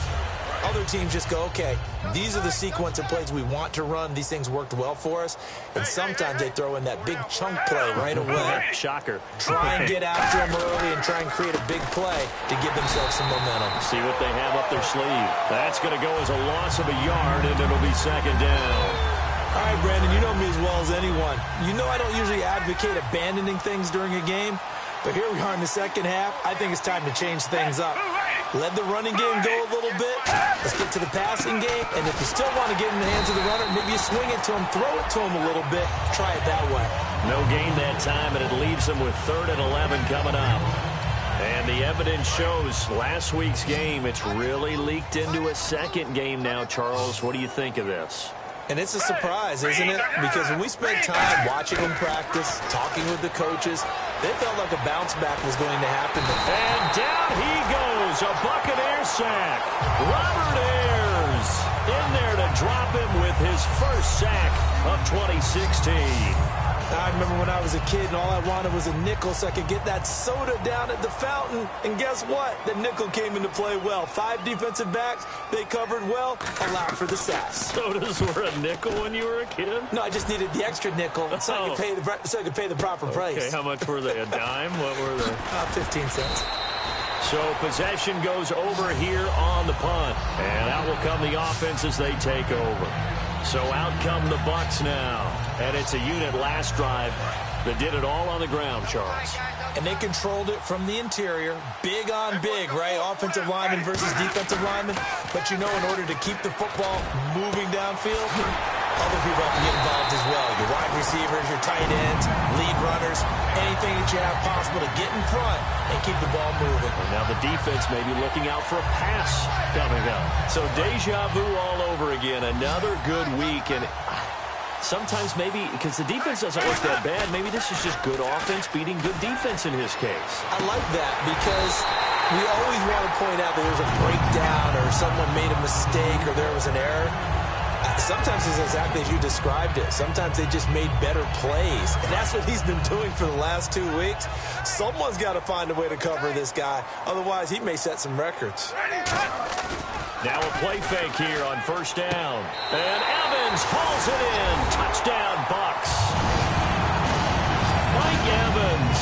Other teams just go, okay, these are the sequence of plays we want to run. These things worked well for us. And sometimes they throw in that big chunk play right away. Shocker. Try and get after them early and try and create a big play to give themselves some momentum. See what they have up their sleeve. That's going to go as a loss of a yard, and it'll be second down. All right, Brandon, you know me as well as anyone. You know I don't usually advocate abandoning things during a game. But here we are in the second half. I think it's time to change things up. Let the running game go a little bit. Let's get to the passing game. And if you still want to get in the hands of the runner, maybe you swing it to him, throw it to him a little bit. Try it that way. No gain that time, and it leaves them with 3rd and 11 coming up. And the evidence shows last week's game, it's really leaked into a second game now, Charles. What do you think of this? And it's a surprise, isn't it? Because when we spent time watching them practice, talking with the coaches, they felt like a bounce back was going to happen. And down he goes, a Buccaneer sack. Robert Ayers in there to drop him with his first sack of 2016. I remember when I was a kid and all I wanted was a nickel so I could get that soda down at the fountain. And guess what? The nickel came into play well. 5 defensive backs, they covered well, allowed for the sack. Sodas were a nickel when you were a kid? No, I just needed the extra nickel so I could pay the proper price. Okay, how much were they? A dime? What were they? 15 cents. So possession goes over here on the punt. And out will come the offense as they take over. So out come the Bucs now. And it's a unit last drive that did it all on the ground, Charles. And they controlled it from the interior. Big on big, right? Offensive lineman versus defensive lineman. But you know, in order to keep the football moving downfield, other people have to get involved as well. Your wide receivers, your tight ends, lead runners, anything that you have possible to get in front and keep the ball moving. And now the defense may be looking out for a pass coming up. So deja vu all over again. Another good week. And sometimes maybe, because the defense doesn't look that bad, maybe this is just good offense beating good defense in his case. I like that because we always want to point out that there's a breakdown or someone made a mistake or there was an error. Sometimes it's exactly as you described it. Sometimes they just made better plays. And that's what he's been doing for the last 2 weeks. Someone's got to find a way to cover this guy. Otherwise, he may set some records. Now a play fake here on first down. And Evans hauls it in. Touchdown, Bucs. Mike Evans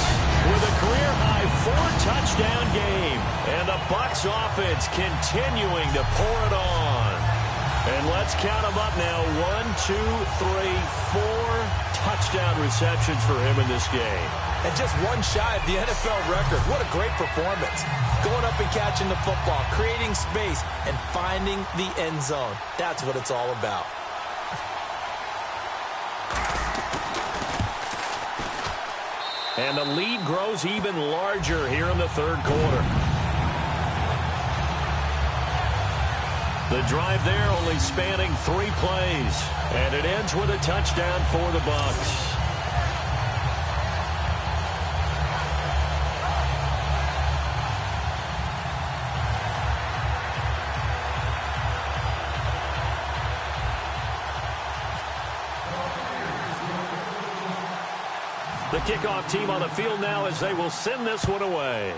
with a career-high 4-touchdown game. And the Bucs offense continuing to pour it on. And let's count them up now. 1, 2, 3, 4 touchdown receptions for him in this game. And just one shy of the NFL record. What a great performance. Going up and catching the football, creating space, and finding the end zone. That's what it's all about. And the lead grows even larger here in the third quarter. The drive there only spanning 3 plays. And it ends with a touchdown for the Bucs. The kickoff team on the field now as they will send this one away.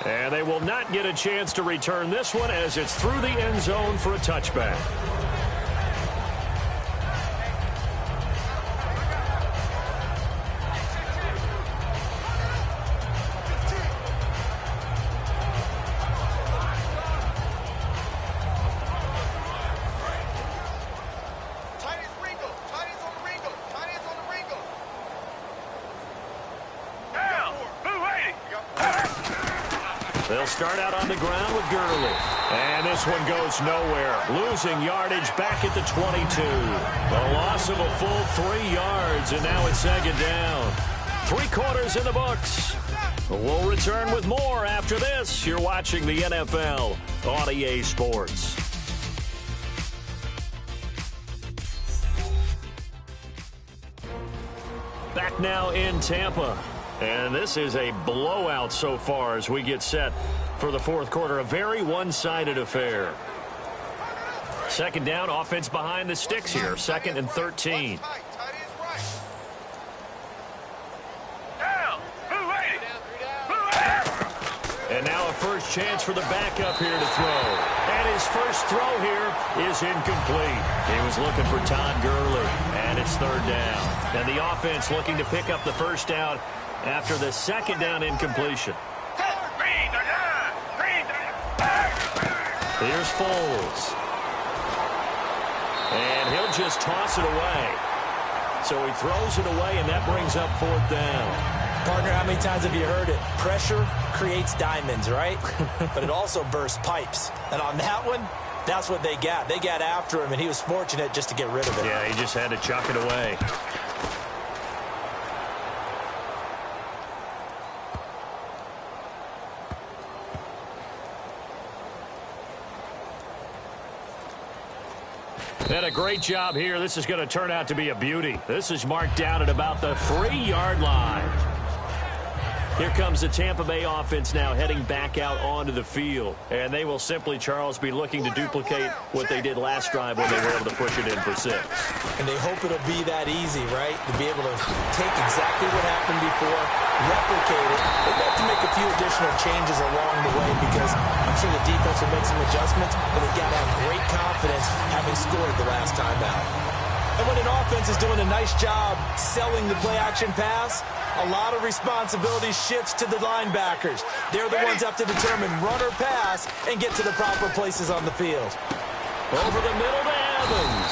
And they will not get a chance to return this one as it's through the end zone for a touchback. They'll start out on the ground with Gurley. And this one goes nowhere. Losing yardage back at the 22. A loss of a full 3 yards, and now it's second down. 3 quarters in the books. We'll return with more after this. You're watching the NFL on EA Sports. Back now in Tampa. And this is a blowout so far as we get set for the fourth quarter. A very one-sided affair. Second down, offense behind the sticks here. 2nd and 13. And now a first chance for the backup here to throw. And his first throw here is incomplete. He was looking for Todd Gurley. And it's 3rd down. And the offense looking to pick up the first down after the second down incompletion. Here's Foles. And he'll just toss it away. So he throws it away, and that brings up 4th down. Partner, how many times have you heard it? Pressure creates diamonds, right? But it also bursts pipes. And on that one, that's what they got. They got after him, and he was fortunate just to get rid of it. Yeah, he just had to chuck it away. And a great job here. This is going to turn out to be a beauty. This is marked down at about the 3-yard line. Here comes the Tampa Bay offense now heading back out onto the field. And they will simply, Charles, be looking to duplicate what they did last drive when they were able to push it in for 6. And they hope it'll be that easy, right? To be able to take exactly what happened before, replicate it. They'd have to make a few additional changes along the way because I'm sure the defense will make some adjustments, but they've got to have great confidence having scored the last time out. And when an offense is doing a nice job selling the play-action pass, a lot of responsibility shifts to the linebackers. They're the ones up to determine run or pass and get to the proper places on the field. Over the middle to Evans.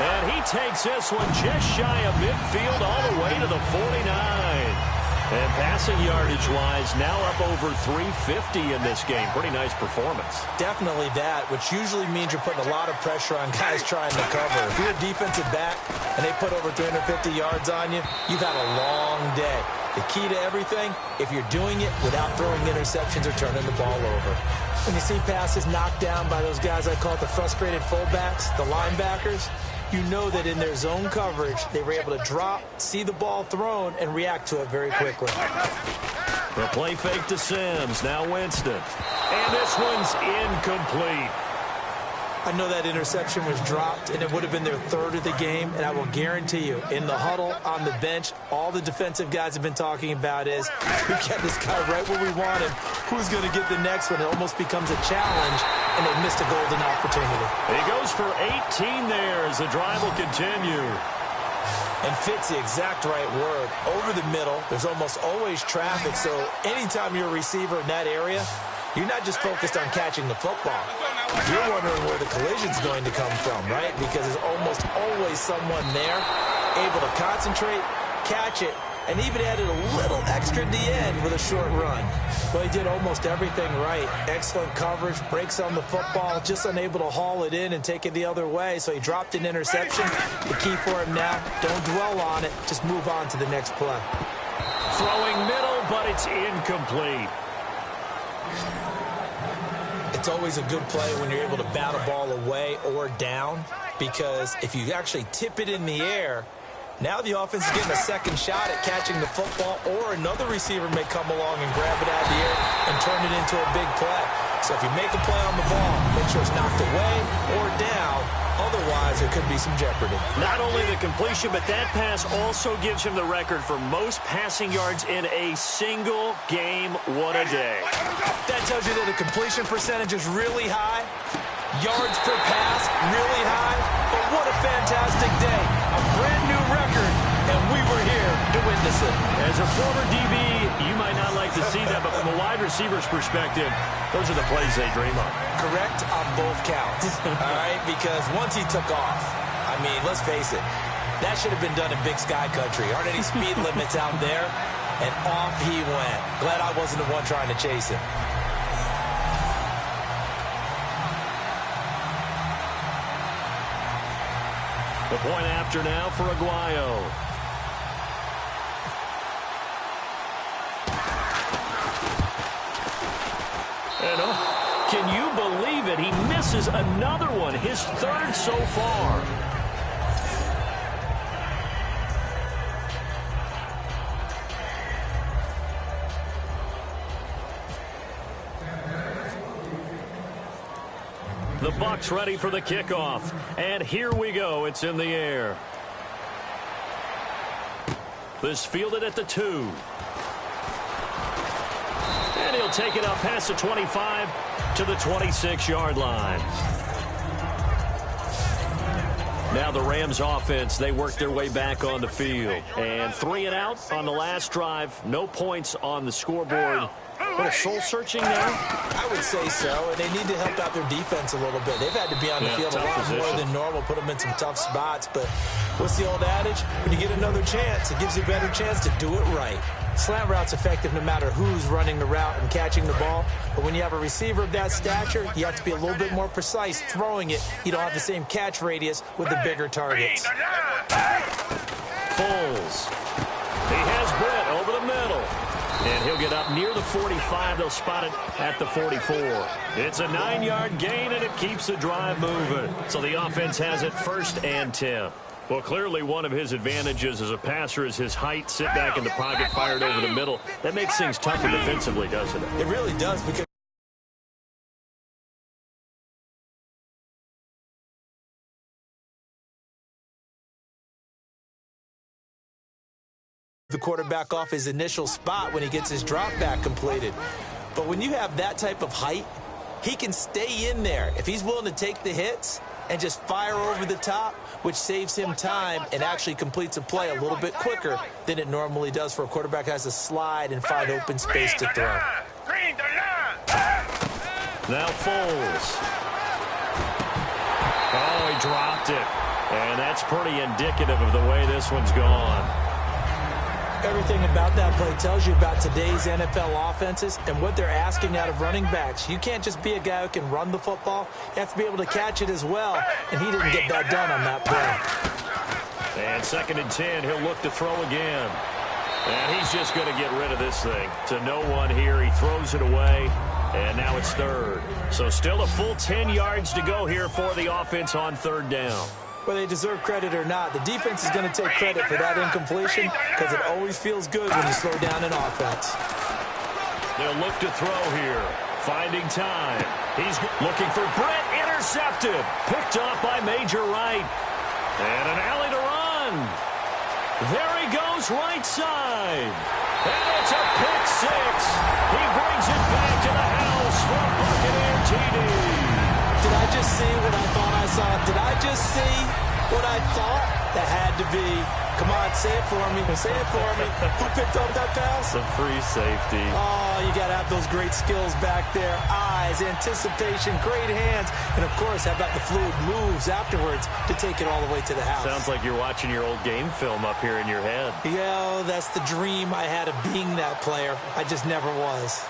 And he takes this one just shy of midfield all the way to the 49. And passing yardage-wise, now up over 350 in this game. Pretty nice performance. Definitely that, which usually means you're putting a lot of pressure on guys trying to cover. If you're a defensive back and they put over 350 yards on you, you've had a long day. The key to everything, if you're doing it without throwing interceptions or turning the ball over. When you see passes knocked down by those guys I call it the frustrated fullbacks, the linebackers, you know that in their zone coverage, they were able to drop, see the ball thrown, and react to it very quickly. The play fake to Sims. Now Winston. And this one's incomplete. I know that interception was dropped, and it would have been their 3rd of the game, and I will guarantee you, in the huddle, on the bench, all the defensive guys have been talking about is, we get this guy right where we want him. Who's going to get the next one? It almost becomes a challenge, and they missed a golden opportunity. He goes for 18 there as the drive will continue. And fits the exact right word. Over the middle, there's almost always traffic, so anytime you're a receiver in that area, you're not just focused on catching the football. You're wondering where the collision's going to come from, right? Because there's almost always someone there able to concentrate, catch it, and even added a little extra at the end with a short run. Well, he did almost everything right. Excellent coverage, breaks on the football, just unable to haul it in and take it the other way, so he dropped an interception. The key for him now, don't dwell on it, just move on to the next play. Throwing middle, but it's incomplete. It's always a good play when you're able to bat a ball away or down, because if you actually tip it in the air, now the offense is getting a second shot at catching the football, or another receiver may come along and grab it out of the air and turn it into a big play. So if you make a play on the ball, make sure it's knocked away or down. Otherwise, because there could be some jeopardy. Not only the completion, but that pass also gives him the record for most passing yards in a single game. What a day. That tells you that the completion percentage is really high. Yards per pass, really high. But what a fantastic day. A brand new record, and we were here to witness it. As a former DB, you might not like to see that, but from a wide receiver's perspective, those are the plays they dream of. Correct on both counts, all right? Because once he took off, I mean, let's face it, that should have been done in Big Sky Country. Aren't any speed limits out there? And off he went. Glad I wasn't the one trying to chase him. The point after now for Aguayo. And can you believe it? He misses another one, his third so far. The Bucs ready for the kickoff. And here we go. It's in the air. This fielded at the 2. And he'll take it up past the 25 to the 26-yard line. Now the Rams offense, they work their way back on the field. And 3 and out on the last drive. No points on the scoreboard. A little soul-searching there? I would say so, and they need to help out their defense a little bit. They've had to be on the field a lot more than normal, put them in some tough spots. But what's the old adage? When you get another chance, it gives you a better chance to do it right. Slant route's effective no matter who's running the route and catching the ball. But when you have a receiver of that stature, you have to be a little bit more precise throwing it. You don't have the same catch radius with the bigger targets. Foles. He has Britt over the middle. And he'll get up near the 45. They'll spot it at the 44. It's a 9-yard gain, and it keeps the drive moving. So the offense has it 1st and 10. Well, clearly one of his advantages as a passer is his height. Sit back in the pocket, fired over the middle. That makes things tougher defensively, doesn't it? It really does, because the quarterback off his initial spot when he gets his drop back completed. But when you have that type of height, he can stay in there if he's willing to take the hits and just fire over the top, which saves him time and actually completes a play a little bit quicker than it normally does for a quarterback that has to slide and find open space to throw. Now Foles. Oh, he dropped it. And that's pretty indicative of the way this one's gone. Everything about that play tells you about today's NFL offenses and what they're asking out of running backs. You can't just be a guy who can run the football. You have to be able to catch it as well, and he didn't get that done on that play. And 2nd and 10, he'll look to throw again. And he's just going to get rid of this thing. To no one here, he throws it away, and now it's 3rd. So still a full 10 yards to go here for the offense on 3rd down. Whether they deserve credit or not, the defense is going to take credit for that incompletion because it always feels good when you slow down an offense. They'll look to throw here. Finding time. He's looking for Britt. Intercepted. Picked off by Major Wright. And an alley to run. There he goes right side. And it's a pick 6. He brings it back to the house for Buccaneer TD. Did I just see what I thought I saw? Did I just see what I thought? That had to be. Come on, say it for me. Say it for me. Who picked up that pass? The free safety. Oh, you got to have those great skills back there. Eyes, anticipation, great hands. And, of course, how about the fluid moves afterwards to take it all the way to the house? Sounds like you're watching your old game film up here in your head. Yeah, that's the dream I had of being that player. I just never was.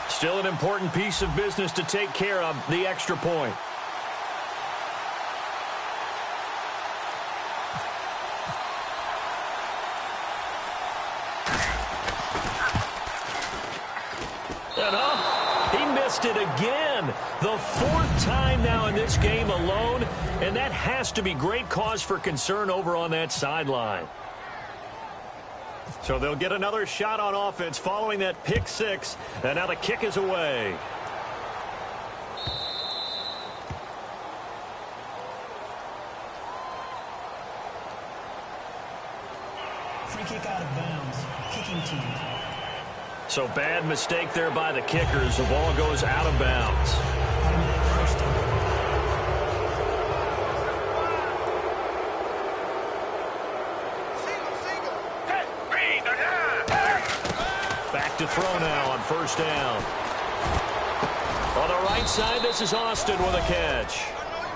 Still an important piece of business to take care of, the extra point. And he missed it again. The 4th time now in this game alone, and that has to be great cause for concern over on that sideline. So they'll get another shot on offense following that pick six, and now the kick is away. Free kick out of bounds. Kicking team. So bad mistake there by the kickers. The ball goes out of bounds. First down. Back to throw now on first down. On the right side, this is Austin with a catch.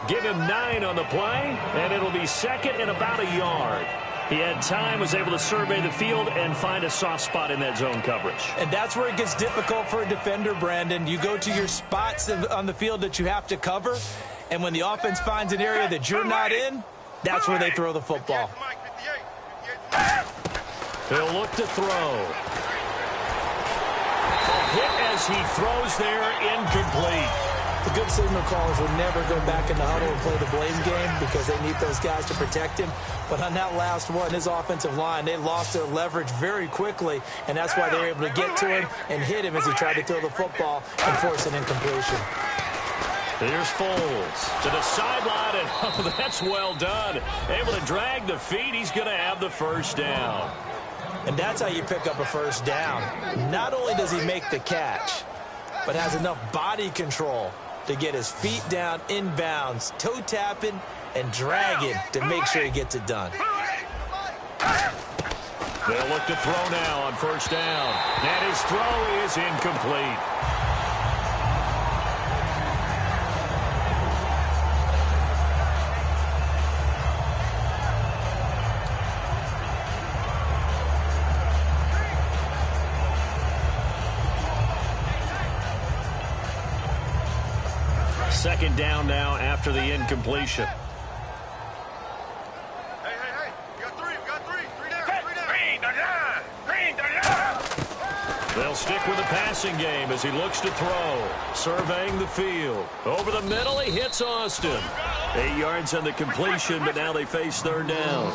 Give him 9 on the play, and it'll be second and about a yard. He had time, was able to survey the field and find a soft spot in that zone coverage. And that's where it gets difficult for a defender, Brandon. You go to your spots on the field that you have to cover, and when the offense finds an area that you're not in, that's where they throw the football. He'll look to throw. A hit as he throws there, incomplete. The good signal callers will never go back in the huddle and play the blame game because they need those guys to protect him. But on that last one, his offensive line, they lost their leverage very quickly, and that's why they were able to get to him and hit him as he tried to throw the football and force an incompletion. Here's Foles to the sideline, and oh, that's well done. Able to drag the feet. He's going to have the first down. And that's how you pick up a first down. Not only does he make the catch, but has enough body control to get his feet down inbounds, toe tapping and dragging to make sure he gets it done. They'll look to throw now on first down. And his throw is incomplete. Second down now after the incompletion. Hey. We got three. Three down. They'll stick with the passing game as he looks to throw. Surveying the field. Over the middle, he hits Austin. 8 yards on the completion, but now they face third down.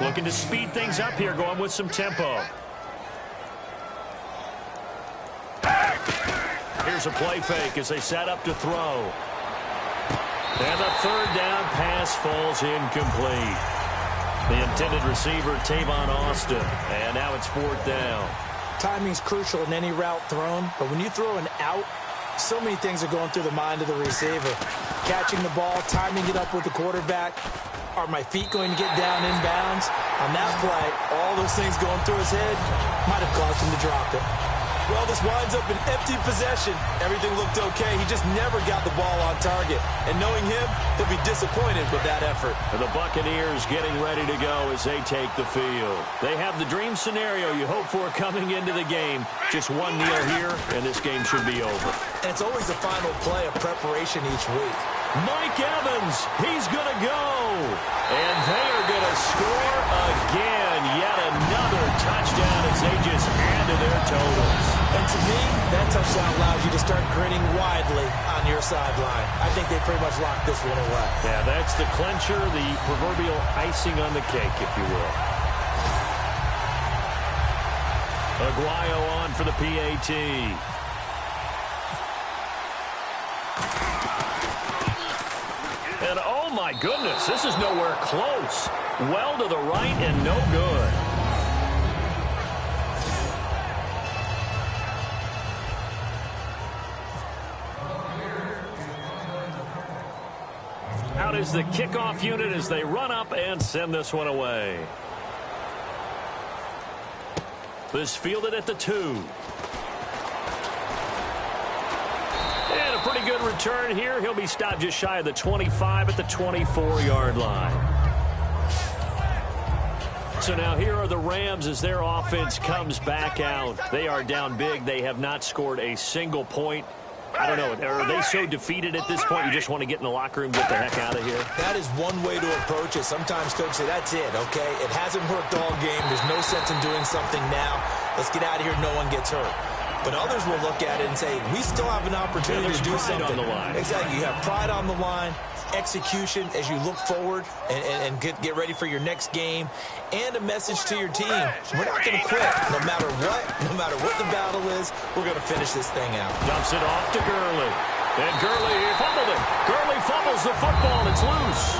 Looking to speed things up here, going with some tempo. Here's a play fake as they set up to throw. And the third down pass falls incomplete. The intended receiver, Tavon Austin. And now it's fourth down. Timing's crucial in any route thrown, but when you throw an out, so many things are going through the mind of the receiver. Catching the ball, timing it up with the quarterback. Are my feet going to get down inbounds? On that play, all those things going through his head might have caused him to drop it. Well, this winds up an empty possession. Everything looked okay. He just never got the ball on target. And knowing him, he'll be disappointed with that effort. And the Buccaneers getting ready to go as they take the field. They have the dream scenario you hope for coming into the game. Just one kneel here, and this game should be over. And it's always the final play of preparation each week. Mike Evans, he's going to go. And they are going to score again. Yet another touchdown as they just add to their totals. And to me, that touchdown allows you to start grinning widely on your sideline. I think they pretty much locked this one away. Yeah, that's the clincher, the proverbial icing on the cake, if you will. Aguayo on for the PAT. And oh my goodness, this is nowhere close. Well to the right and no good. Out is the kickoff unit as they run up and send this one away. This fielded at the 2. And a pretty good return here. He'll be stopped just shy of the 25 at the 24-yard line. So now here are the Rams as their offense comes back out. They are down big. They have not scored a single point. I don't know. Are they so defeated at this point you just want to get in the locker room and get the heck out of here? That is one way to approach it. Sometimes coaches say, that's it, okay? It hasn't worked all game. There's no sense in doing something now. Let's get out of here. No one gets hurt. But others will look at it and say, we still have an opportunity to do something. On the line. Exactly. You have pride on the line. execution as you look forward and get ready for your next game, and a message to your team. We're not going to quit. No matter what the battle is, we're going to finish this thing out. Dumps it off to Gurley. And Gurley fumbled it. Gurley fumbles the football, and it's loose.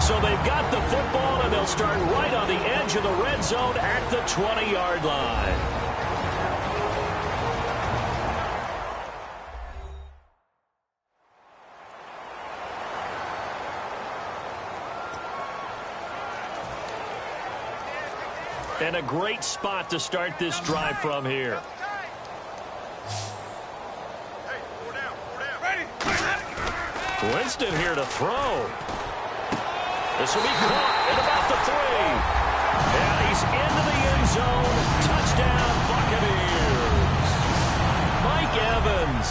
So they've got the football, and they'll start right on the edge of the red zone at the 20-yard line. And a great spot to start this drive from here. Winston here to throw. This will be caught at about the 3. And he's into the end zone. Touchdown, Buccaneers. Mike Evans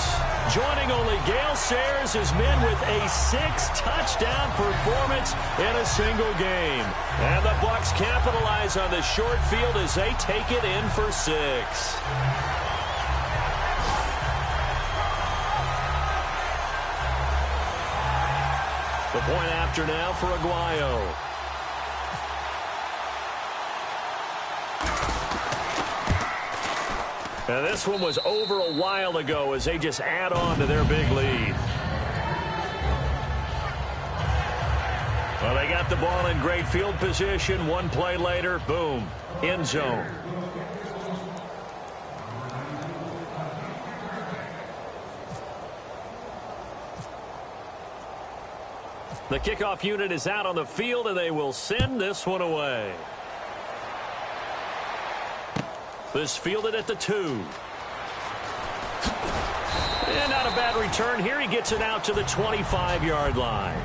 joining only Gale Sayers, his men with a 6-touchdown performance in a single game. And the Bucs capitalize on the short field as they take it in for 6. The point after now for Aguayo. And this one was over a while ago as they just add on to their big lead. Well, they got the ball in great field position. One play later, boom, end zone. The kickoff unit is out on the field, and they will send this one away. This fielded at the 2. And not a bad return here. He gets it out to the 25-yard line.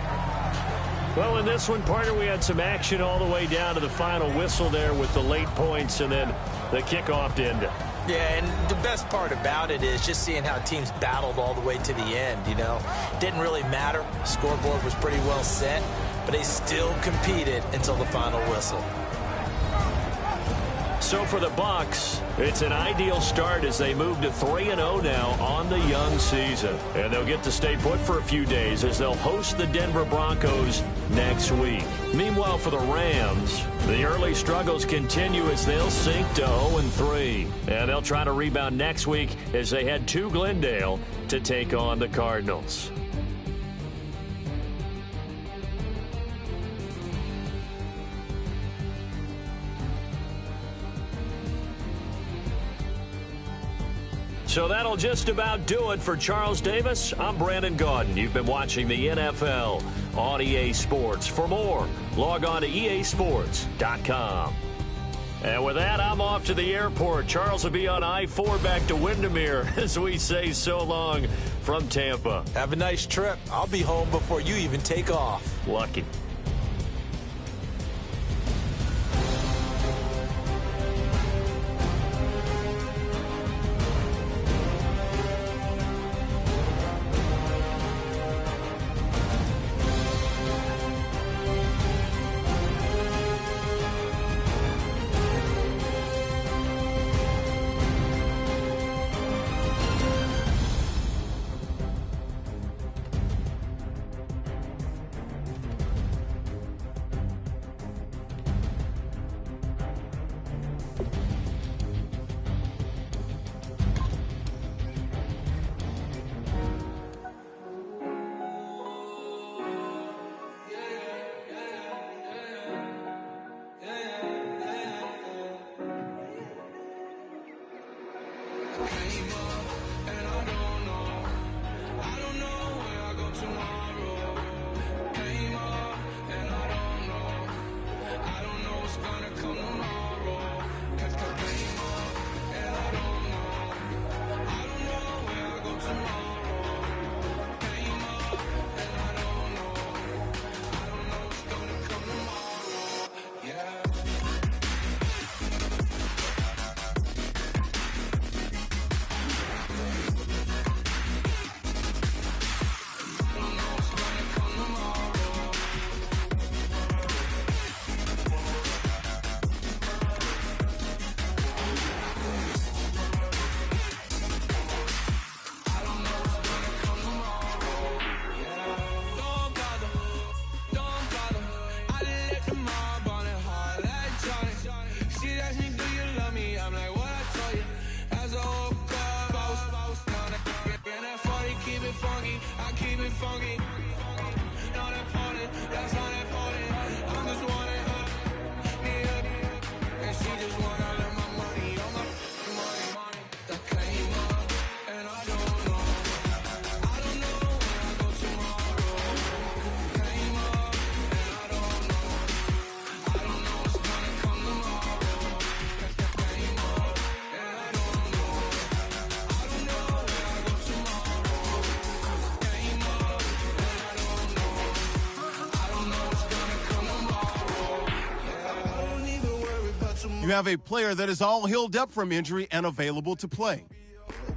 Well, in this one, partner, we had some action all the way down to the final whistle there with the late points and then the kickoff to end it. Yeah, and the best part about it is just seeing how teams battled all the way to the end, you know. Didn't really matter. Scoreboard was pretty well set, but they still competed until the final whistle. So for the Bucs, it's an ideal start as they move to 3-0 now on the young season. And they'll get to stay put for a few days as they'll host the Denver Broncos next week. Meanwhile, for the Rams, the early struggles continue as they'll sink to 0-3. And they'll try to rebound next week as they head to Glendale to take on the Cardinals. So that'll just about do it for Charles Davis. I'm Brandon Gaudin. You've been watching the NFL on EA Sports. For more, log on to easports.com. And with that, I'm off to the airport. Charles will be on I-4 back to Windermere as we say so long from Tampa. Have a nice trip. I'll be home before you even take off. Lucky. You have a player that is all healed up from injury and available to play.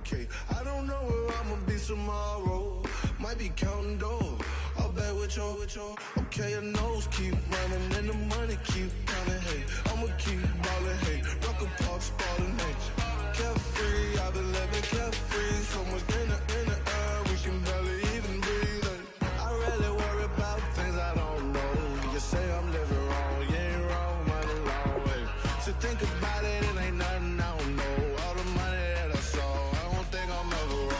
Okay, I don't know where I'ma be tomorrow. Might be counting dough. I'll bet with your. Okay, your nose keep running and the money keep coming. Hey, I'ma keep ballin'. Hey, Rucker Park spallin'. Hey, carefree, I've been living carefree. So much in the air, we can barely even breathe. Hey, I really worry about things I don't know. You say I'm living wrong, you ain't wrong, man, alone. Hey, so think about it, it ain't nothing I don't know. All the money that I saw, I don't think I'm ever wrong.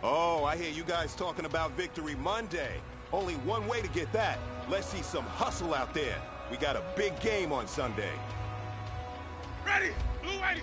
Oh, I hear you guys talking about Victory Monday. Only one way to get that. Let's see some hustle out there. We got a big game on Sunday. Ready! Blue ready!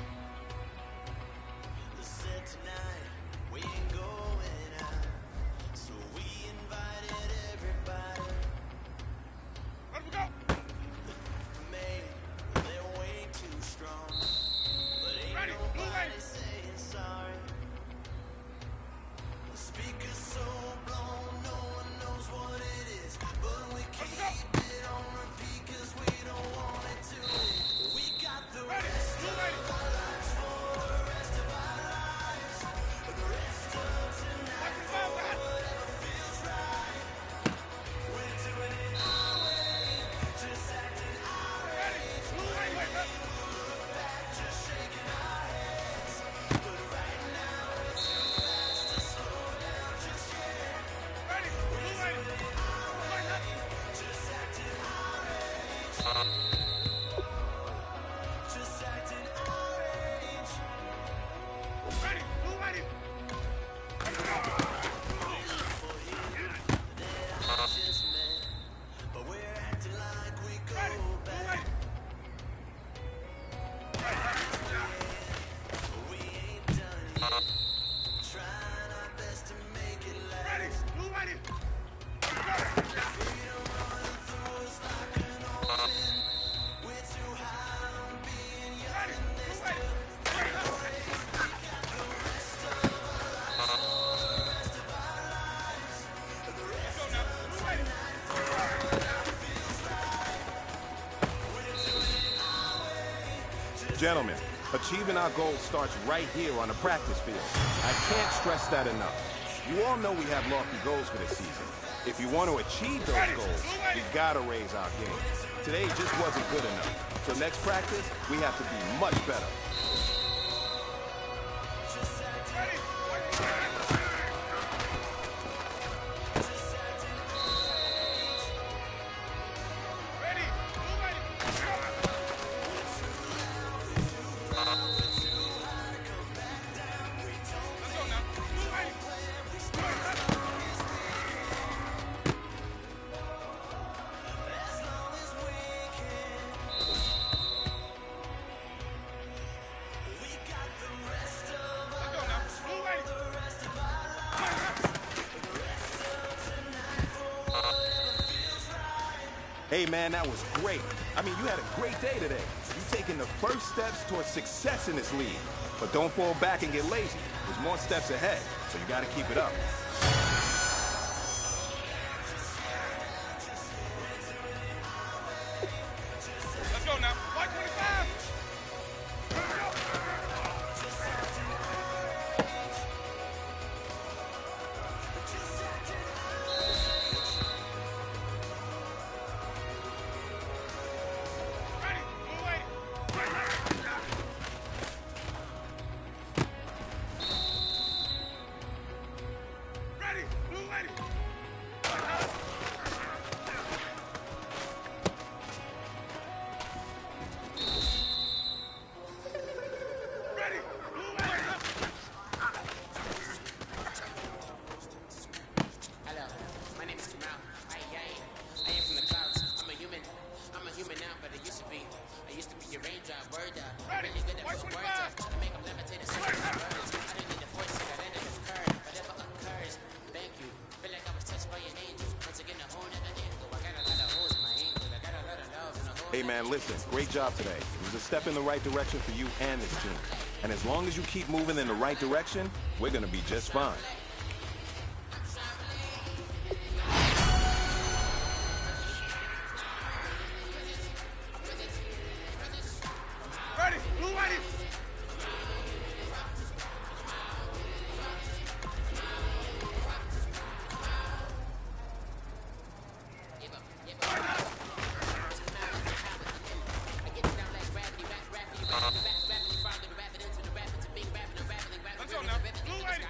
Gentlemen, achieving our goals starts right here on the practice field. I can't stress that enough. You all know we have lofty goals for this season. If you want to achieve those goals, we gotta raise our game. Today just wasn't good enough. So next practice, we have to be much better. Hey, man, that was great. I mean, you had a great day today. You've taken the first steps towards success in this league. But don't fall back and get lazy. There's more steps ahead, so you gotta keep it up. Let's go now. 125! man, listen, great job today. It was a step in the right direction for you and this team. And as long as you keep moving in the right direction, we're gonna be just fine. Ready, blue ready. Let's go now. Blue ready.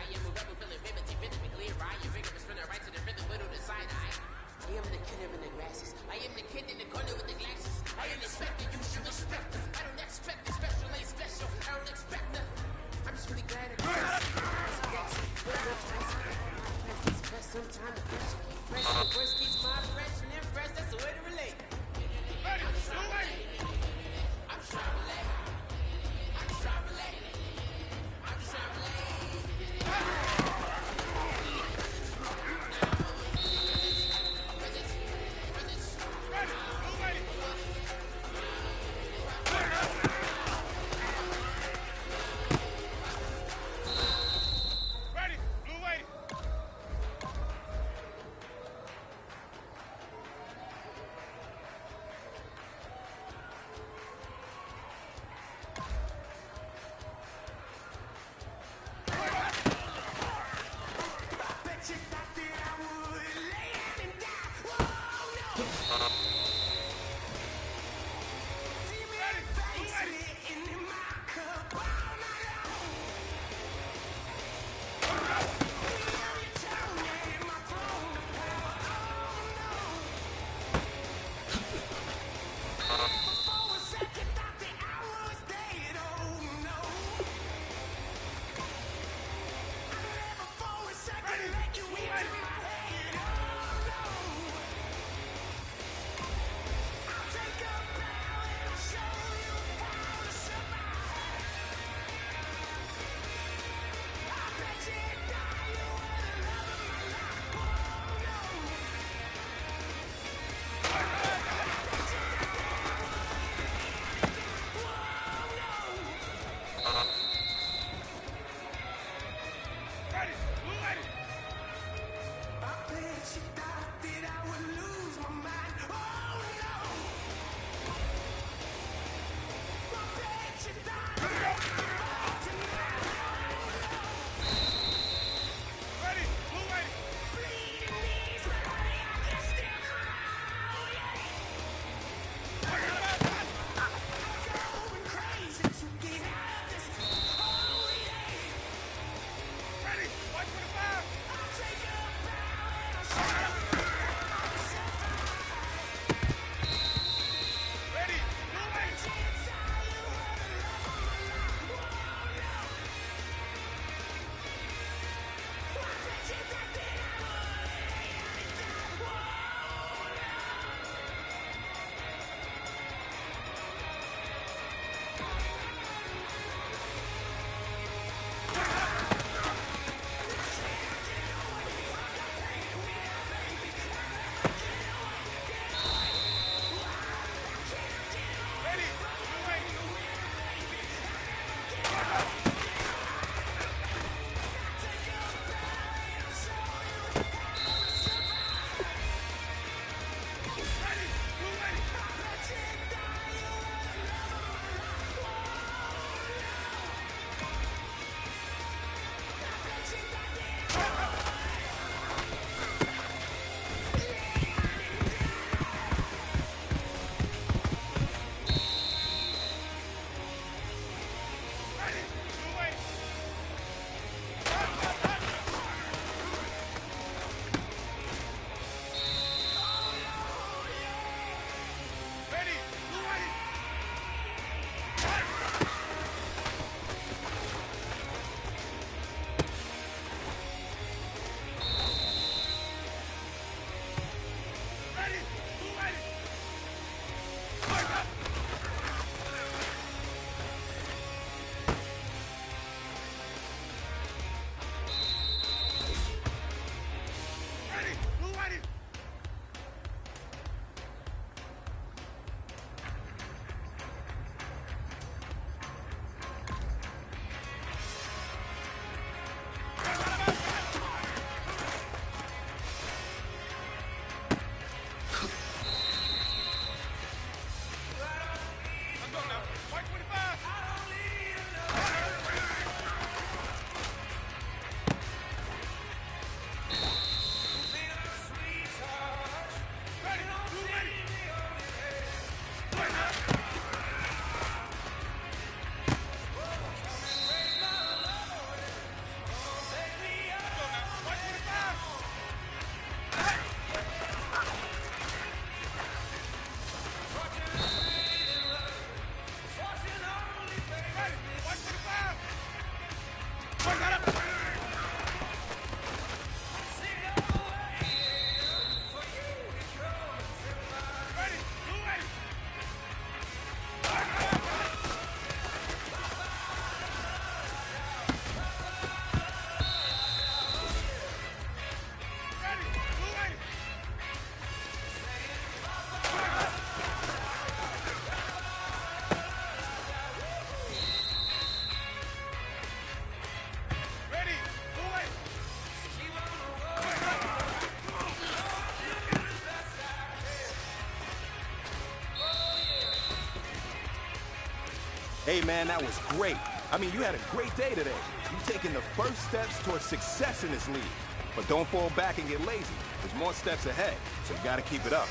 Hey, man, that was great. I mean, you had a great day today. You've taken the first steps towards success in this league. But don't fall back and get lazy. There's more steps ahead, so you got to keep it up.